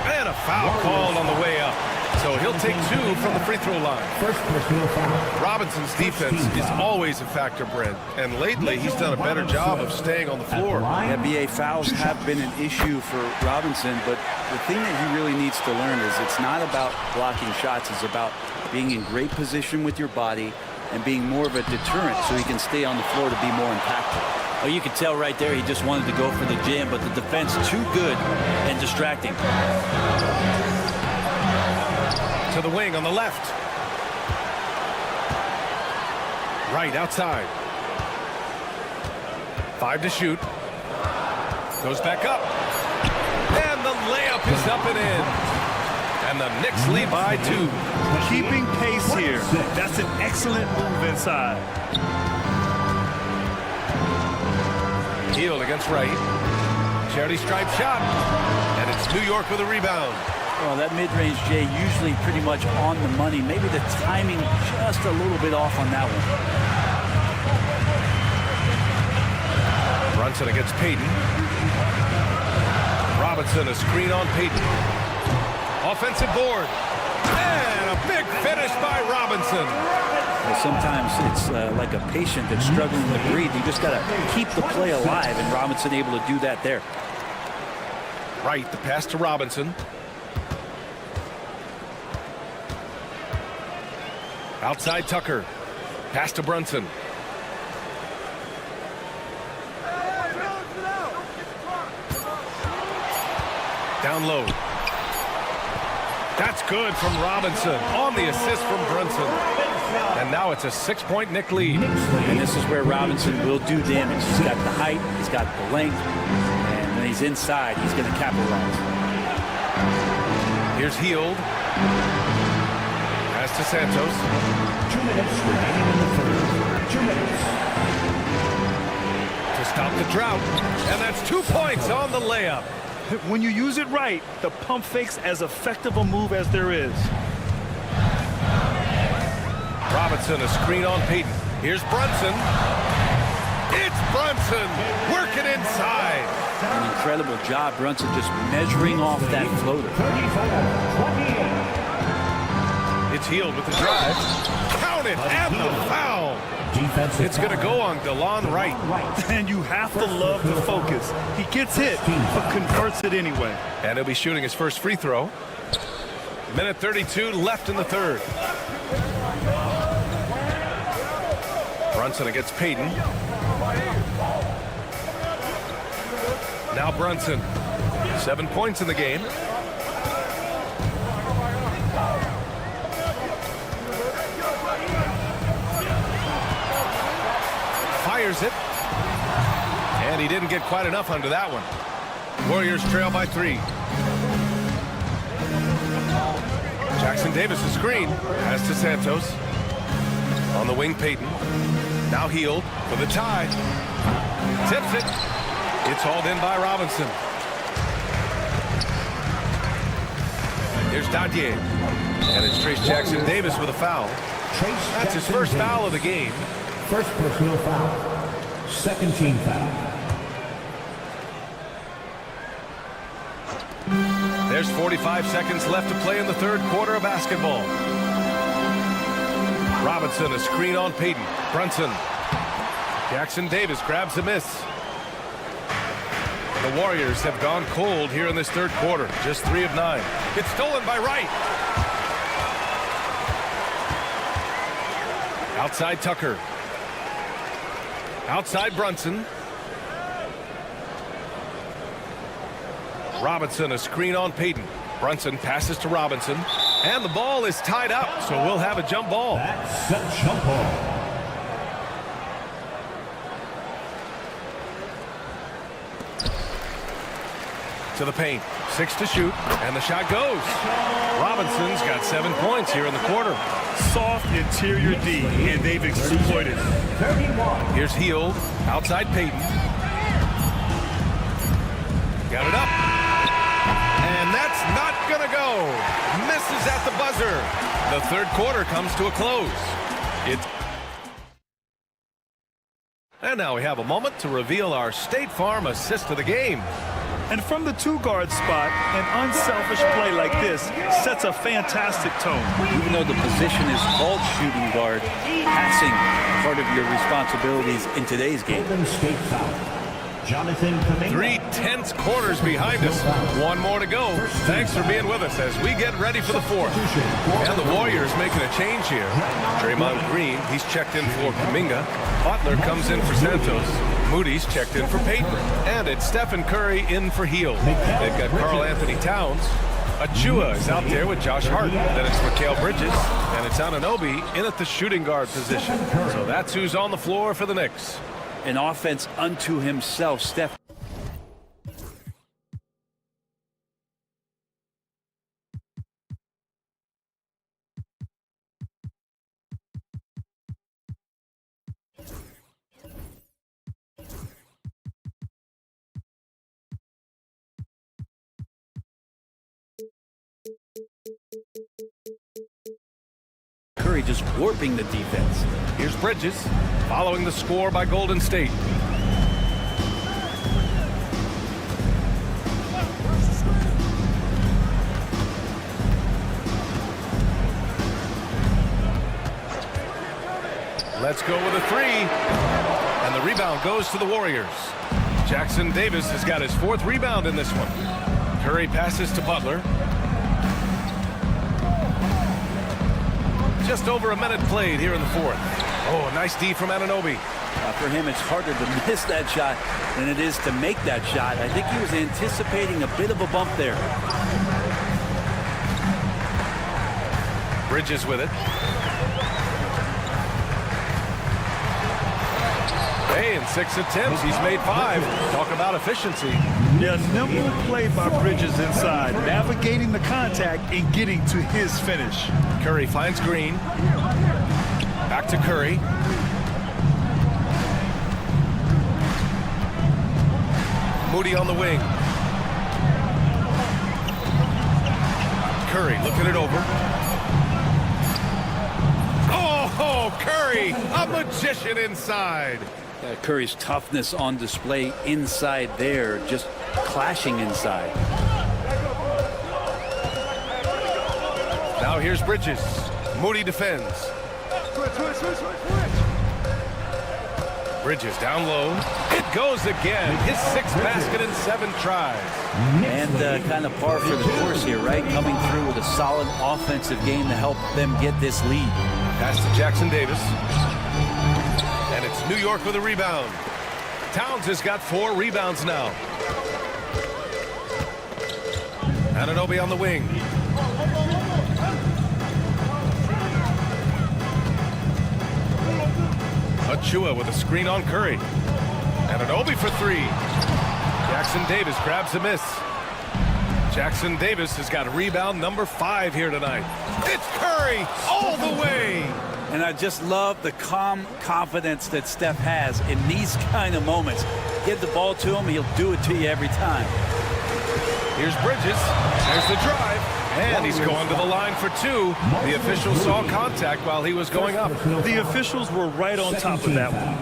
And a foul called on the way up. So he'll take 2 from the free throw line. First personal foul. Robinson's defense is always a factor, Brent. And lately, he's done a better job of staying on the floor. Yeah, BA, fouls have been an issue for Robinson, but the thing that he really needs to learn is it's not about blocking shots. It's about being in great position with your body and being more of a deterrent so he can stay on the floor to be more impactful. Oh, you could tell right there he just wanted to go for the jam, but the defense too good and distracting. To the wing on the left. Right outside. 5 to shoot. Goes back up. And the layup is up and in. And the Knicks lead by 2. Keeping pace here. That's an excellent move inside. Hield against Wright. Charity stripe shot. And it's New York with a rebound. Well, that mid-range, Jay, usually pretty much on the money. Maybe the timing just a little bit off on that one. Brunson against Payton. Robinson, a screen on Payton. Offensive board. And a big finish by Robinson. Well, sometimes it's like a patient that's struggling to breathe. You just got to keep the play alive, and Robinson able to do that there. Right, the pass to Robinson. Outside Tucker. Pass to Brunson. Down low. That's good from Robinson on the assist from Brunson. And now it's a 6-point Knick lead. And this is where Robinson will do damage. He's got the height, he's got the length, and when he's inside, he's going to capitalize. Here's Hield. Pass to Santos. 2 minutes remaining in the third. 2 minutes. To stop the drought. And that's 2 points on the layup. When you use it right, the pump fake's as effective a move as there is. Robinson, a screen on Payton. Here's Brunson. It's Brunson working inside. An incredible job, Brunson, just measuring off that floater. 34-28. It's Hield with the drive. Count it, and the foul. Defensive It's going to go on DeLon Wright. And you have to love the focus. He gets hit, but converts it anyway. And he'll be shooting his first free throw. Minute 32 left in the third. Brunson against Payton. Now Brunson. 7 points in the game. Fires it. And he didn't get quite enough under that one. Warriors trail by 3. Jackson Davis, a screen. Pass to Santos. On the wing, Payton. Now Hield for the tie. Tips it. It's hauled in by Robinson. Here's Dadier. And it's Trace Jackson Davis with a foul. That's his first foul of the game. First personal foul. Second team foul. There's 45 seconds left to play in the third quarter of basketball. Robinson, a screen on Payton. Brunson. Jackson Davis grabs a miss. The Warriors have gone cold here in this third quarter. Just 3 of 9. It's stolen by Wright. Outside Tucker. Outside Brunson. Robinson, a screen on Payton. Brunson passes to Robinson. And the ball is tied up, so we'll have a jump ball. That's a jump ball. To the paint. 6 to shoot. And the shot goes. Robinson's got 7 points here in the quarter. Soft interior D, and they've exploited. 31. Here's Hield. Outside Payton. Got it up. And that's not going to go. Misses at the buzzer. The third quarter comes to a close. And now we have a moment to reveal our State Farm assist of the game. And from the 2-guard spot, an unselfish play like this sets a fantastic tone. Even though the position is called shooting guard, passing part of your responsibilities in today's game. Golden State foul. Jonathan Kuminga. 3 tense quarters behind us. 1 more to go. Thanks for being with us as we get ready for the fourth. And the Warriors making a change here. Draymond Green, he's checked in for Kuminga. Butler comes in for Santos. Moody's checked in for Payton. And it's Stephen Curry in for Hield. They've got Karl Anthony Towns. Achua is out there with Josh Hart. Then it's Mikal Bridges. And it's Anunoby in at the shooting guard position. So that's who's on the floor for the Knicks. An offense unto himself, Steph. Curry just warping the defense. Here's Bridges, following the score by Golden State. Let's go with a 3. And the rebound goes to the Warriors. Jackson Davis has got his 4th rebound in this one. Curry passes to Butler. Just over a minute played here in the fourth. Oh, a nice D from Anunoby. For him, it's harder to miss that shot than it is to make that shot. I think he was anticipating a bit of a bump there. Bridges with it. Hey, in 6 attempts, he's made 5. Talk about efficiency. Yeah, nimble play by Bridges inside, navigating the contact and getting to his finish. Curry finds Green. Back to Curry. Moody on the wing. Curry looking it over. Oh, Curry, a magician inside. Curry's toughness on display inside there, just clashing inside. Now here's Bridges. Moody defends. Bridges down low. It goes again. His 6th basket in 7 tries. And kind of par for the course here, right? Coming through with a solid offensive game to help them get this lead. Pass to Jackson Davis. And it's New York with a rebound. Towns has got 4 rebounds now. Anunoby on the wing. Achua with a screen on Curry. Anunoby for 3. Jackson Davis grabs a miss. Jackson Davis has got rebound number 5 here tonight. It's Curry all the way. And I just love the calm confidence that Steph has in these kind of moments. Give the ball to him, he'll do it to you every time. Here's Bridges. There's the drive. And he's going to the line for 2. The officials saw contact while he was going up. The officials were right on top of that one.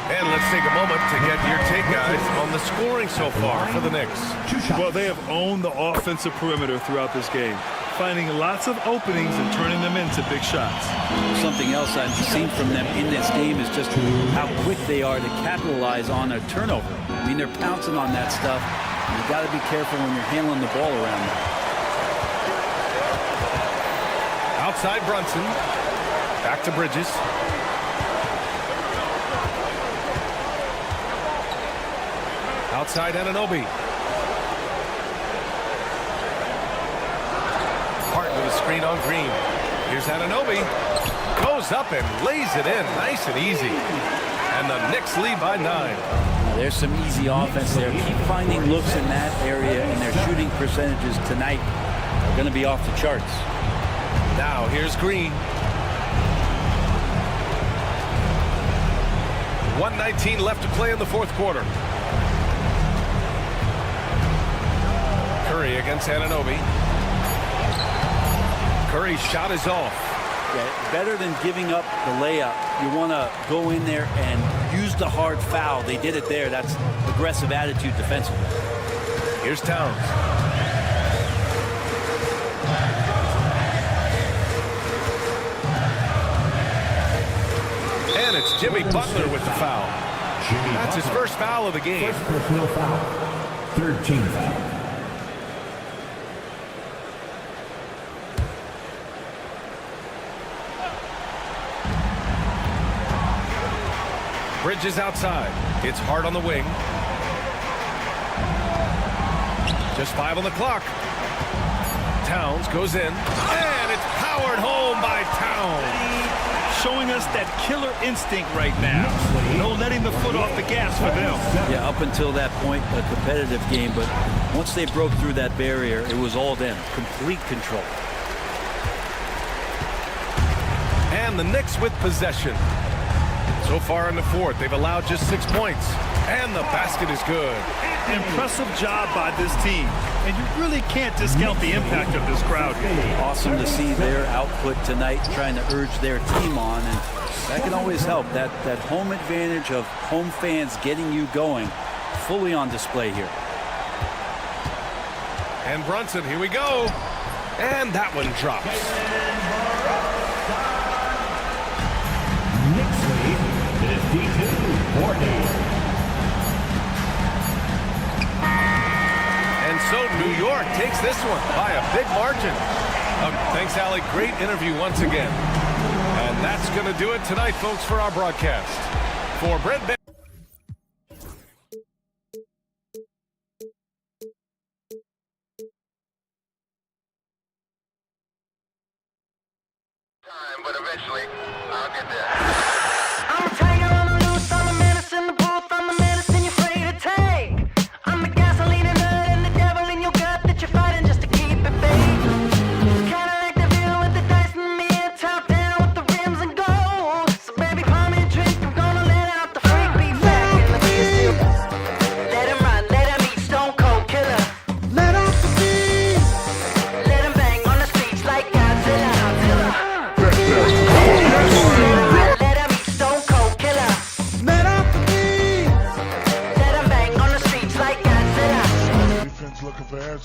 And let's take a moment to get your take, guys, on the scoring so far for the Knicks. Well, they have owned the offensive perimeter throughout this game, finding lots of openings and turning them into big shots. Something else I've seen from them in this game is just how quick they are to capitalize on a turnover. I mean, they're pouncing on that stuff. You've got to be careful when you're handling the ball around them. Outside Brunson. Back to Bridges. Outside Anunoby. Hart with a screen on Green. Here's Anunoby. Goes up and lays it in. Nice and easy. And the Knicks lead by 9. There's some easy offense there. Keep finding looks in that area, and their shooting percentages tonight are going to be off the charts. Now here's Green. 1:19 left to play in the 4th quarter. Curry against Anunoby. Curry's shot is off. Yeah, better than giving up the layup, you want to go in there and use the hard foul. They did it there. That's aggressive attitude defensively. Here's Towns. And it's Jimmy Butler with the foul. That's his first foul of the game. First personal foul. 3rd team foul. Bridges outside. It's Hart on the wing. Just 5 on the clock. Towns goes in. And it's powered home by Towns. Showing us that killer instinct right now. No letting the foot off the gas for them. Yeah, up until that point, a competitive game. But once they broke through that barrier, it was all them. Complete control. And the Knicks with possession. So far in the 4th, they've allowed just 6 points. And the basket is good. Impressive job by this team. And you really can't discount the impact of this crowd here. Awesome to see their output tonight, trying to urge their team on. And that can always help. That home advantage of home fans getting you going, fully on display here. And Brunson, here we go. And that one drops. And so New York takes this one by a big margin. Thanks, Allie. Great interview once again. And that's going to do it tonight, folks, for our broadcast. For Brent Time, but eventually I'll get there. I'm a tiger on the loose, I'm a menace in the looking for answers.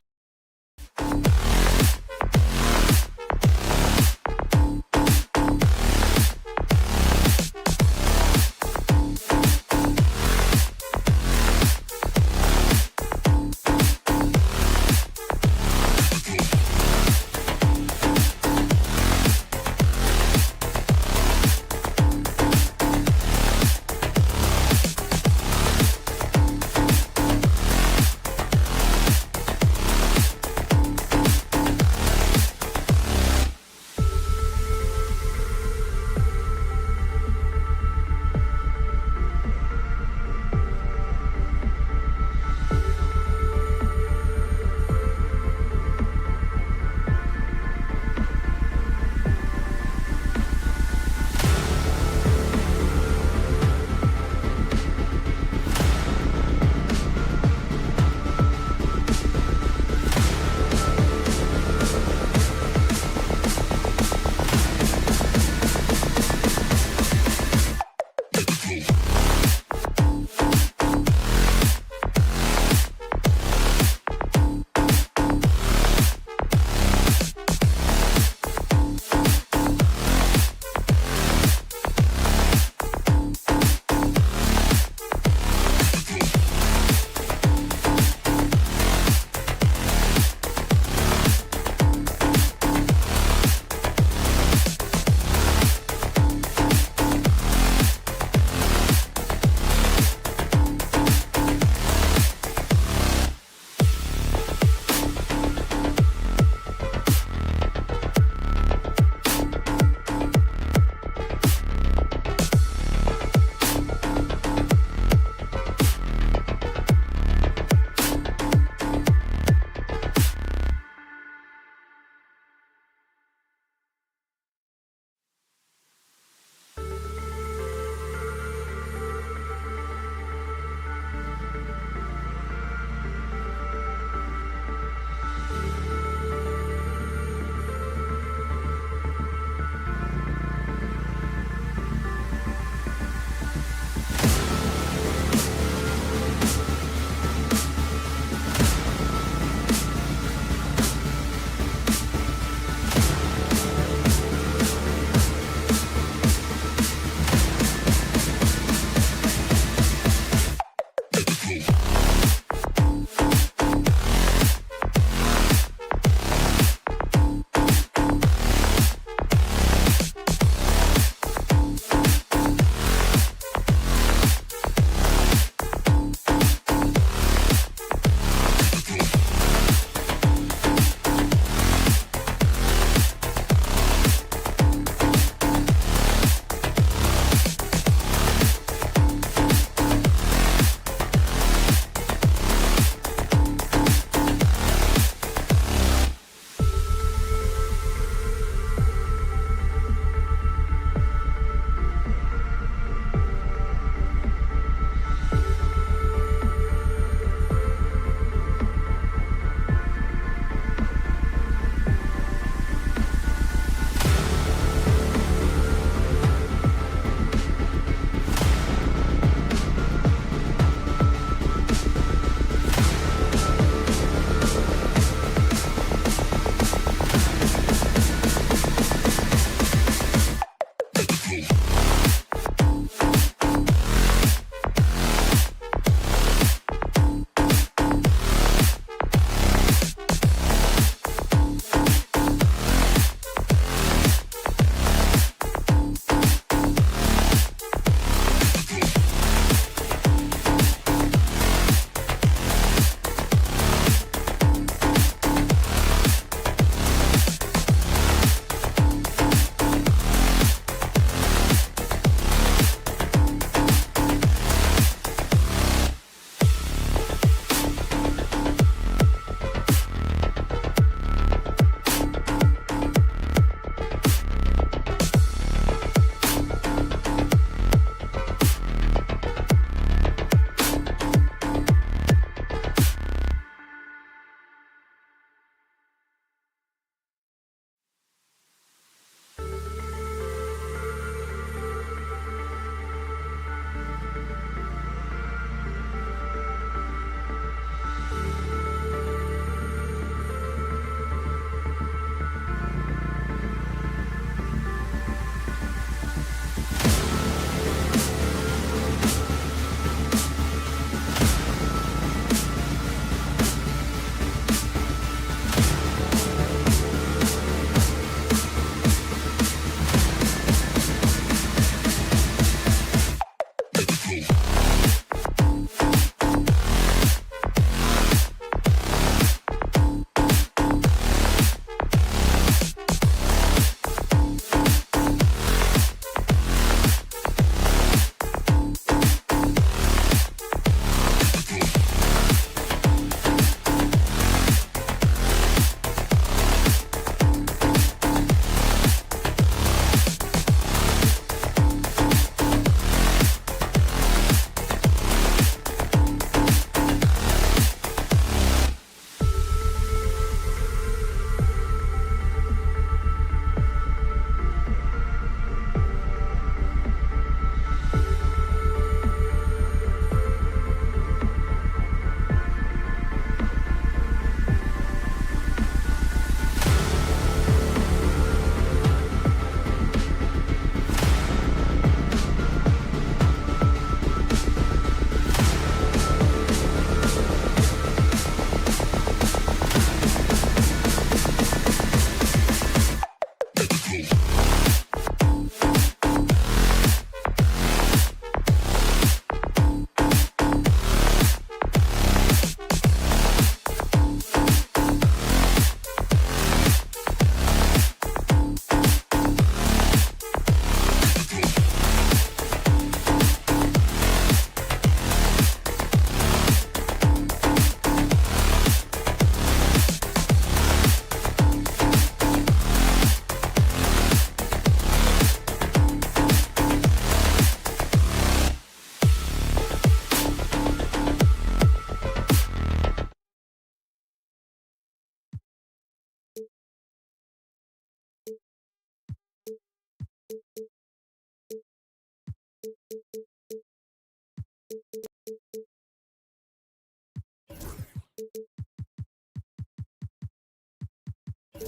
Hi,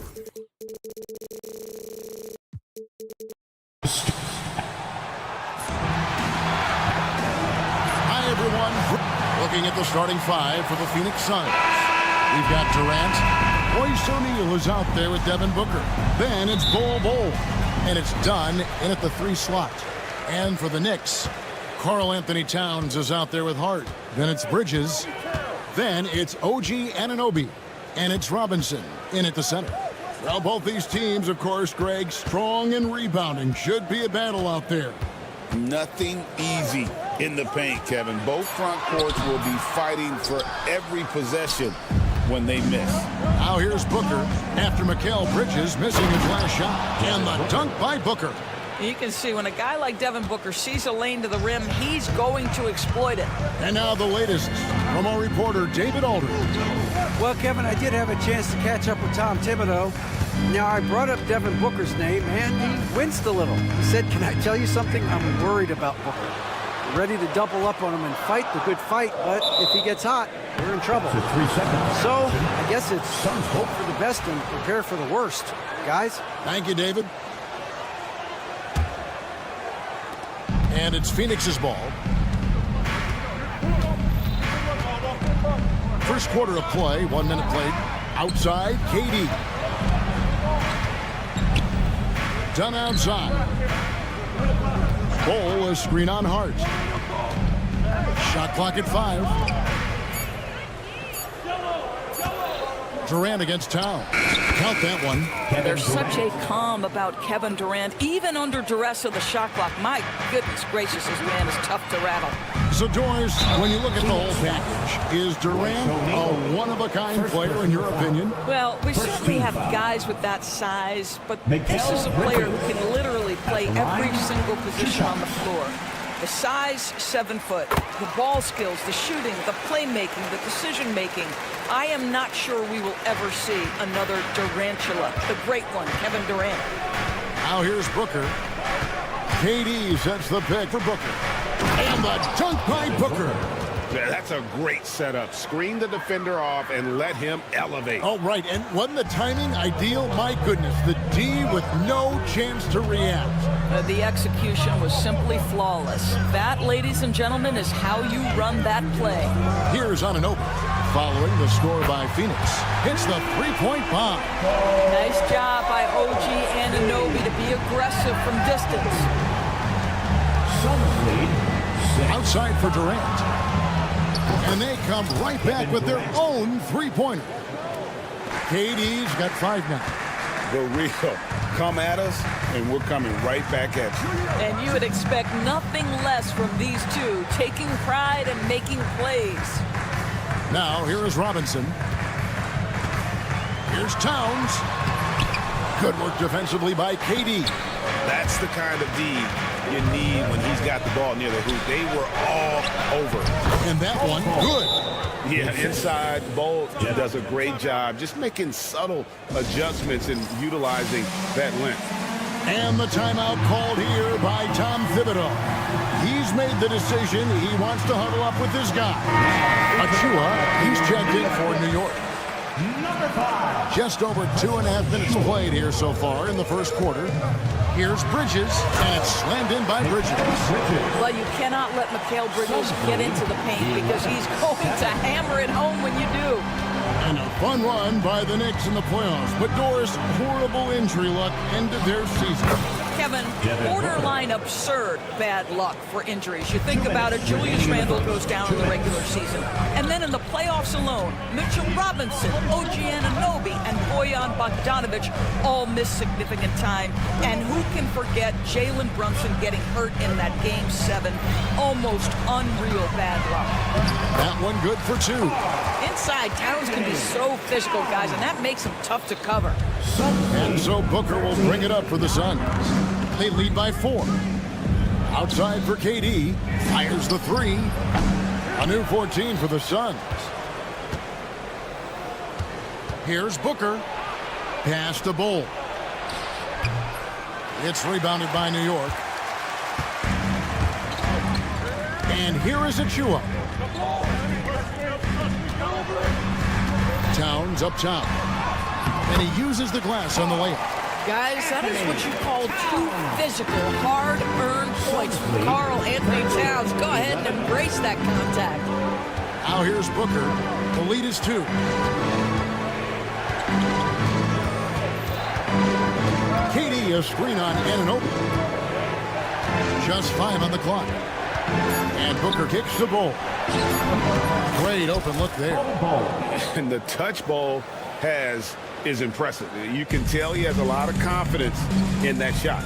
everyone. Looking at the starting five for the Phoenix Suns. We've got Durant. Royce O'Neal is out there with Devin Booker. Then it's Bol Bol. And it's done in at the 3 slot. And for the Knicks, Karl Anthony Towns is out there with Hart. Then it's Bridges. Then it's OG Anunoby. And it's Robinson in at the center. Well, both these teams, of course, Greg, strong and rebounding. Should be a battle out there. Nothing easy in the paint, Kevin. Both front courts will be fighting for every possession when they miss. Now here's Booker after Mikal Bridges missing his last shot. And the dunk by Booker. You can see when a guy like Devin Booker sees a lane to the rim, he's going to exploit it. And now the latest from our reporter, David Aldridge. Well, Kevin, I did have a chance to catch up with Tom Thibodeau. Now, I brought up Devin Booker's name, and he winced a little. He said, "Can I tell you something? I'm worried about Booker. Ready to double up on him and fight the good fight, but if he gets hot, we're in trouble." 3 seconds. So, I guess it's hope for the best and prepare for the worst. Guys? Thank you, David. And it's Phoenix's ball. First quarter of play, 1 minute played. Outside, KD. Done outside. Bol, a screen on Hart. Shot clock at 5. Durant against Towns. Count that one. There's such a calm about Kevin Durant, even under duress of the shot clock. My goodness gracious, this man is tough to rattle. So, Doris, when you look at the whole package, is Durant a one-of-a-kind player in your opinion? Well, we certainly have guys with that size, but this is a player who can literally play every single position on the floor. The size, 7 foot. The ball skills, the shooting, the playmaking, the decision-making. I am not sure we will ever see another Durantula. The great one, Kevin Durant. Now here's Booker. KD sets the pick for Booker. And the dunk by Booker. Yeah, that's a great setup. Screen the defender off and let him elevate. Oh, right. And wasn't the timing ideal? My goodness, the D with no chance to react. The execution was simply flawless. That, ladies and gentlemen, is how you run that play. Here's Anunoby. Following the score by Phoenix. Hits the 3-point bomb. Nice job by OG Anunoby to be aggressive from distance. Outside for Durant. And they come right back with their own 3-pointer. KD's got 5 now. The real. Come at us, and we're coming right back at you. And you would expect nothing less from these two, taking pride and making plays. Now, here is Robinson. Here's Towns. Good work defensively by KD. That's the kind of D you need when he's got the ball near the hoop. They were all over. And that one, good. Yeah, inside, Bol does a great job just making subtle adjustments and utilizing that length. And the timeout called here by Tom Thibodeau. He's made the decision. He wants to huddle up with this guy. Achua, he's checked in for New York. Just over 2.5 minutes played here so far in the first quarter. Here's Bridges, and it's slammed in by Bridges. Well, you cannot let Mikal Bridges get into the paint because he's going to hammer it home when you do. And a fun run by the Knicks in the playoffs. But Doris, horrible injury luck ended their season. Kevin, borderline absurd bad luck for injuries. You think about it, Julius Randle goes down in the regular season. And then in the playoffs alone, Mitchell Robinson, OG Anunoby, and Bojan Bogdanovic all miss significant time. And who can forget Jalen Brunson getting hurt in that Game 7? Almost unreal bad luck. That one good for 2. Inside, Towns can be so physical, guys, and that makes him tough to cover. And so Booker will bring it up for the Suns. They lead by 4. Outside for KD. Fires the 3. A new 14 for the Suns. Here's Booker. Pass to Bol. It's rebounded by New York. And here is Achua. Towns up top. And he uses the glass on the layup. Guys, that is what you call two physical, hard-earned points from Karl Anthony Towns. Go ahead and embrace that contact. Now here's Booker. The lead is 2. KD a screen on Anunoby. Just 5 on the clock. And Booker kicks the ball. Great open look there. And the touch ball is impressive. You can tell he has a lot of confidence in that shot.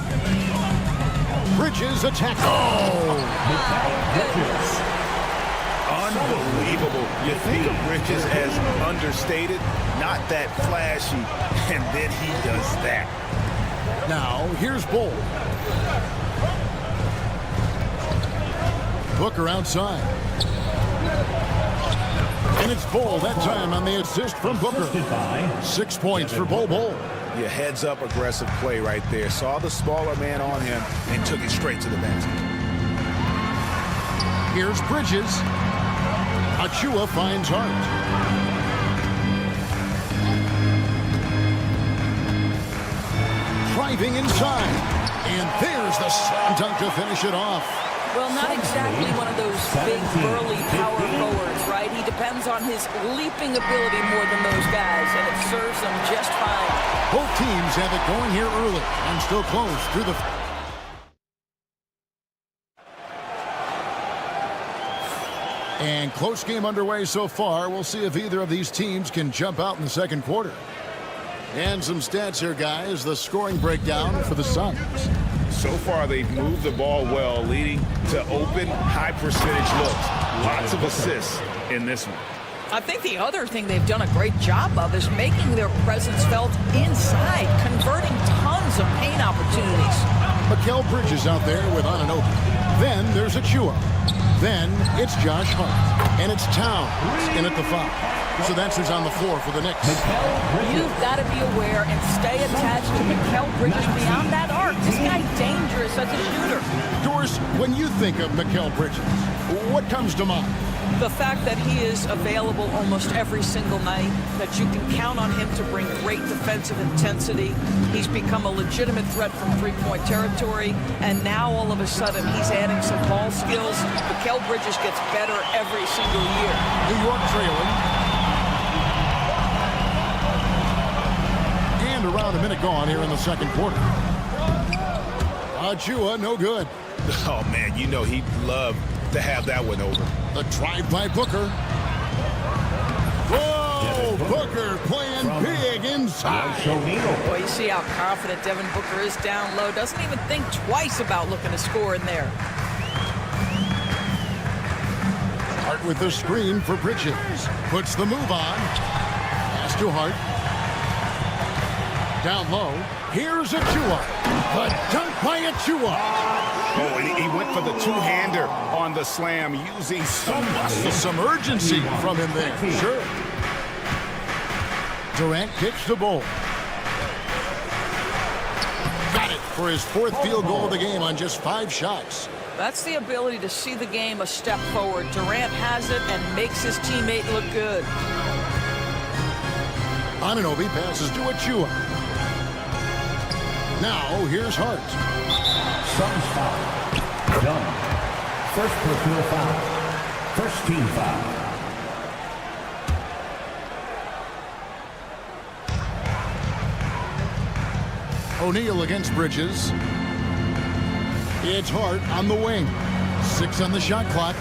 Bridges attack. Unbelievable. You think of Bridges as understated, not that flashy, and then he does that. Now, here's Bull. Booker outside. And it's Bull that time on the assist from Booker. 6 points for Bull. Your heads-up aggressive play right there. Saw the smaller man on him and took it straight to the basket. Here's Bridges. Achua finds Hart. Driving inside. And there's the slam dunk to finish it off. Well, not exactly one of those big, burly power forwards, right? He depends on his leaping ability more than those guys, and it serves him just fine. Both teams have it going here early and still close through the... And close game underway so far. We'll see if either of these teams can jump out in the second quarter. And some stats here, guys. The scoring breakdown for the Suns. So far, they've moved the ball well, leading to open, high-percentage looks. Lots of assists in this one. I think the other thing they've done a great job of is making their presence felt inside, converting tons of paint opportunities. Mikal Bridges out there with Anunoby. Then there's Achua. Then it's Josh Hart. And it's Towns in at the foul. So that's who's on the floor for the Knicks. You've got to be aware and stay attached to Mikal Bridges beyond that arc. This guy's dangerous as a shooter. Doris, when you think of Mikal Bridges, what comes to mind? The fact that he is available almost every single night, that you can count on him to bring great defensive intensity. He's become a legitimate threat from three-point territory, and now all of a sudden he's adding some ball skills. Mikal Bridges gets better every single year. New York trailing. And around a minute gone here in the second quarter. Achua, no good. Oh, man, you know he'd love to have that one over. The drive by Booker. Whoa, Booker playing big inside. Boy, you see how confident Devin Booker is down low. Doesn't even think twice about looking to score in there. Hart with the screen for Bridges. Puts the move on. Pass to Hart. Down low. Here's Achua. The dunk by Achua. Oh, and he went for the two-hander on the slam, using some urgency from him there. Sure. Durant kicks the ball. Got it for his 4th field goal of the game on just 5 shots. That's the ability to see the game a step forward. Durant has it and makes his teammate look good. Anunoby passes to Achua. Now here's Hart. Suns foul. Done. First personal foul. First team foul. O'Neal against Bridges. It's Hart on the wing. 6 on the shot clock.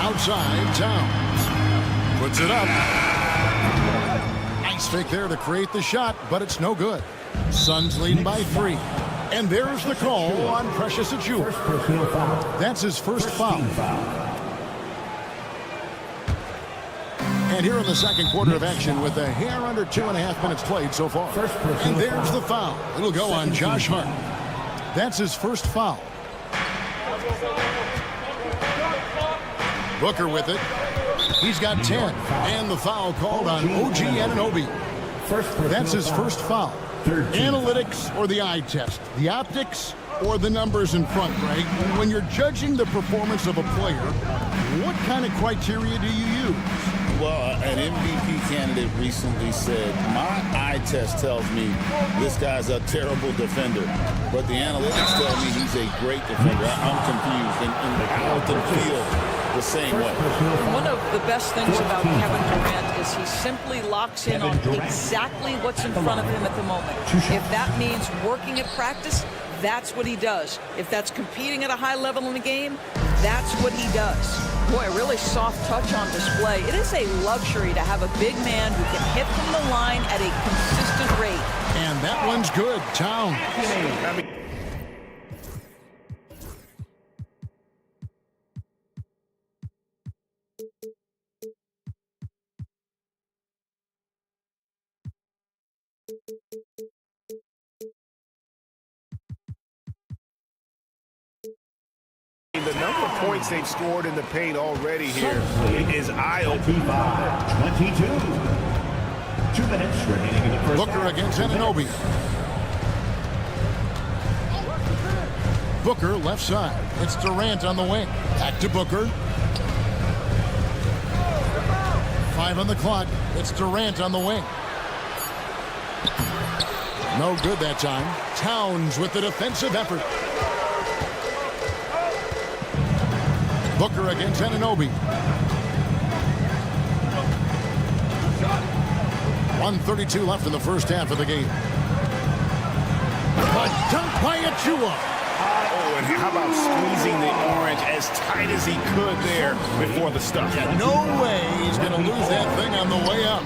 Outside, Towns. Puts it up. Nice fake there to create the shot, but it's no good. Suns leading by 3. And there's the call on Precious Achua. That's his first foul. And here in the second quarter of action with a hair under 2.5 minutes played so far. And there's the foul. It'll go on Josh Hart. That's his first foul. Booker with it. He's got 10. And the foul called on OG Anunoby. That's his first foul. Analytics or the eye test? The optics or the numbers in front, Greg? When you're judging the performance of a player, what kind of criteria do you use? Well, an MVP candidate recently said, my eye test tells me this guy's a terrible defender, but the analytics tell me he's a great defender. I'm confused, and I often feel the same way. One of the best things about Kevin Durant is he simply locks in on exactly what's in front of him at the moment. If that means working at practice, that's what he does. If that's competing at a high level in the game, that's what he does. Boy, a really soft touch on display. It is a luxury to have a big man who can hit from the line at a consistent rate. And that one's good. Town. The number of points they've scored in the paint already here is eye-opening. 22. 2 minutes remaining in the first. Booker against Anunoby. Booker left side. It's Durant on the wing. Back to Booker. 5 on the clock. It's Durant on the wing. No good that time. Towns with the defensive effort. Booker against Anunoby. 1:32 left in the first half of the game. A dunk by Achua. Oh, and how about squeezing the orange as tight as he could there before the stuff? Yeah, no way he's going to lose that thing on the way up.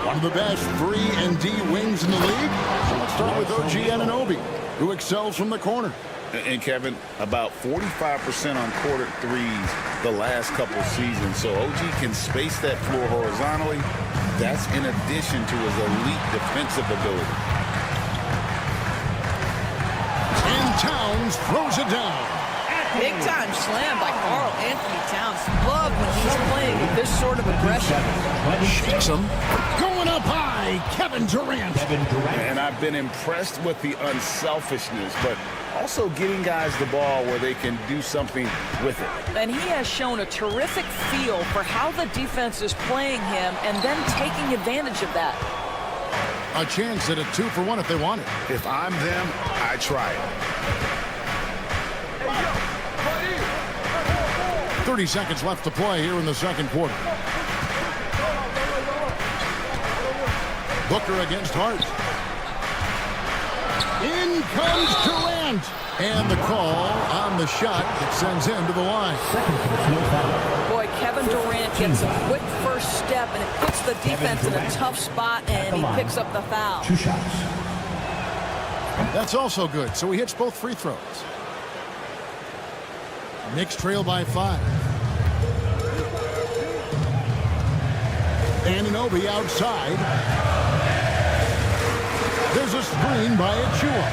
One of the best 3-and-D wings in the league. So let's start with OG Anunoby, who excels from the corner. And Kevin, about 45% on quarter threes the last couple seasons. So OG can space that floor horizontally. That's in addition to his elite defensive ability. And Towns throws it down. Big time slam by Karl Anthony Towns. Love when he's playing with this sort of aggression. Shakes him. Going up high, Kevin Durant. And I've been impressed with the unselfishness, but also getting guys the ball where they can do something with it. And he has shown a terrific feel for how the defense is playing him and then taking advantage of that. A chance at a 2-for-1 if they want it. If I'm them, I try it. 30 seconds left to play here in the second quarter. Booker against Hart. In comes Durant. And the call on the shot that sends him to the line. Boy, Kevin Durant gets a quick first step, and it puts the defense in a tough spot, and he picks up the foul. 2 shots. That's also good, so he hits both free throws. Knicks trail by 5. Anunoby outside. There's a screen by Achua.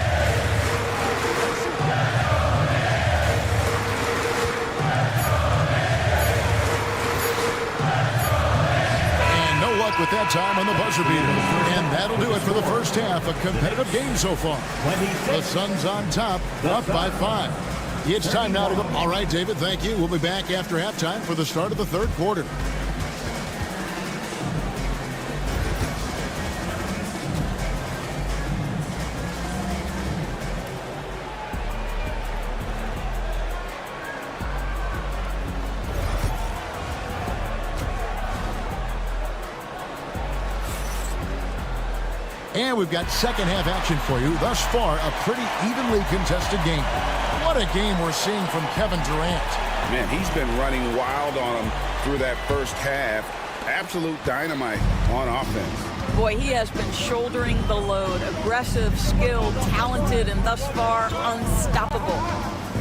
And no luck with that time on the buzzer beater. And that'll do it for the first half. A competitive game so far. The Suns on top, up by 5. It's time now to go. All right, David, thank you. We'll be back after halftime for the start of the third quarter. And we've got second half action for you. Thus far, a pretty evenly contested game. What a game we're seeing from Kevin Durant. Man, he's been running wild on him through that first half. Absolute dynamite on offense. Boy, he has been shouldering the load. Aggressive, skilled, talented, and thus far, unstoppable.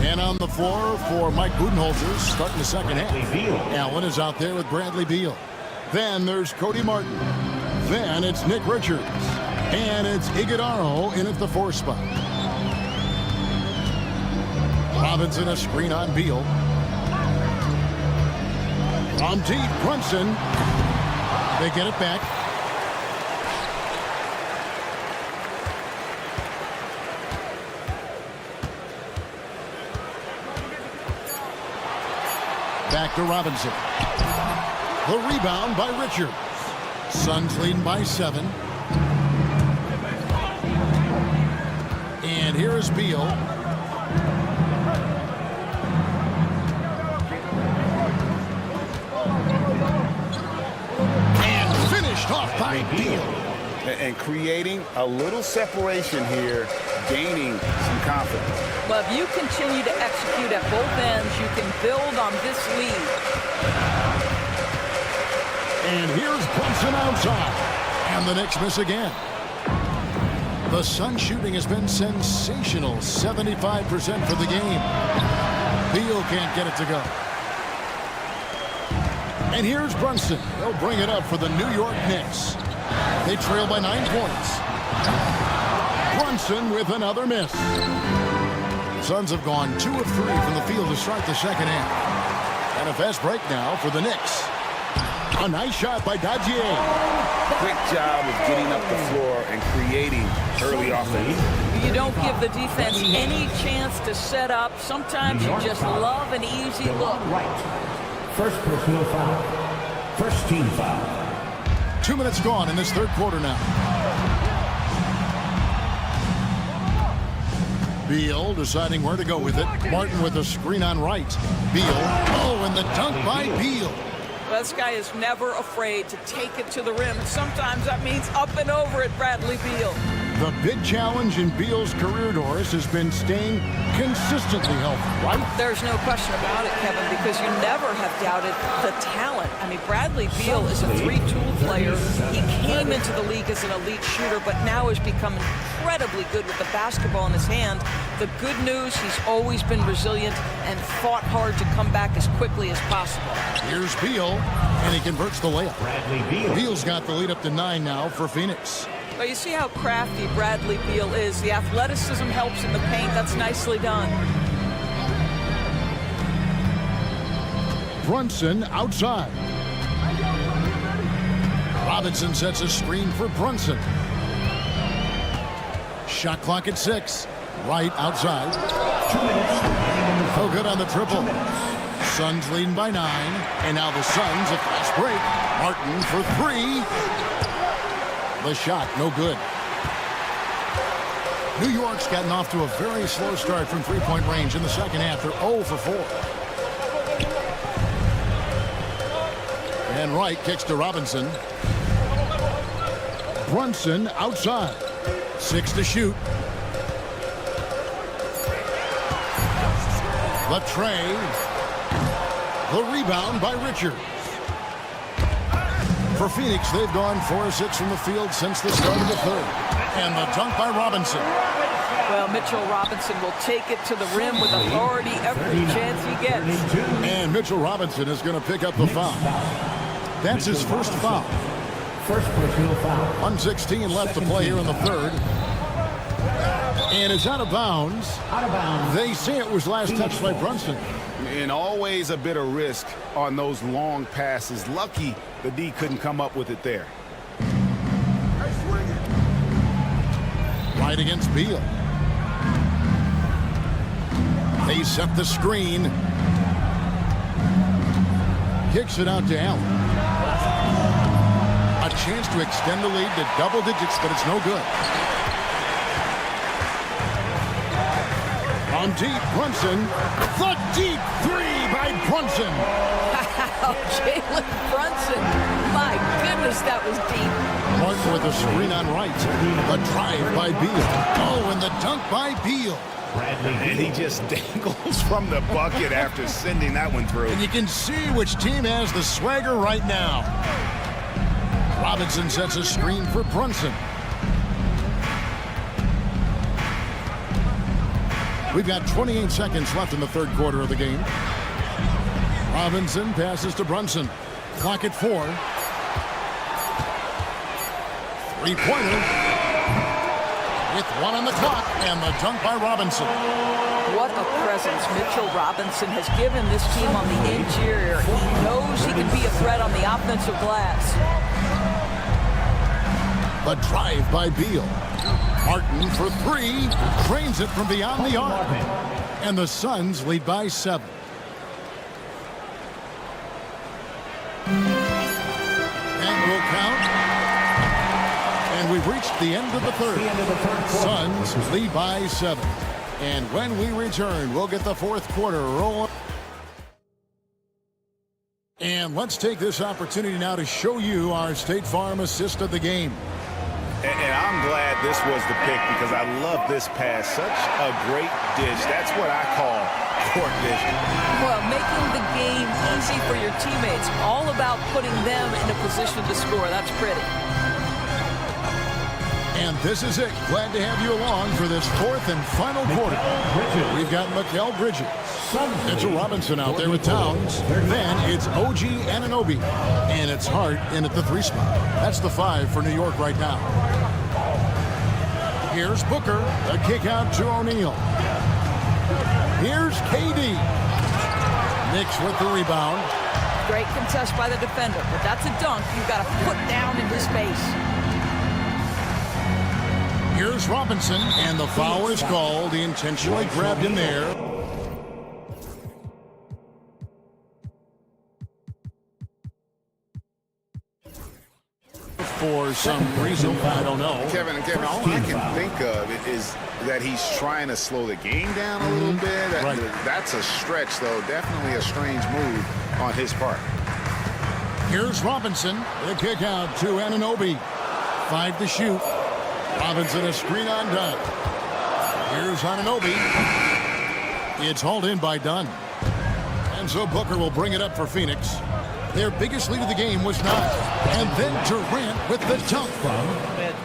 And on the floor for Mike Budenholzer, starting the second half. Allen is out there with Bradley Beal. Then there's Cody Martin. Then it's Nick Richards. And it's Iguodala in at the 4 spot. Robinson a screen on Beal. From deep, Brunson. They get it back. Back to Robinson. The rebound by Richards. Suns leading by 7. And here is Beal. And finished off by Beal. And creating a little separation here, gaining some confidence. Well, if you continue to execute at both ends, you can build on this lead. And here's Brunson outside. And the Knicks miss again. The Sun shooting has been sensational. 75% for the game. Beal can't get it to go. And here's Brunson. They'll bring it up for the New York Knicks. They trail by 9 points. Brunson with another miss. Suns have gone 2 of 3 from the field to start the second half. And a fast break now for the Knicks. A nice shot by Dajier. Quick job of getting up the floor and creating early offense. You don't give the defense any chance to set up. Sometimes you just love an easy look. First personal foul. First team foul. 2 minutes gone in this third quarter now. Beal deciding where to go with it. Martin with a screen on right. Beal. Oh, and the dunk by Beal. This guy is never afraid to take it to the rim. And sometimes that means up and over at Bradley Beal. The big challenge in Beal's career, Doris, has been staying consistently healthy, right? There's no question about it, Kevin, because you never have doubted the talent. I mean, Bradley Beal is a 3-tool player. He came into the league as an elite shooter, but now has become incredibly good with the basketball in his hand. The good news, he's always been resilient and fought hard to come back as quickly as possible. Here's Beal, and he converts the layup. Beal's got the lead up to 9 now for Phoenix. Well, you see how crafty Bradley Beal is. The athleticism helps in the paint. That's nicely done. Brunson outside. Robinson sets a screen for Brunson. Shot clock at 6. Right outside. 2 minutes. Oh, good on the triple. Suns leading by 9. And now the Suns, a fast break. Martin for 3. The shot, no good. New York's gotten off to a very slow start from three-point range in the second half. They're 0 for 4. And Wright kicks to Robinson. Brunson outside. 6 to shoot. The tray. The rebound by Richards. For Phoenix, they've gone 4 of 6 from the field since the start of the third. And the dunk by Robinson. Well, Mitchell Robinson will take it to the rim with authority every chance he gets. And Mitchell Robinson is going to pick up the foul. That's his first foul. First personal foul. 1:16 left to play here in the third. And it's out of bounds. Out of bounds. They say it was last touched by Brunson. And always a bit of risk on those long passes. Lucky the D couldn't come up with it there. Right against Beal. They set the screen. Kicks it out to Allen. A chance to extend the lead to double digits, but it's no good. On deep, Brunson. The deep 3 by Brunson. Wow, Jalen Brunson. My goodness, that was deep. Martin with a screen on right. The drive by Beal. Oh, and the dunk by Beal. And he just dangles from the bucket after sending that one through. And you can see which team has the swagger right now. Robinson sets a screen for Brunson. We've got 28 seconds left in the third quarter of the game. Robinson passes to Brunson. Clock at 4. Three-pointer. With 1 on the clock, and the dunk by Robinson. What a presence Mitchell Robinson has given this team on the interior. He knows he can be a threat on the offensive glass. The drive by Beal. Martin for 3. Trains it from beyond the arc. And the Suns lead by 7. We've reached the end of the third. Suns lead by 7. And when we return, we'll get the fourth quarter rolling. And let's take this opportunity now to show you our State Farm assist of the game. And I'm glad this was the pick because I love this pass. Such a great dish. That's what I call court vision. Well, making the game easy for your teammates. All about putting them in a position to score. That's pretty. And this is it. Glad to have you along for this fourth and final quarter. We've got Mikal Bridges. Mitchell Robinson out there with Towns. Then it's OG Anunoby. And it's Hart in at the 3 spot. That's the 5 for New York right now. Here's Booker. A kick out to O'Neal. Here's KD. Knicks with the rebound. Great contest by the defender, but that's a dunk you've got to put down in his face. Here's Robinson, and the foul is called. He intentionally grabbed him there. For some reason, I don't know. Kevin, all I can think of is that he's trying to slow the game down a little bit. That's a stretch, though. Definitely a strange move on his part. Here's Robinson. The kick out to Anunoby. 5 to shoot. Robinson a screen on Dunn. Here's Anunoby. It's hauled in by Dunn. And so Booker will bring it up for Phoenix. Their biggest lead of the game was 9. And then Durant with the dunk.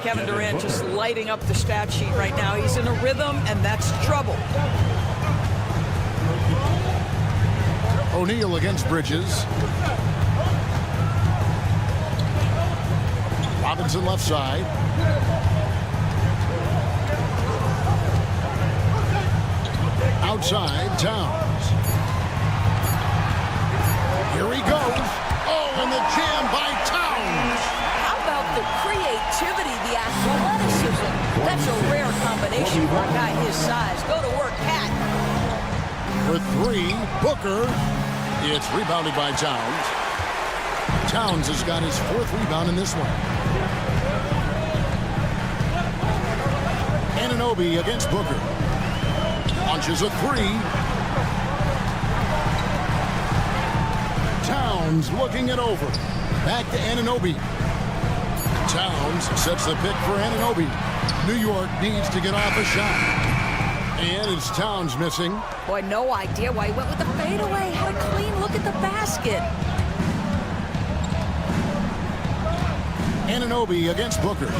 Kevin Durant just lighting up the stat sheet right now. He's in a rhythm, and that's trouble. O'Neal against Bridges. Robinson left side. Outside, Towns. Here he goes. Oh, and the jam by Towns. How about the creativity, the athleticism? That's a rare combination for a guy his size. Go to work, Cat. For 3, Booker. It's rebounded by Towns. Towns has got his 4th rebound in this one. Anunoby against Booker. Launches a 3. Towns looking it over. Back to Anunoby. Towns sets the pick for Anunoby. New York needs to get off a shot. And it's Towns missing. Boy, no idea why he went with the fadeaway. Had a clean look at the basket. Anunoby against Booker.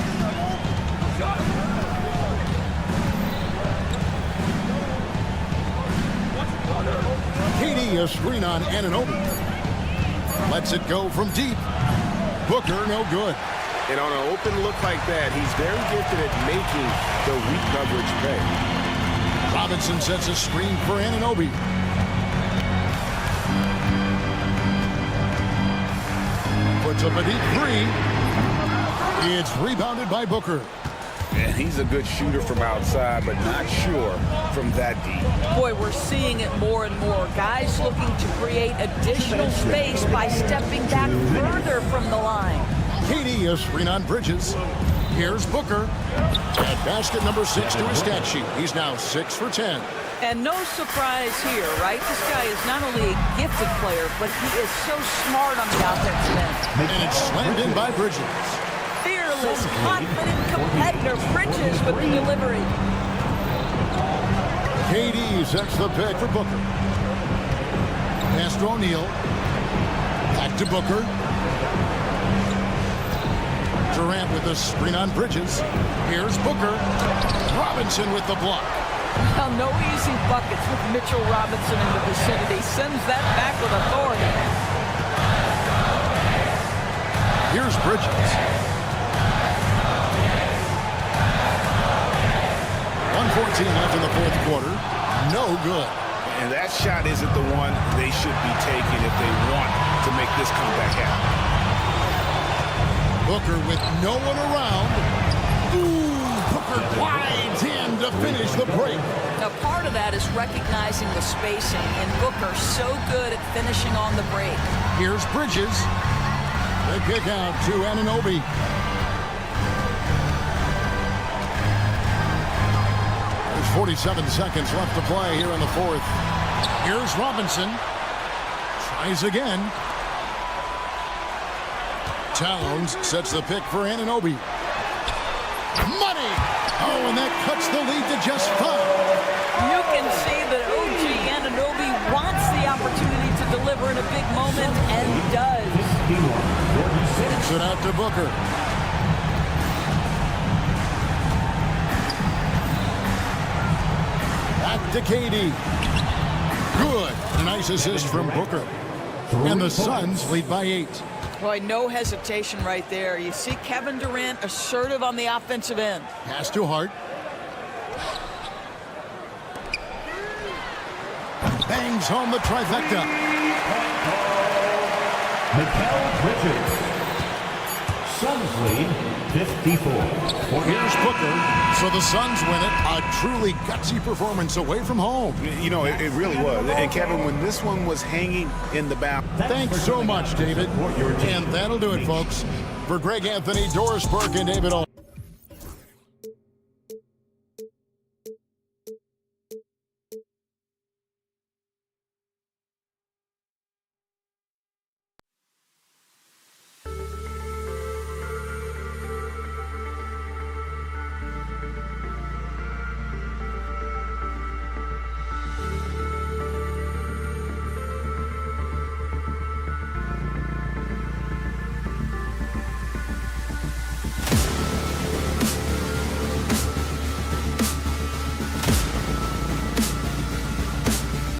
KD a screen on Anunoby. Lets it go from deep. Booker no good. And on an open look like that, he's very gifted at making the weak coverage pay. Robinson sets a screen for Anunoby. Puts up a deep 3. It's rebounded by Booker. And he's a good shooter from outside, but not sure from that deep. Boy, we're seeing it more and more. Guys looking to create additional space by stepping back further from the line. KD a screen on Bridges. Here's Booker. At basket number 6 to his stat sheet. He's now 6 for 10. And no surprise here, right? This guy is not only a gifted player, but he is so smart on the offensive end. And it's slammed in by Bridges. Fearless, confident competitor. Bridges with the delivery. KD sets the pick for Booker. Pass to O'Neal. Back to Booker. Durant with a screen on Bridges. Here's Booker. Robinson with the block. Well, no easy buckets with Mitchell Robinson in the vicinity. Sends that back with authority. Here's Bridges. 1:14 left in the fourth quarter. No good. And that shot isn't the one they should be taking if they want to make this comeback happen. Booker with no one around. Ooh, Booker glides in to finish the break. Now, part of that is recognizing the spacing, and Booker so good at finishing on the break. Here's Bridges. The kick out to Anunoby. 47 seconds left to play here in the fourth. Here's Robinson. Tries again. Towns sets the pick for Anunoby. Money! Oh, and that cuts the lead to just 5. You can see that OG Anunoby wants the opportunity to deliver in a big moment and does. Kicks it out to Booker. Back to KD. Good. A nice assist from Booker. And the Suns lead by 8. Boy, no hesitation right there. You see Kevin Durant assertive on the offensive end. Pass to Hart. Bangs home the trifecta. Mikal Bridges. Suns lead 54. Here's Booker. So the Suns win it. A truly gutsy performance away from home. You know, it really was. And Kevin, when this one was hanging in the back. Thanks so much, David. And that'll do it, folks. For Greg Anthony, Doris Burke, and David Olson.